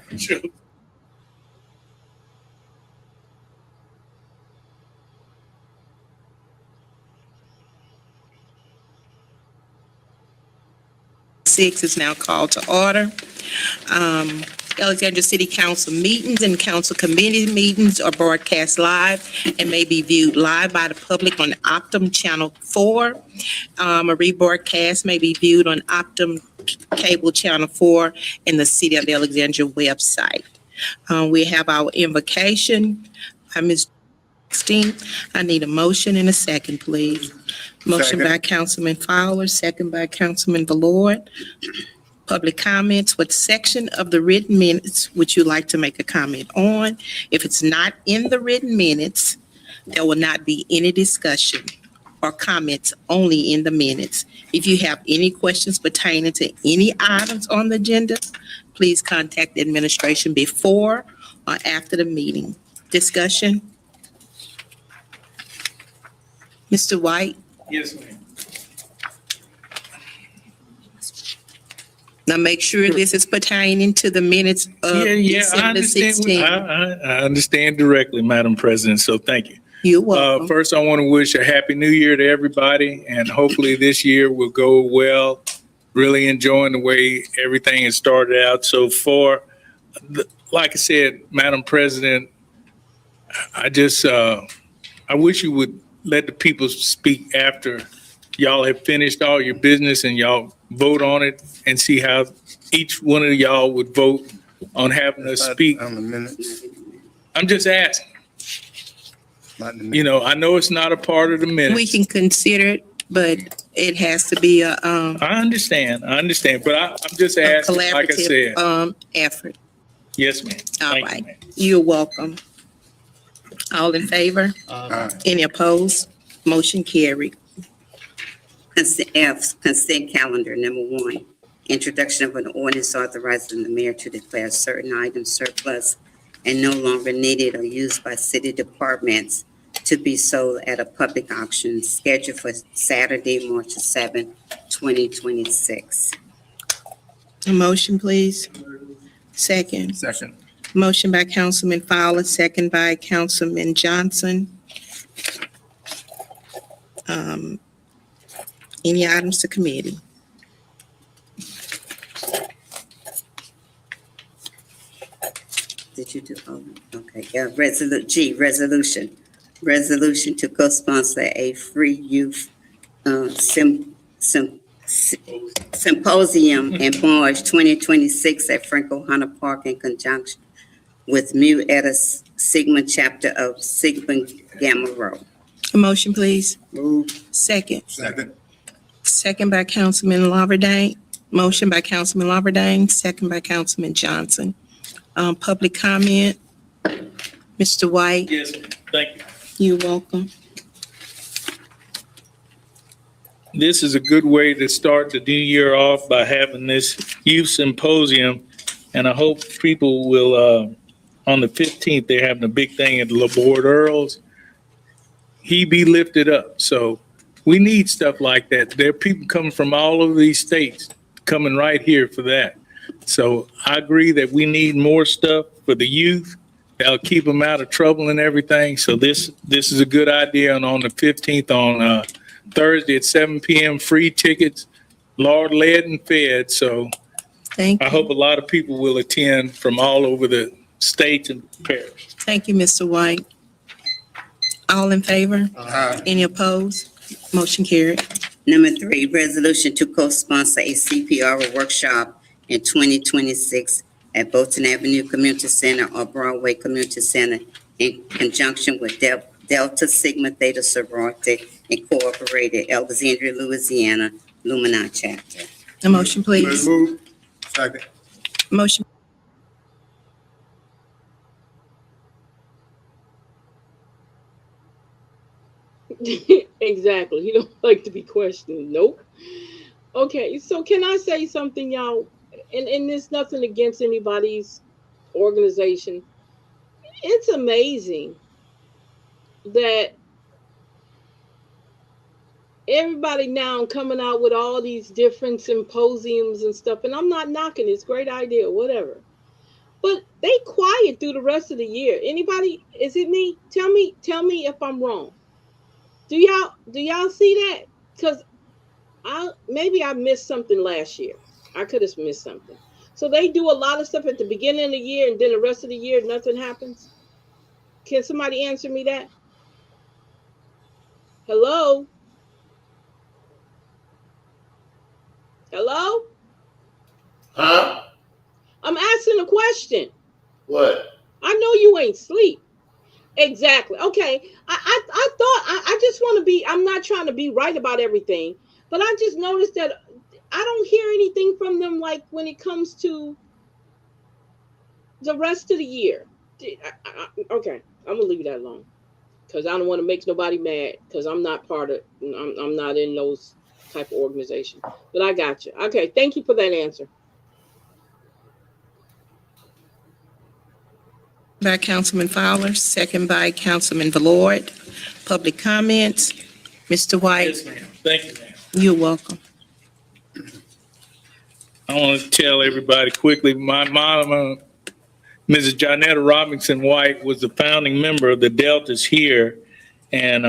Six is now called to order. Alexandria City Council meetings and council committee meetings are broadcast live and may be viewed live by the public on Optum Channel 4. A rebroadcast may be viewed on Optum Cable Channel 4 and the City of Alexandria website. We have our invocation by Ms. Steen. I need a motion and a second, please. Motion by Councilman Fowler, second by Councilman Valord. Public comments. What section of the written minutes would you like to make a comment on? If it's not in the written minutes, there will not be any discussion or comments, only in the minutes. If you have any questions pertaining to any items on the agenda, please contact the administration before or after the meeting. Discussion? Mr. White? Yes, ma'am. Now make sure this is pertaining to the minutes of I December understand. 16th. I understand directly, Madam President, so thank you. You're welcome. First, I want to wish a happy new year to everybody, and hopefully this year will go well. Really enjoying the way everything has started out so far. Like I said, Madam President, I just, I wish you would let the people speak after y'all have finished all your business and y'all vote on it and see how each one of y'all would vote on having us speak. On the minutes. I'm just asking. You know, I know it's not a part of the minutes. We can consider it, but it has to be a I understand, but I'm just asking, like I said. collaborative effort. Yes, ma'am. All Thank you, right. ma'am. You're welcome. All in favor? Any opposed? Motion carried. Consent calendar, number one. Introduction of an ordinance authorizing the mayor to declare certain items surplus and no longer needed or used by city departments to be sold at a public auction scheduled for Saturday, March 7, 2026. A motion, please. Second. Second. Motion by Councilman Fowler, second by Councilman Johnson. Any items to committee? Did you do, oh, okay, yeah, resolution. Resolution to co-sponsor a free youth symposium in March 2026 at Franco Hunter Park in conjunction with Mu Eta Sigma chapter of Sigma Gamma Rho. A motion, please. Move. Second. Second. Second by Councilman Lawberdane. Motion by Councilman Lawberdane, second by Councilman Johnson. Public comment. Mr. White, Yes, ma'am. Thank you. you're welcome. This is a good way to start the new year off by having this youth symposium. And I hope people will, on the 15th, they're having a big thing at LaBorde Earls. He be lifted up. So we need stuff like that. There are people coming from all over these states coming right here for that. So I agree that we need more stuff for the youth. That'll keep them out of trouble and everything. So this is a good idea. And on the 15th, on Thursday at 7 p.m., free tickets, Lord led and fed. So Thank I you. hope a lot of people will attend from all over the state and parish. Thank you, Mr. White. All in favor? Any opposed? Motion carried. Number three, resolution to co-sponsor a CPR workshop in 2026 at Bolton Avenue Community Center or Broadway Community Center in conjunction with Delta Sigma Theta Sorority Incorporated, Alexandria, Louisiana, Lumina Chapter. A motion, please. Move. Second. Motion. Exactly. He don't like to be questioned. Nope. Okay, so can I say something, y'all? And there's nothing against anybody's organization. It's amazing that everybody now coming out with all these different symposiums and stuff. And I'm not knocking it's great idea, whatever. But they quiet through the rest of the year. Anybody? Is it me? Tell me if I'm wrong. Do y'all see that? Because I missed something last year. I could have missed something. So they do a lot of stuff at the beginning of the year, and then the rest of the year nothing happens. Can somebody answer me that? Hello? Hello? Huh? I'm asking a question. What? I know you ain't sleep. Exactly. Okay. I thought I just want to be. I'm not trying to be right about everything, but I just noticed that I don't hear anything from them like when it comes to the rest of the year. Okay, I'm gonna leave that alone because I don't want to make nobody mad because I'm not part of. I'm not in those type of organization. But I got you. Okay, thank you for that answer. By Councilman Fowler, second by Councilman Valord. Public comments. Mr. White, Yes, ma'am. Thank you, ma'am. you're welcome. I want to tell everybody quickly, my mama, Mrs. Jonetta Robinson White, was the founding member of the Deltas here. And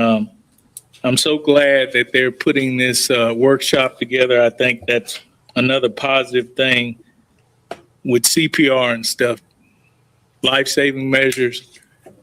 I'm so glad that they're putting this workshop together. I think that's another positive thing with CPR and stuff. Life-saving measures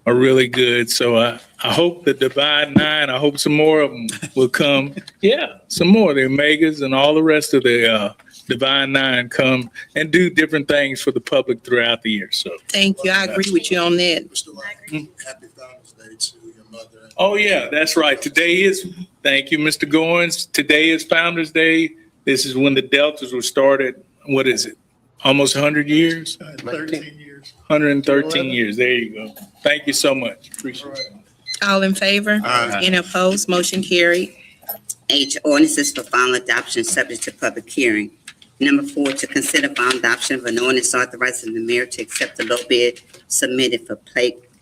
are really good. So I hope the Divine Nine, I hope some more of them will come. Yeah, some more. The Omegas and all the rest of the Divine Nine come and do different things for the public throughout the year. So Thank you. I agree with you on that. Mr. White, happy Founder's Day to your mother. oh, yeah, that's right. Thank you, Mr. Goins. Today is Founder's Day. This is when the Deltas were started. What is it? Almost 100 years? 13 years. 113 years. There you go. Thank you so much. Appreciate it. All in favor? Aye. Any opposed? Motion carried. H, ordinances for final adoption subject to public hearing. Number 4, to consider final adoption of an ordinance authorizing the mayor to accept the low bid submitted for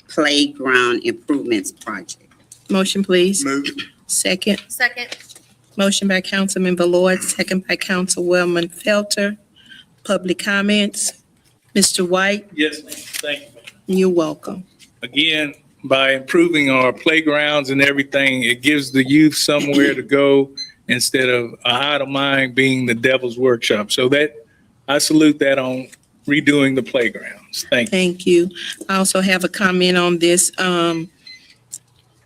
playground improvements project. Motion, please. Move. Second. Second. Motion by Councilman Valord, second by Councilwoman Felter. Public comments. Mr. White, Yes, ma'am. Thank you, ma'am. you're welcome. Again, by improving our playgrounds and everything, it gives the youth somewhere to go instead of a idle mind being the devil's workshop. So that, I salute that on redoing the playgrounds. Thank you. Thank you. I also have a comment on this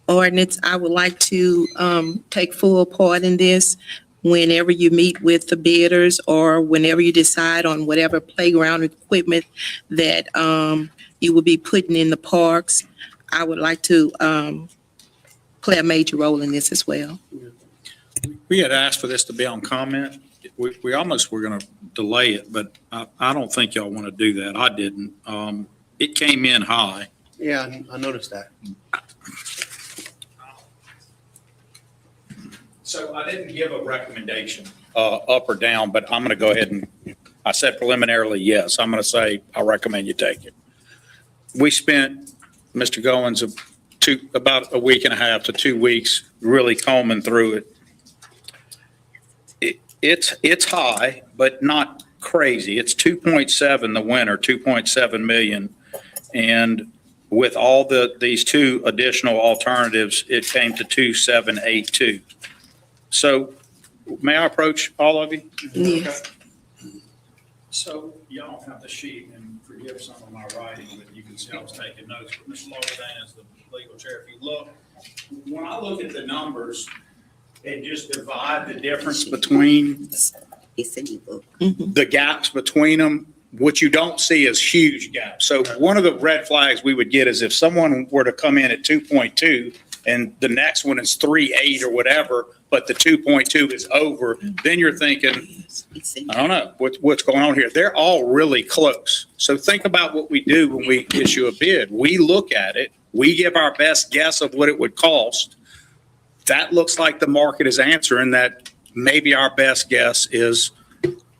ordinance. I would like to take full part in this. Whenever you meet with the bidders or whenever you decide on whatever playground equipment that you will be putting in the parks, I would like to play a major role in this as well. We had asked for this to be on comment. We almost were going to delay it, but I don't think y'all want to do that. I didn't. It came in high. Yeah, I noticed that. So I didn't give a recommendation, up or down, but I'm going to go ahead and, I said preliminarily, yes. I'm going to say, I recommend you take it. We spent, Mr. Goins, about a week and a half to 2 weeks really combing through it. It's high, but not crazy. It's 2.7 the winner, 2.7 million. And with all these two additional alternatives, it came to 2,782. So may I approach all of you? Yes. So y'all have the sheet, and forgive some of my writing, but you can see I was taking notes. But Mr. Lauderdale is the legal chair. If you look, when I look at the numbers and just divide the difference between It's in your book. the gaps between them, what you don't see is huge gaps. So one of the red flags we would get is if someone were to come in at 2.2 and the next one is 3.8 or whatever, but the 2.2 is over, then you're thinking, I don't know what's going on here. They're all really close. So think about what we do when we issue a bid. We look at it, we give our best guess of what it would cost, that looks like the market is answering that. Maybe our best guess is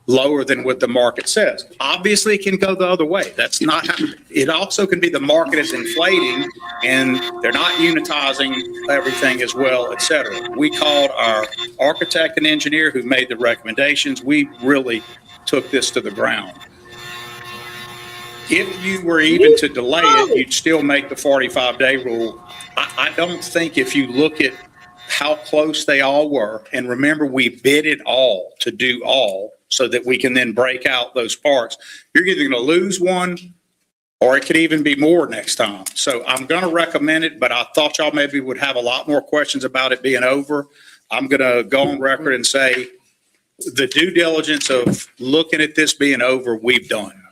lower than what the market says. Obviously, it can go the other way. That's not, it also can be the market is inflating and they're not unitizing everything as well, et cetera. We called our architect and engineer who made the recommendations. We really took this to the ground. If you were even to delay it, you'd still make the 45-day rule. I don't think if you look at how close they all were, and remember, we bid it all to do all so that we can then break out those parts. You're either going to lose one or it could even be more next time. So I'm going to recommend it, but I thought y'all maybe would have a lot more questions about it being over. I'm going to go on record and say the due diligence of looking at this being over, we've done.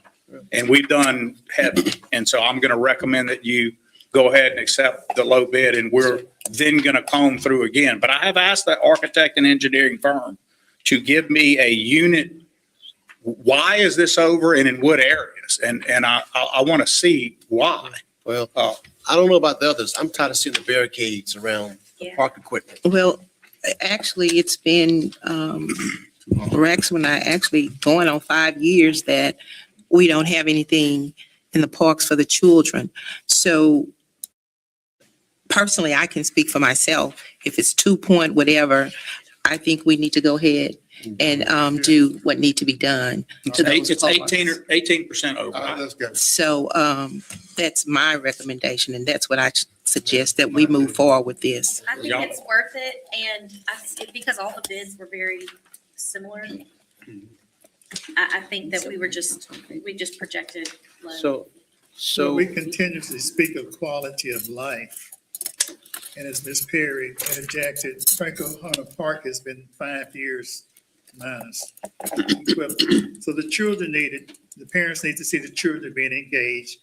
And we've done heavy. And so I'm going to recommend that you go ahead and accept the low bid, and we're then going to comb through again. But I have asked the architect and engineering firm to give me a unit. Why is this over and in what areas? And I want to see why. Well, I don't know about the others. I'm tired of seeing the barricades around the park equipment. Well, actually, it's been, Rex, when I actually going on 5 years that we don't have anything in the parks for the children. So personally, I can speak for myself. If it's 2 point whatever, I think we need to go ahead and do what need to be done. To those It's parks. 18% over. Let's go. So that's my recommendation, and that's what I suggest, that we move forward with this. I think it's worth it, and because all the bids were very similar, I think that we just projected low. So we continuously speak of quality of life. And as Ms. Perry interjected, Franco Hunter Park has been 5 years minus. So the children the parents need to see the children being engaged,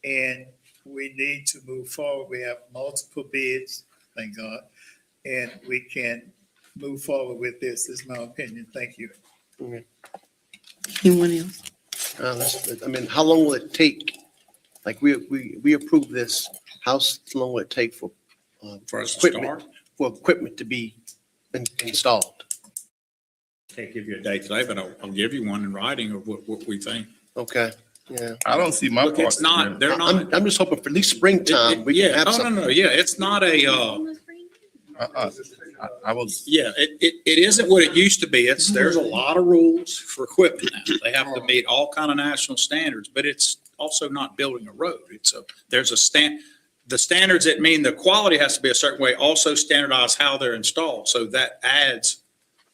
and we need to move forward. We have multiple bids, thank God, and we can move forward with this, is my opinion. Thank you. Anyone else? I mean, how long will it take? Like we approve this, how long will it take for us to equipment, for equipment to be installed? Can't give you a date today, but I'll give you one in writing of what we think. Okay, yeah. I don't see my Look, part. it's not, they're not. I'm just hoping for at least springtime. We can Yeah, have no, something. yeah, it's not a, I was. yeah, it isn't what it used to be. There's a lot of rules for equipment now. They have to meet all kind of national standards, but it's also not building a road. There's the standards that mean the quality has to be a certain way, also standardize how they're installed. So that adds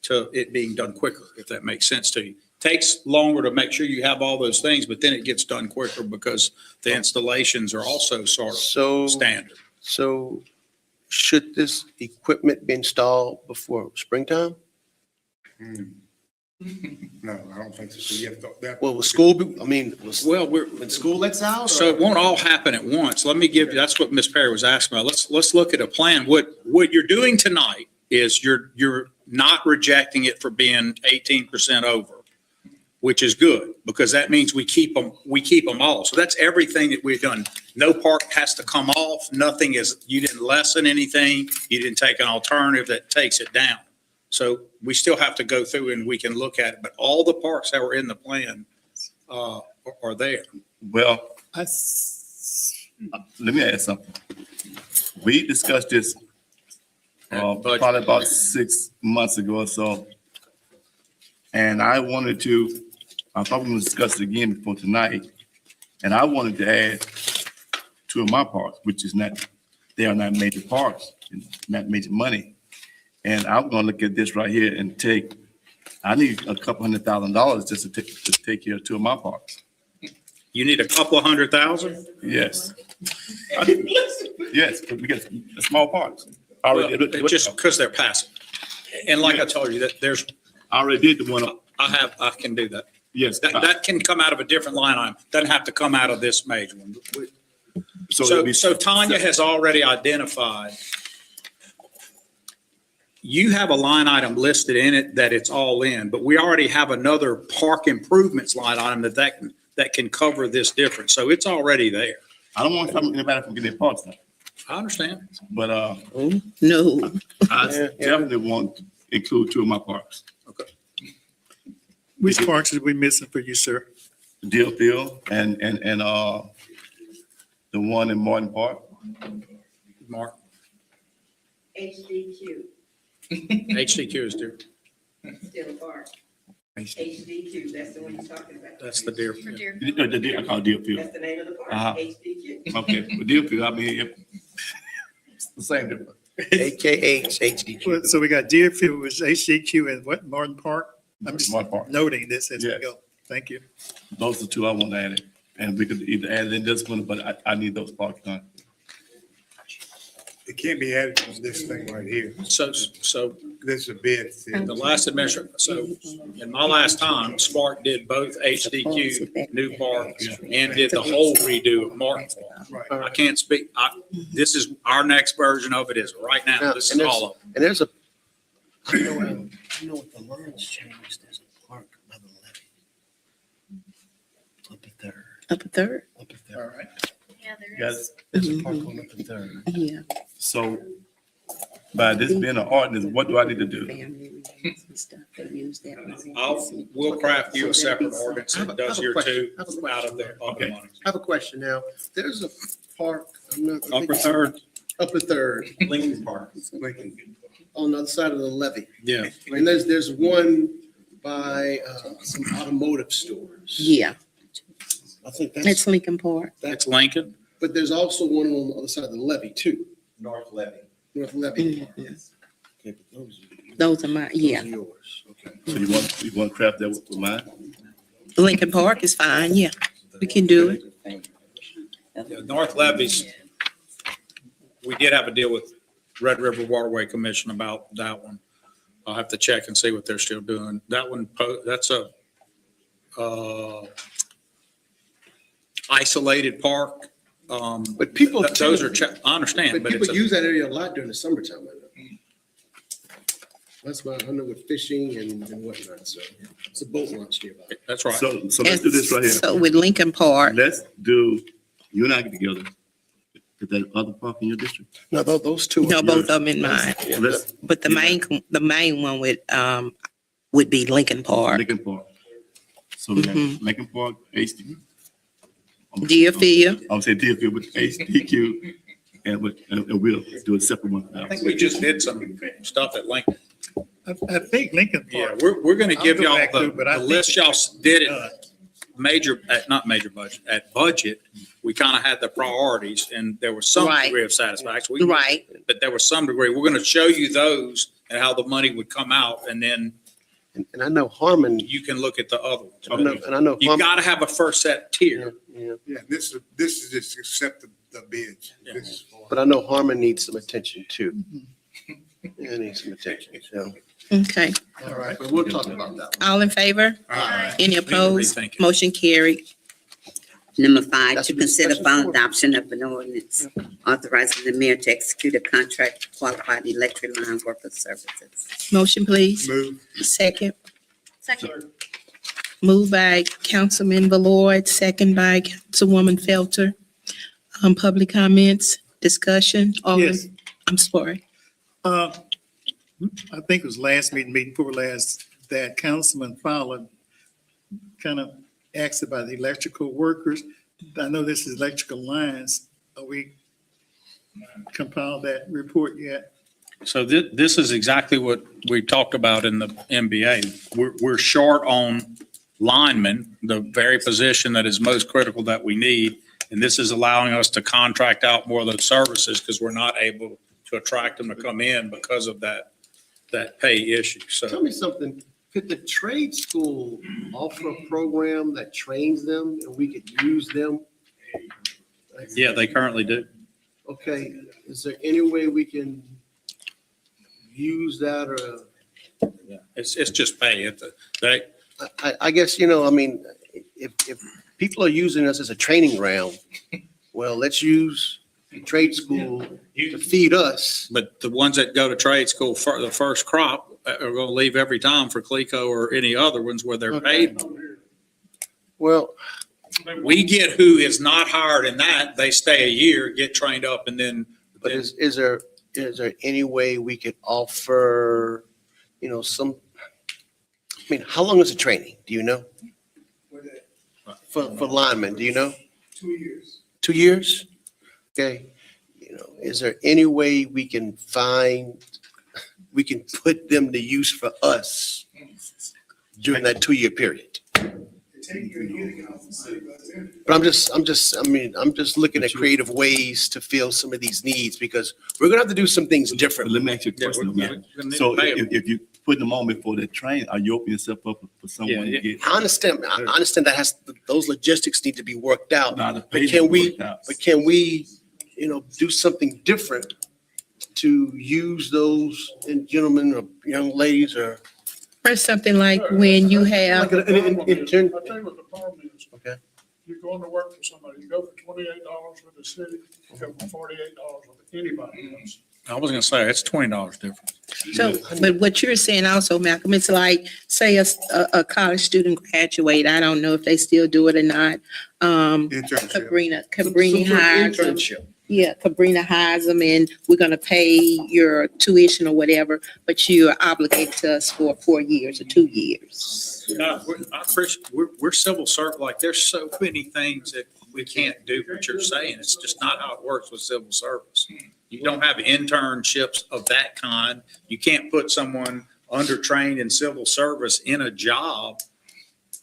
to it being done quicker, if that makes sense to you. Takes longer to make sure you have all those things, but then it gets done quicker because the installations are also sort of standard. So should this equipment be installed before springtime? No, I don't think so. You have to- Well, will school be, when school lets out? So it won't all happen at once. Let me give you, that's what Ms. Perry was asking about. Let's look at a plan. What you're doing tonight is you're not rejecting it for being 18% over, which is good, because that means we keep them all. So that's everything that we've done. No part has to come off. Nothing is, you didn't lessen anything. You didn't take an alternative that takes it down. So we still have to go through and we can look at it, but all the parks that were in the plan are there. Well, let me add something. We discussed this probably about 6 months ago or so. And I thought we were going to discuss it again before tonight. And I wanted to add 2 of my parks, which is they are not major parks, not major money. And I'm going to look at this right here and I need a couple $100,000 just to take care of 2 of my parks. You need a couple of $100,000? Yes. Yes, because we get small parks. Just because they're passive. And like I told you, that I already did the one. I can do that. Yes. That can come out of a different line item. Doesn't have to come out of this major one. So Tanya has already identified, you have a line item listed in it that it's all in, but we already have another park improvements line item that can cover this difference. So it's already there. I don't want anybody from getting their parks now. I understand. But, No. I definitely want to include 2 of my parks. Which parks are we missing for you, sir? Deerfield and, the one in Martin Park. Mark, HDQ, HDQ is there. still park. HDQ, that's the one you're talking about. That's the deer. For deer. I call it Deerfield. That's the name of the Uh-huh. park, HDQ. Okay, but Deerfield, I mean, it's the same difference. AKA HDQ. So we got Deerfield, which is HDQ, and what, Martin Park? I'm just Martin Park. noting this as we Yes. go. Thank you. Those are 2 I want added. And we could either add it in this one, but I need those parks done. It can't be added to this thing right here. So This is a bid. the last administration, so in my last time, Spark did both HDQ, new park, and did the whole redo of Martin Park. I can't speak, this is, our next version of it is right now. This is all of them. And there's a, I know what the lines changed, there's a park by the levee. Up at Third. Up a third? Up at All Third. right. Yeah, there Yes. is. There's a park on up at Third. Yeah. So by this being an ordinance, what do I need to do? Family reunions and stuff, they use that one. We'll craft you a separate ordinance I have that a- I does have a your question. 2 I have a out of the Okay. money. I have a question now. There's a park, I'm not. I think Upper it's Third, Upper Third, Lincoln Park. Lincoln. on the other side of the levee. yeah. And there's one by some automotive stores. Yeah, I think it's that's, Lincoln Park. That's Lincoln. but there's also one on the other side of the levee too, North Levy. North Levee. Mhm. Okay, but those Those are my, yeah. are yours, okay. So you want to craft that with mine? Lincoln Park is fine, yeah. We can do it. Yeah, North Levees, we did have a deal with Red River Waterway Commission about that one. I'll have to check and see what they're still doing. That one, that's a isolated park. But people. Those are, I understand, But but it's people a, use that area a lot during the summertime, I know. That's why I know with fishing and whatnot, so it's a boat launch nearby. that's right. So let's do this right here. So with Lincoln Park, Let's do, you and I get together. Get that other park in your district. No, those two. no, both of them in mine. Let's, But the main one would be Lincoln Park. Lincoln Park. So we got Lincoln Park, HD. Deerfield. I'm saying Deerfield with HDQ and we'll do a separate one. I think we just did some stuff at Lincoln. I think Lincoln Yeah, Park. we're going to I'll give go y'all back the through, but I the list y'all did it Uh, major, not major budget, at budget. We kind of had the priorities and there was some Right. degree of satisfaction. Right. But there was some degree. We're going to show you those and how the money would come out, and then And I know Harmon, you can look at the other I know- ones. and I know. You got to have a first set tier. Yeah, Yeah, this is just accept the bids. This is for. but I know Harmon needs some attention too. Yeah, needs some attention, so. Okay. All right, but we'll talk about that. All in favor? Any opposed? Rethink it. Motion carried. Number 5, That's to what consider discussion final for. adoption of an ordinance authorizing the mayor to execute a contract for qualified electric line worker services. Motion, please. Move. Second. Second. Moved by Councilman Ballard, second by Councilwoman Felter. Public comments, discussion. All in- Yes. I'm sorry. I think it was meeting before last, that Councilman Fowler kind of asked about the electrical workers. I know this is electrical lines. Are we compiled that report yet? So this is exactly what we talked about in the MBA. We're short on linemen, the very position that is most critical that we need. And this is allowing us to contract out more of those services because we're not able to attract them to come in because of that pay issue. Tell So me something, could the trade school offer a program that trains them and we could use them? yeah, they currently do. Okay, is there any way we can use that or? Yeah, it's just pay. I guess, I mean, if people are using us as a training ground, well, let's use trade school to feed us. But the ones that go to trade school for the first crop are going to leave every time for Clico or any other ones where they're paid. Well, We get who is not hired in that, they stay a year, get trained up, and then But is there any way we could offer, how long is the training? Do you know? For linemen, do you know? 2 years. 2 years? Okay. Is there any way we can put them to use for us during that 2-year period? But I'm just looking at creative ways to fill some of these needs because we're gonna have to do some things But differently. let me ask you a question on that. So if you put them on before they train, are you opening yourself up for someone to get? I understand those logistics need to be worked out. Now, the But pay can we, worked out. do something different to use those gentlemen or young ladies or? Or something like when you have, Like an intern? I tell you what the problem is. Okay. You're going to work for somebody, you go for $28 with the city, you go for $48 with anybody else. I was gonna say, it's $20 difference. so, but what you're saying also, Malcolm, it's like, say a college student graduate, I don't know if they still do it or not. Internship. Cabrini hires them. Internship. Yeah, Cabrini hires them and we're gonna pay your tuition or whatever, but you're obligated to us for 4 years or 2 years. I appreciate, we're civil service, like, there's so many things that we can't do what you're saying. It's just not how it works with civil service. You don't have internships of that kind. You can't put someone under-trained in civil service in a job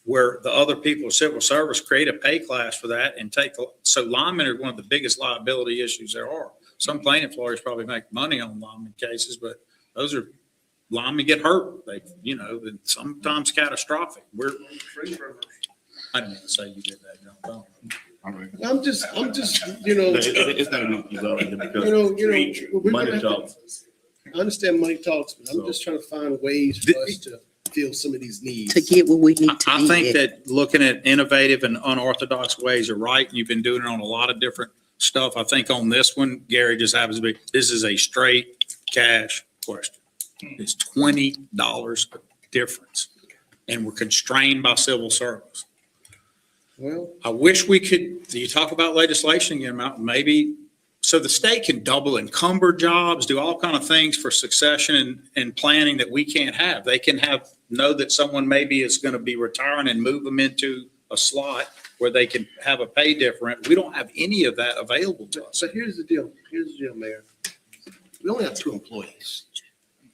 where the other people of civil service create a pay class for that and so linemen are one of the biggest liability issues there are. Some plaintiff lawyers probably make money on lineman cases, but those are, linemen get hurt. Sometimes catastrophic. I didn't mean to say you did that, John. All right. I'm just, It's not a result because we're money gonna have to- talks. I understand money talks, but I'm just trying to find ways for us to fill some of these needs. To get what we need to I think get. that looking at innovative and unorthodox ways are right. You've been doing it on a lot of different stuff. I think on this one, Gary just happens to be, this is a straight cash question. It's $20 difference. And we're constrained by civil service. Well, I wish we could, you talk about legislation again, maybe, so the state can double encumber jobs, do all kind of things for succession and planning that we can't have. They can know that someone maybe is going to be retiring and move them into a slot where they can have a pay difference. We don't have any of that available to us. so here's the deal, Mayor. We only have 2 employees.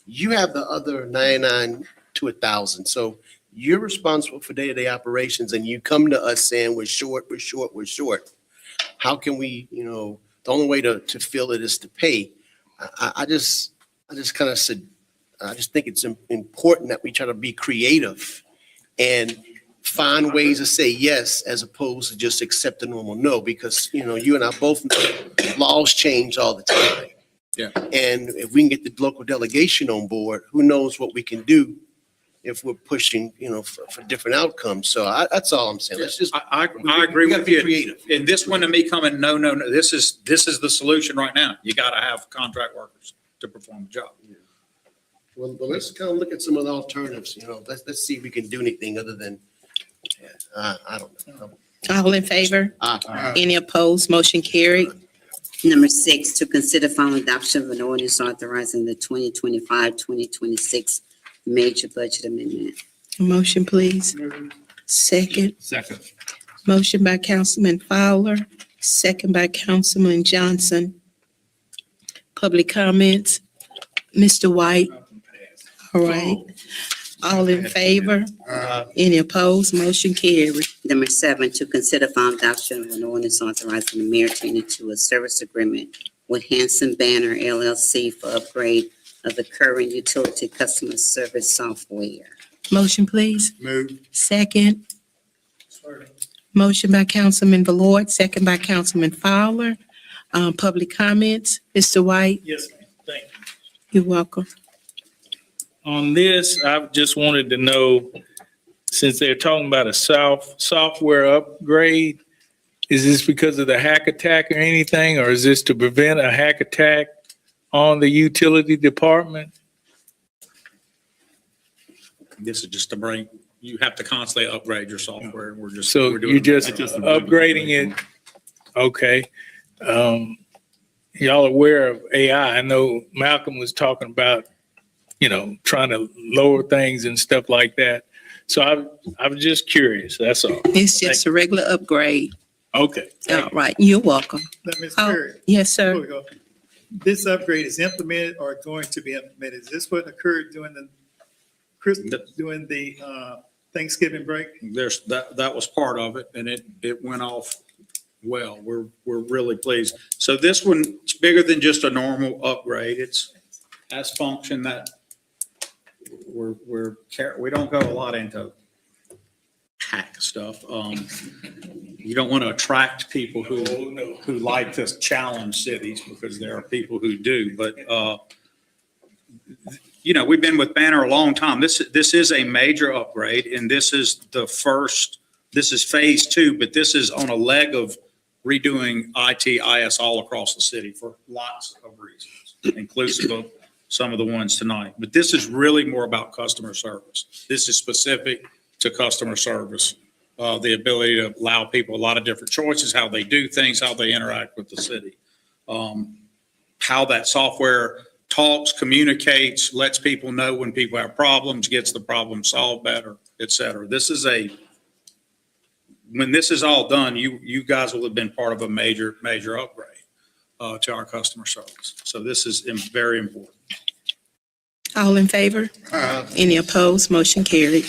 You have the other 99 to 1,000. So you're responsible for day-to-day operations and you come to us saying we're short. How can we, the only way to fill it is to pay. I just kind of said, I just think it's important that we try to be creative and find ways to say yes as opposed to just accept the normal no, because, you and I both know laws change all the time. Yeah. And if we can get the local delegation on board, who knows what we can do if we're pushing, for different outcomes. So that's all I'm saying. Let's just. I agree we gotta with be you. creative. And this one to me coming, no, this is the solution right now. You got to have contract workers to perform the job. Well, let's kind of look at some of the alternatives, let's see if we can do anything other than, I don't know. All in favor? Any opposed? Motion carried. Number 6, to consider final adoption of an ordinance authorizing the 2025-2026 major budget amendment. Motion, please. Second. Motion by Councilman Fowler, second by Councilman Johnson. Public comments. Mr. White. All right. All in favor? Any opposed? Motion carried. Number 7, to consider final adoption of an ordinance authorizing the mayor to enter into a service agreement with Hanson Banner LLC for upgrade of the current utility customer service software. Motion, please. Move. Second. Motion by Councilman Valord, second by Councilman Fowler. Public comments. Mr. White, Yes, ma'am. Thank you. you're welcome. On this, I just wanted to know, since they're talking about a software upgrade, is this because of the hack attack or anything, or is this to prevent a hack attack on the utility department? This is just to bring, you have to constantly upgrade your software. So we're doing you're just It's just a- upgrading it? Okay. y'all aware of AI? I know Malcolm was talking about, trying to lower things and stuff like that. So I was just curious, that's all. It's just a regular upgrade. Okay. All right, you're welcome. Now, Ms. Oh, Perry, yes, before sir. we go, this upgrade is implemented or going to be implemented? Is this what occurred during the Thanksgiving break? There's, that was part of it, and it went off well. We're really pleased. So this one, it's bigger than just a normal upgrade. It's has function that we don't go a lot into hack stuff. You don't want to attract people who like to challenge cities, because there are people who do, but we've been with Banner a long time. This is a major upgrade, and this is phase 2, but this is on a leg of redoing IS all across the city for lots of reasons, inclusive of some of the ones tonight. But this is really more about customer service. This is specific to customer service, the ability to allow people a lot of different choices, how they do things, how they interact with the city, how that software talks, communicates, lets people know when people have problems, gets the problem solved better, et cetera. When this is all done, you guys will have been part of a major upgrade to our customer service. So this is very important. All in favor? Any opposed? Motion carried.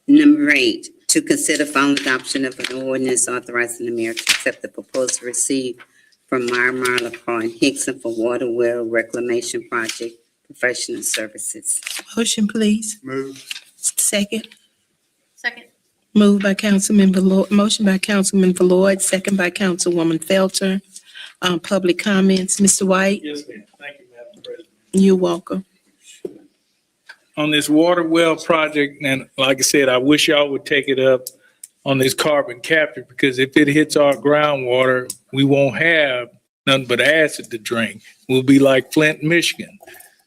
Number 8, to consider final adoption of an ordinance authorizing the mayor to accept the proposal received from Meyer, Carr, and Hickson for water well reclamation project professional services. Motion, please. Move. Second. Second. Moved by Councilman Valord, motion by Councilman Valord, second by Councilwoman Felter. Public comments, Mr. White, Yes, ma'am. Thank you, Madam President. you're welcome. On this water well project, and like I said, I wish y'all would take it up on this carbon capture, because if it hits our groundwater, we won't have nothing but acid to drink. We'll be like Flint, Michigan.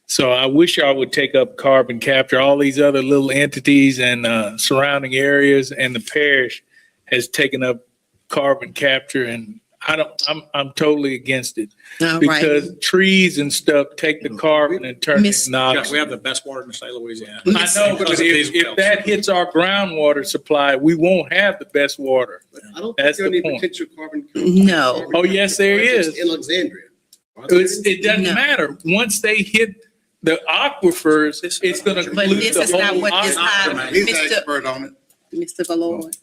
So I wish y'all would take up carbon capture. All these other little entities and surrounding areas and the parish has taken up carbon capture, and I'm totally against it. All right. Because trees and stuff take the carbon and turn it Miss- noxious. We have the best water in the state of Louisiana. I know, but if that hits our groundwater supply, we won't have the best water. I don't That's think there the any point. potential carbon. No. Oh, yes, there is. In Alexandria. It doesn't No. matter. Once they hit the aquifers, it's gonna But pollute this the is not whole what this aquifer. item, He's an Mr. expert on it. Mr. Valord,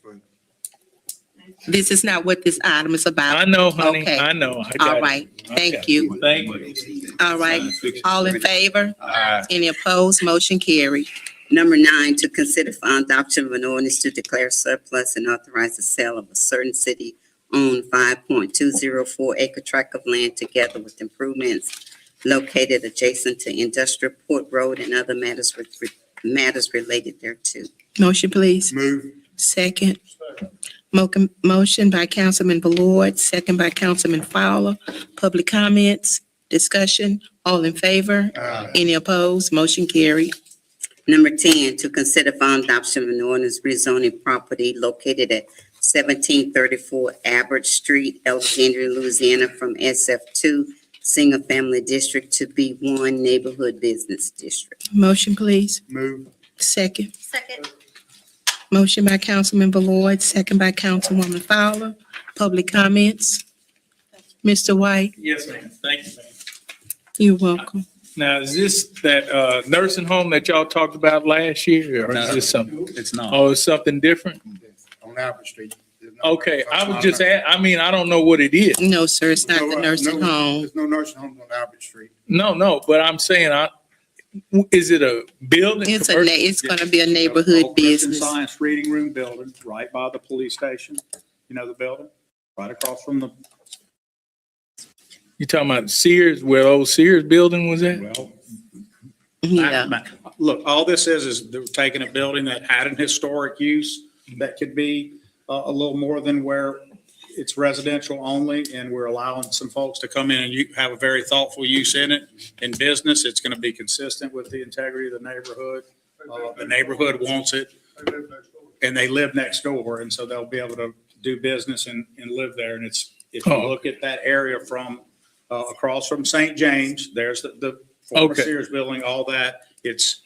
this is not what this item is about. I know, honey, Okay. I know. I got All it. right, thank Okay. you. Thank you. All right, all in favor? Aye. Any opposed? Motion carried. Number 9, to consider final adoption of an ordinance to declare surplus and authorize the sale of a certain city-owned 5.204-acre tract of land together with improvements located adjacent to Industrial Port Road and other matters related thereto. Motion, please. Move. Second. Motion by Councilman Valord, second by Councilman Fowler. Public comments, discussion, all in favor? Any opposed? Motion carried. Number 10, to consider final adoption of an ordinance rezoning property located at 1734 Albert Street, Alexandria, Louisiana, from SF2 Single Family District to B1 Neighborhood Business District. Motion, please. Move. Second. Second. Motion by Councilman Valord, second by Councilwoman Fowler. Public comments. Mr. White, Yes, ma'am. Thank you, ma'am. you're welcome. Now, is this that nursing home that y'all talked about last year, or is this something? It's not. Oh, it's something different? On Albert Street. There's no- Okay, I was just, I mean, I don't know what it is. No, sir, it's not No, the nursing home. There's no nursing homes on Albert Street. No, but I'm saying, is it a building? It's gonna be a neighborhood Old Christian business. Science Reading Room building, right by the police station. You know the building? Right across from the, You talking about Sears, where old Sears building was at? well, Yeah, look, all this is they're taking a building that had an historic use that could be a little more than where it's residential only, and we're allowing some folks to come in and have a very thoughtful use in it. In business, it's going to be consistent with the integrity of the neighborhood. The neighborhood wants it, and they live next door, and so they'll be able to do business and live there. And it's, if you look at that area from across from St. James. There's the former Okay. Sears building, all that. It's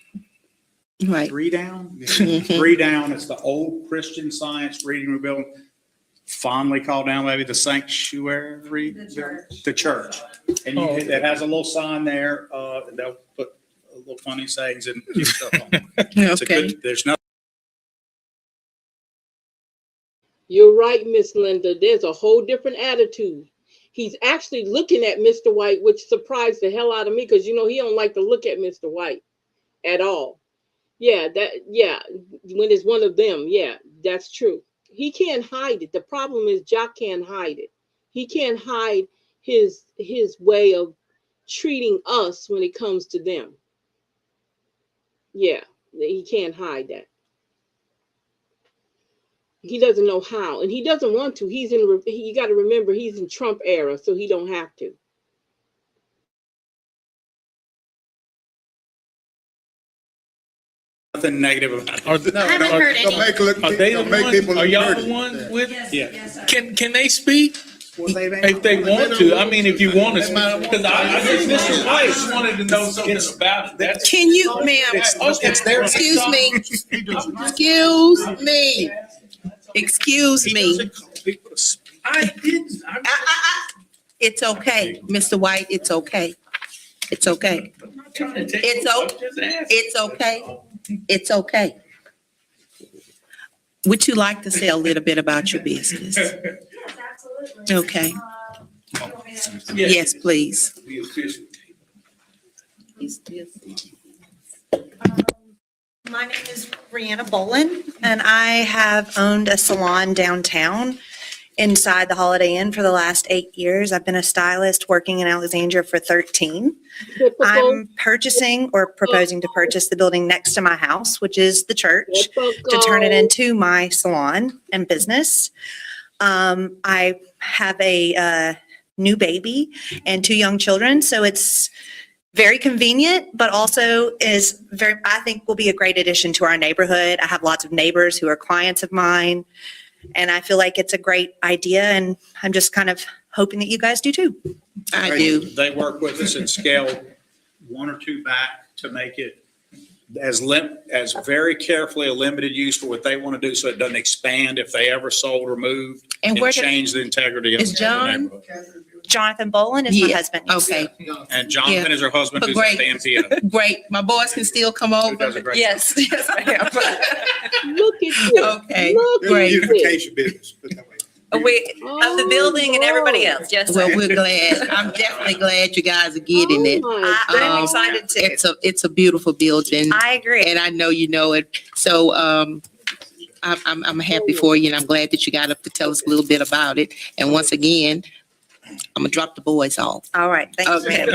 Right. 3 down. Mhm. 3 down. It's the old Christian Science reading room building, fondly called now maybe the sanctuary. The church. And Oh, okay. it has a little sign there. They'll put a little funny sayings and cute stuff on it. It's a Okay. good, there's no. You're right, Miss Linda. There's a whole different attitude. He's actually looking at Mr. White, which surprised the hell out of me because he don't like to look at Mr. White at all. Yeah, when it's one of them, yeah, that's true. He can't hide it. The problem is Jock can't hide it. He can't hide his way of treating us when it comes to them. Yeah, he can't hide that. He doesn't know how, and he doesn't want to. You got to remember, he's in Trump era, so he don't have to. Nothing negative about it. Are, I haven't heard Don't any. make it look, are they the don't make ones, people are look y'all the dirty. ones with? Yeah. Can they speak? Well, they've If they want to, I mean, if you want to, because I think Mr. White wanted to know something about it. That's. Can you, ma'am? It's their. Excuse me. Excuse me. I didn't. It's okay, Mr. White. It's okay. It's okay. It's okay. It's okay. Would you like to say a little bit about your business? Okay. Yes, please. My name is Brianna Bolin, and I have owned a salon downtown inside the Holiday Inn for the last 8 years. I've been a stylist working in Alexandria for 13. I'm purchasing or proposing to purchase the building next to my house, which is the church, to turn it into my salon and business. I have a new baby and 2 young children, so it's very convenient, but also I think will be a great addition to our neighborhood. I have lots of neighbors who are clients of mine, and I feel like it's a great idea, and I'm just kind of hoping that you guys do too. I do. They work with us and scale 1 or 2 back to make it as very carefully a limited use for what they want to do, so it doesn't expand if they ever sold or moved And and where change the integrity of is the John? neighborhood. Jonathan Bolin is my Yeah, husband. Yes. okay, And Jonathan is her husband, But who's at great. the MPO. great. My boys can still come Who does a over. great Yes, yes, ma'am. Look at this. Okay, Look It's a at this. beautification business. Put it that way. Of the building and everybody else, yes. Well, sir. we're glad. I'm definitely glad you guys are getting it. I'm excited too. It's a beautiful building, I agree. and I know you know it. So, I'm happy for you, and I'm glad that you got up to tell us a little bit about it. And once again, I'm gonna drop the boys off. All right, thank you. Okay.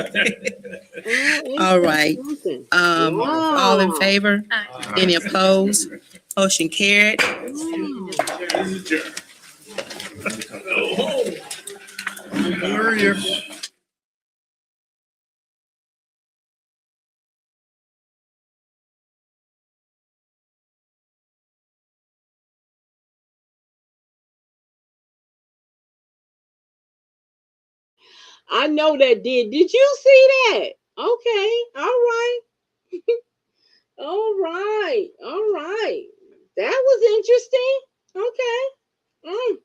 All right. All in favor? Aye. Any opposed? Motion carried. Where are you? I know that did. Did you see that? Okay. All right. All right. All right. That was interesting. Okay.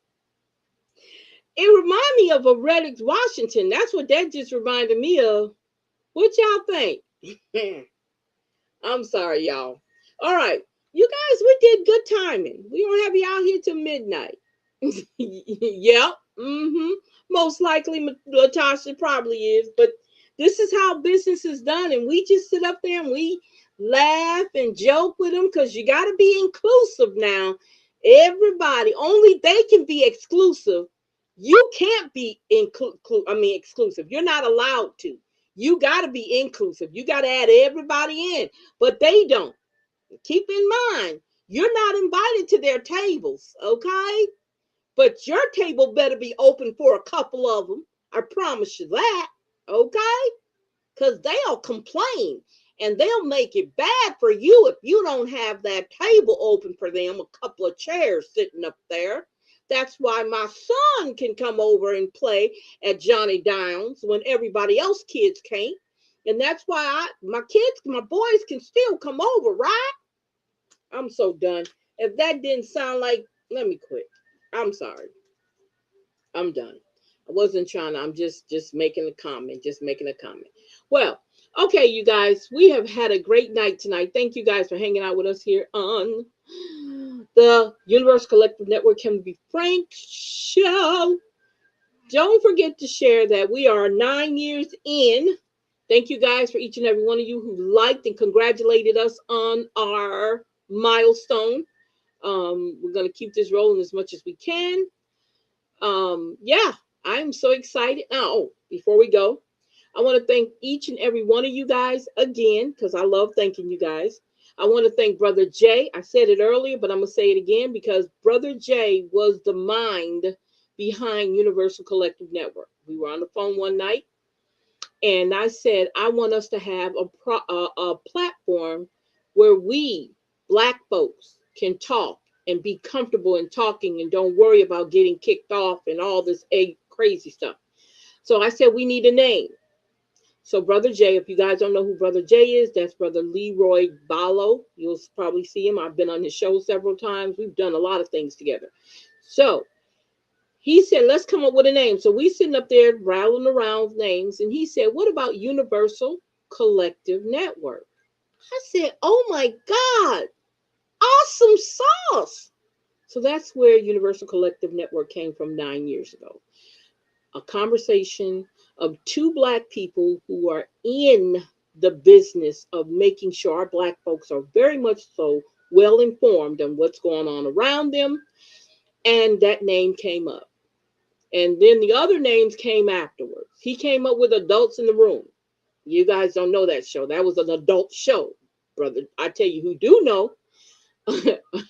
It reminded me of a Reddick, Washington. That's what that just reminded me of. What y'all think? I'm sorry, y'all. All right. You guys, we did good timing. We don't have you out here till midnight. Yep. Most likely Latasha probably is, but this is how business is done. And we just sit up there and we laugh and joke with them because you got to be inclusive now. Everybody, only they can be exclusive. You can't be exclusive. You're not allowed to. You got to be inclusive. You got to add everybody in, but they don't. Keep in mind, you're not invited to their tables, okay? But your table better be open for a couple of them. I promise you that, okay? Because they'll complain and they'll make it bad for you if you don't have that table open for them, a couple of chairs sitting up there. That's why my son can come over and play at Johnny Downs when everybody else kids can't. And that's why my boys can still come over, right? I'm so done. If that didn't sound like, let me quit. I'm sorry. I'm done. I wasn't trying to, I'm just making a comment, Well, okay, you guys, we have had a great night tonight. Thank you guys for hanging out with us here on the Universal Collective Network Can Be Frank show. Don't forget to share that we are 9 years in. Thank you guys for each and every one of you who liked and congratulated us on our milestone. We're going to keep this rolling as much as we can. Yeah, I'm so excited. Oh, before we go, I want to thank each and every one of you guys again, because I love thanking you guys. I want to thank Brother Jay. I said it earlier, but I'm going to say it again because Brother Jay was the mind behind Universal Collective Network. We were on the phone one night, and I said, I want us to have a platform where we, Black folks, can talk and be comfortable in talking and don't worry about getting kicked off and all this crazy stuff. So I said, we need a name. So Brother Jay, if you guys don't know who Brother Jay is, that's Brother Leroy Ballo. You'll probably see him. I've been on his show several times. We've done a lot of things together. So he said, let's come up with a name. So we sitting up there rattling around names. And he said, what about Universal Collective Network? I said, oh my God, awesome sauce. So that's where Universal Collective Network came from 9 years ago. A conversation of two Black people who are in the business of making sure our Black folks are very much so well informed on what's going on around them. And that name came up. And then the other names came afterwards. He came up with Adults in the Room. You guys don't know that show. That was an adult show, brother. I tell you who do know.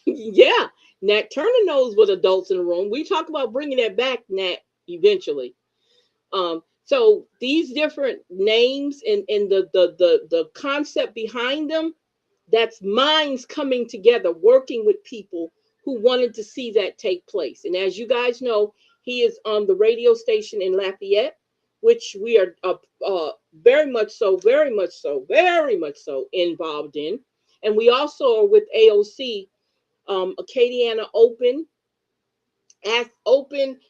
Yeah, Nat Turner knows what Adults in the Room. We talk about bringing that back, Nat, eventually. So these different names and the concept behind them, that's minds coming together, working with people who wanted to see that take place. And as you guys know, he is on the radio station in Lafayette, which we are very much so involved in. And we also are with AOC, Acadiana Open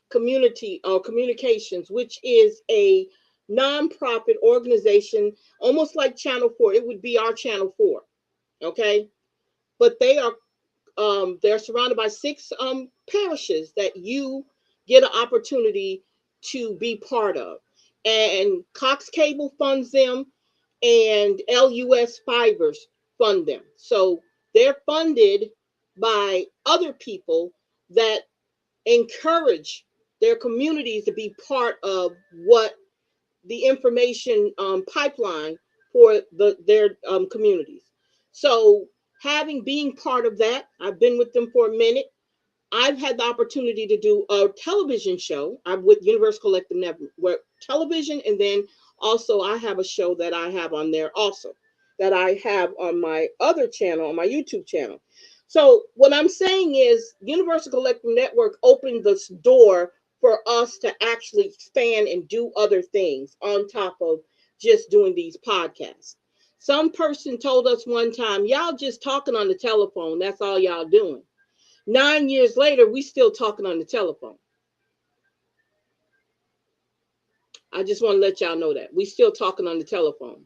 Community Communications, which is a nonprofit organization, almost like Channel 4. It would be our Channel 4, okay? But they're surrounded by 6 parishes that you get an opportunity to be part of. And Cox Cable funds them, and LUS Fibers fund them. So they're funded by other people that encourage their communities to be part of what the information pipeline for their communities. So being part of that, I've been with them for a minute. I've had the opportunity to do a television show. I'm with Universal Collective Network Television, and then also I have a show that I have on there also that I have on my other channel, on my YouTube channel. So what I'm saying is Universal Collective Network opened this door for us to actually expand and do other things on top of just doing these podcasts. Some person told us one time, y'all just talking on the telephone. That's all y'all doing. 9 years later, we still talking on the telephone. I just want to let y'all know that. We still talking on the telephone.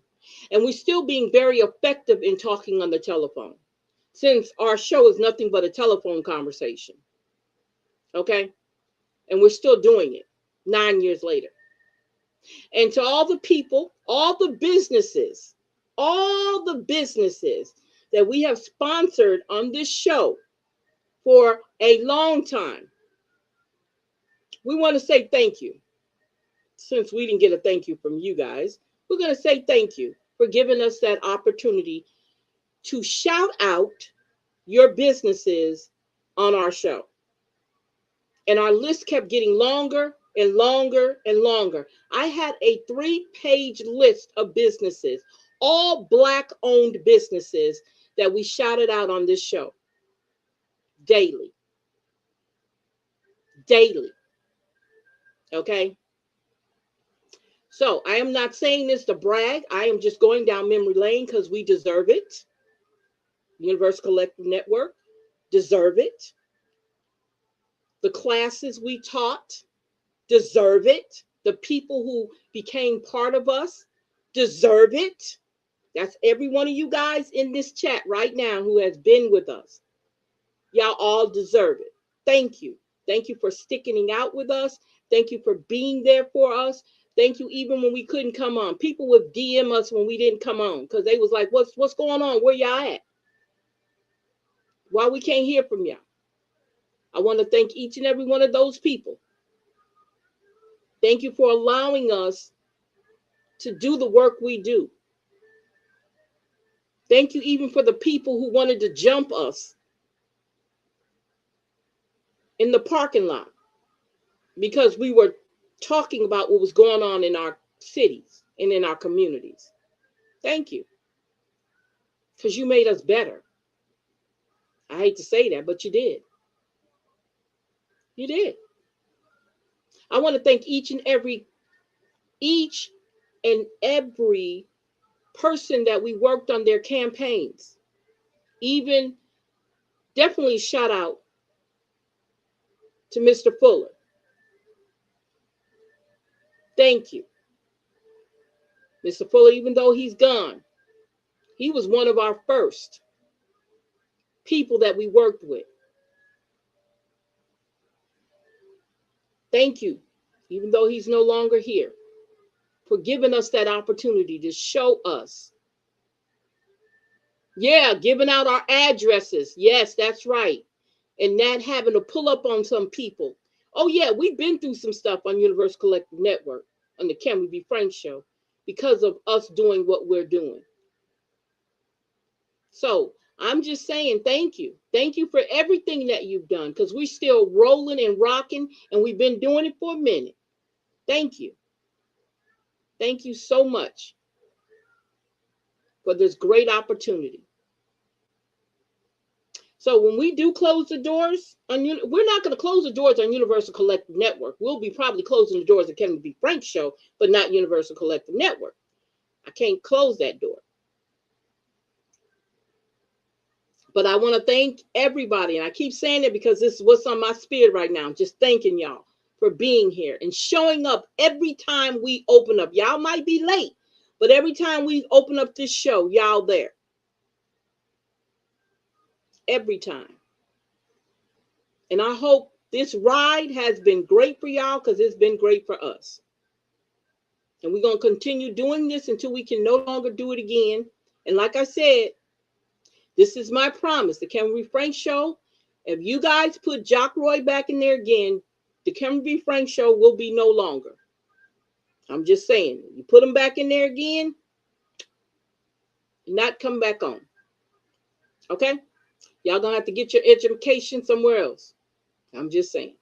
And we're still being very effective in talking on the telephone, since our show is nothing but a telephone conversation. Okay? And we're still doing it 9 years later. And to all the people, all the businesses that we have sponsored on this show for a long time, we want to say thank you. Since we didn't get a thank you from you guys, we're going to say thank you for giving us that opportunity to shout out your businesses on our show. And our list kept getting longer and longer and longer. I had a 3-page list of businesses, all Black-owned businesses that we shouted out on this show daily. daily. Okay? So I am not saying this to brag. I am just going down memory lane because we deserve it. Universal Collective Network deserve it. The classes we taught deserve it. The people who became part of us deserve it. That's every one of you guys in this chat right now who has been with us. Y'all all deserve it. Thank you. Thank you for sticking out with us. Thank you for being there for us. Thank you even when we couldn't come on. People would DM us when we didn't come on because they was like, what's going on? Where y'all at? Why we can't hear from y'all? I want to thank each and every one of those people. Thank you for allowing us to do the work we do. Thank you even for the people who wanted to jump us in the parking lot because we were talking about what was going on in our cities and in our communities. Thank you. Because you made us better. I hate to say that, but you did. You did. I want to thank each and every person that we worked on their campaigns. Even definitely shout out to Mr. Fuller. Thank you. Mr. Fuller, even though he's gone, he was one of our first people that we worked with. Thank you, even though he's no longer here, for giving us that opportunity to show us. Yeah, giving out our addresses. Yes, that's right. And not having to pull up on some people. Oh, yeah, we've been through some stuff on Universal Collective Network, on the Can We Be Frank show, because of us doing what we're doing. So I'm just saying thank you. Thank you for everything that you've done, because we're still rolling and rocking, and we've been doing it for a minute. Thank you. Thank you so much for this great opportunity. So when we do close the doors, we're not going to close the doors on Universal Collective Network. We'll be probably closing the doors at Kevin B. Frank show, but not Universal Collective Network. I can't close that door. But I want to thank everybody. And I keep saying it because this is what's on my spirit right now. Just thanking y'all for being here and showing up every time we open up. Y'all might be late, but every time we open up this show, y'all there. Every time. And I hope this ride has been great for y'all because it's been great for us. And we're going to continue doing this until we can no longer do it again. And like I said, this is my promise. The Cameron B. Frank Show, if you guys put Jock Roy back in there again, the Cameron B. Frank Show will be no longer. I'm just saying. You put them back in there again, not come back on. Okay? Y'all going to have to get your education somewhere else. I'm just saying.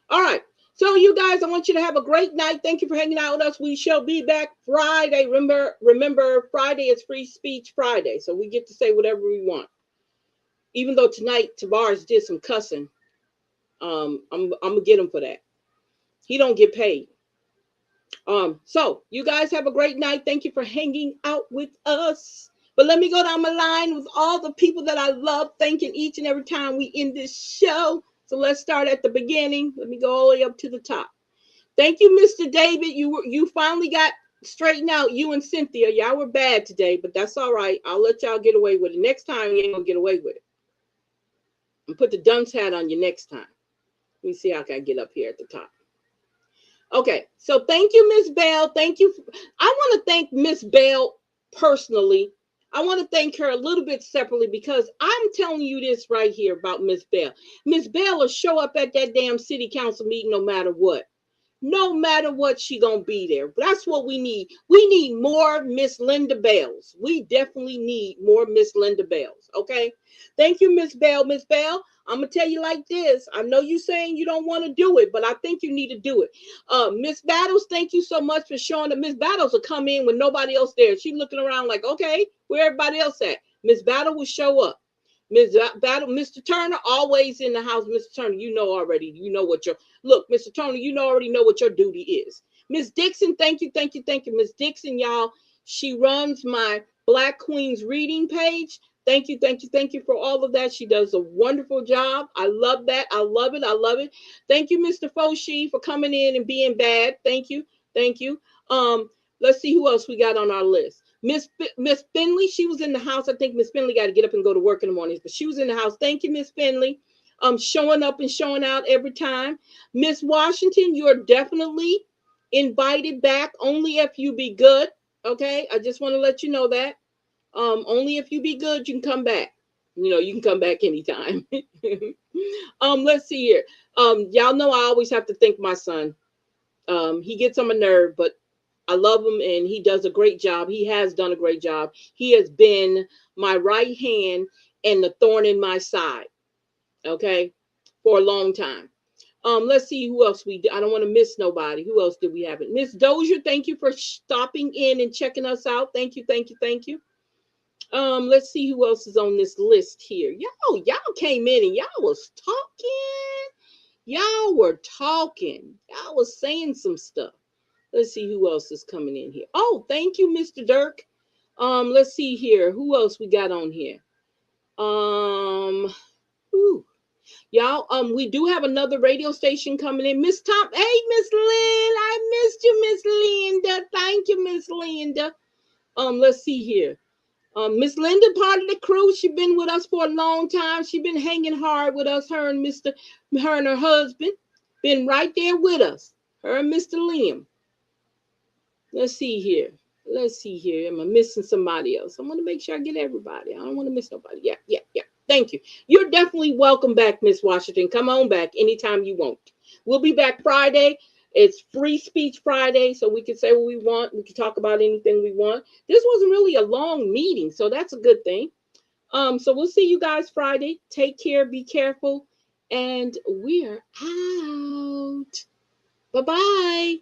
All right. So you guys, I want you to have a great night. Thank you for hanging out with us. We shall be back Friday. Remember, Friday is Free Speech Friday. So we get to say whatever we want. Even though tonight Tavares did some cussing. I'm gonna get him for that. He don't get paid. So you guys have a great night. Thank you for hanging out with us. But let me go down my line with all the people that I love, thanking each and every time we end this show. So let's start at the beginning. Let me go all the way up to the top. Thank you, Mr. David. You finally got straightened out. You and Cynthia, y'all were bad today, but that's all right. I'll let y'all get away with it. Next time, you ain't gonna get away with it. And put the dunce hat on you next time. Let me see how I can get up here at the top. Okay, so thank you, Miss Bell. Thank you. I want to thank Miss Bell personally. I want to thank her a little bit separately because I'm telling you this right here about Miss Bell. Miss Bell will show up at that damn city council meeting no matter what. No matter what, she gonna be there. That's what we need. We need more Miss Linda Bells. We definitely need more Miss Linda Bells. Okay. Thank you, Miss Bell. Miss Bell, I'm gonna tell you like this. I know you saying you don't want to do it, but I think you need to do it. Miss Battles, thank you so much for showing up. Miss Battles will come in with nobody else there. She's looking around like, okay, where everybody else at? Miss Battle will show up. Mr. Turner, always in the house. Mr. Turner, you know already. You know what your look, Mr. Turner, you already know what your duty is. Miss Dixon, thank you. Miss Dixon, y'all. She runs my Black Queens reading page. Thank you for all of that. She does a wonderful job. I love that. I love it. Thank you, Mr. Foshi, for coming in and being bad. Thank you. Let's see who else we got on our list. Miss Finley, she was in the house. I think Miss Finley got to get up and go to work in the mornings, but she was in the house. Thank you, Miss Finley. Showing up and showing out every time. Miss Washington, you're definitely invited back, only if you be good. Okay, I just want to let you know that. Only if you be good, you can come back. You can come back anytime. Let's see here. Y'all know I always have to thank my son. He gets on my nerve, but I love him and he does a great job. He has done a great job. He has been my right hand and the thorn in my side. Okay, for a long time. Let's see who else we did. I don't want to miss nobody. Who else did we have it? Miss Dozier, thank you for stopping in and checking us out. Thank you. Let's see who else is on this list here. Y'all came in and y'all was talking. Y'all were talking. Y'all was saying some stuff. Let's see who else is coming in here. Oh, thank you, Mr. Dirk. Let's see here. Who else we got on here? Y'all, we do have another radio station coming in. Miss Tom, hey, Miss Lynn, I missed you, Miss Linda. Thank you, Miss Linda. Let's see here. Miss Linda, part of the crew. She's been with us for a long time. She's been hanging hard with us. Her and her husband been right there with us. Her and Mr. Liam. Let's see here. Am I missing somebody else? I want to make sure I get everybody. I don't want to miss nobody. Yeah. Thank you. You're definitely welcome back, Miss Washington. Come on back anytime you want. We'll be back Friday. It's Free Speech Friday, so we can say what we want. We can talk about anything we want. This wasn't really a long meeting, so that's a good thing. So we'll see you guys Friday. Take care, be careful, and we're out. Bye-bye.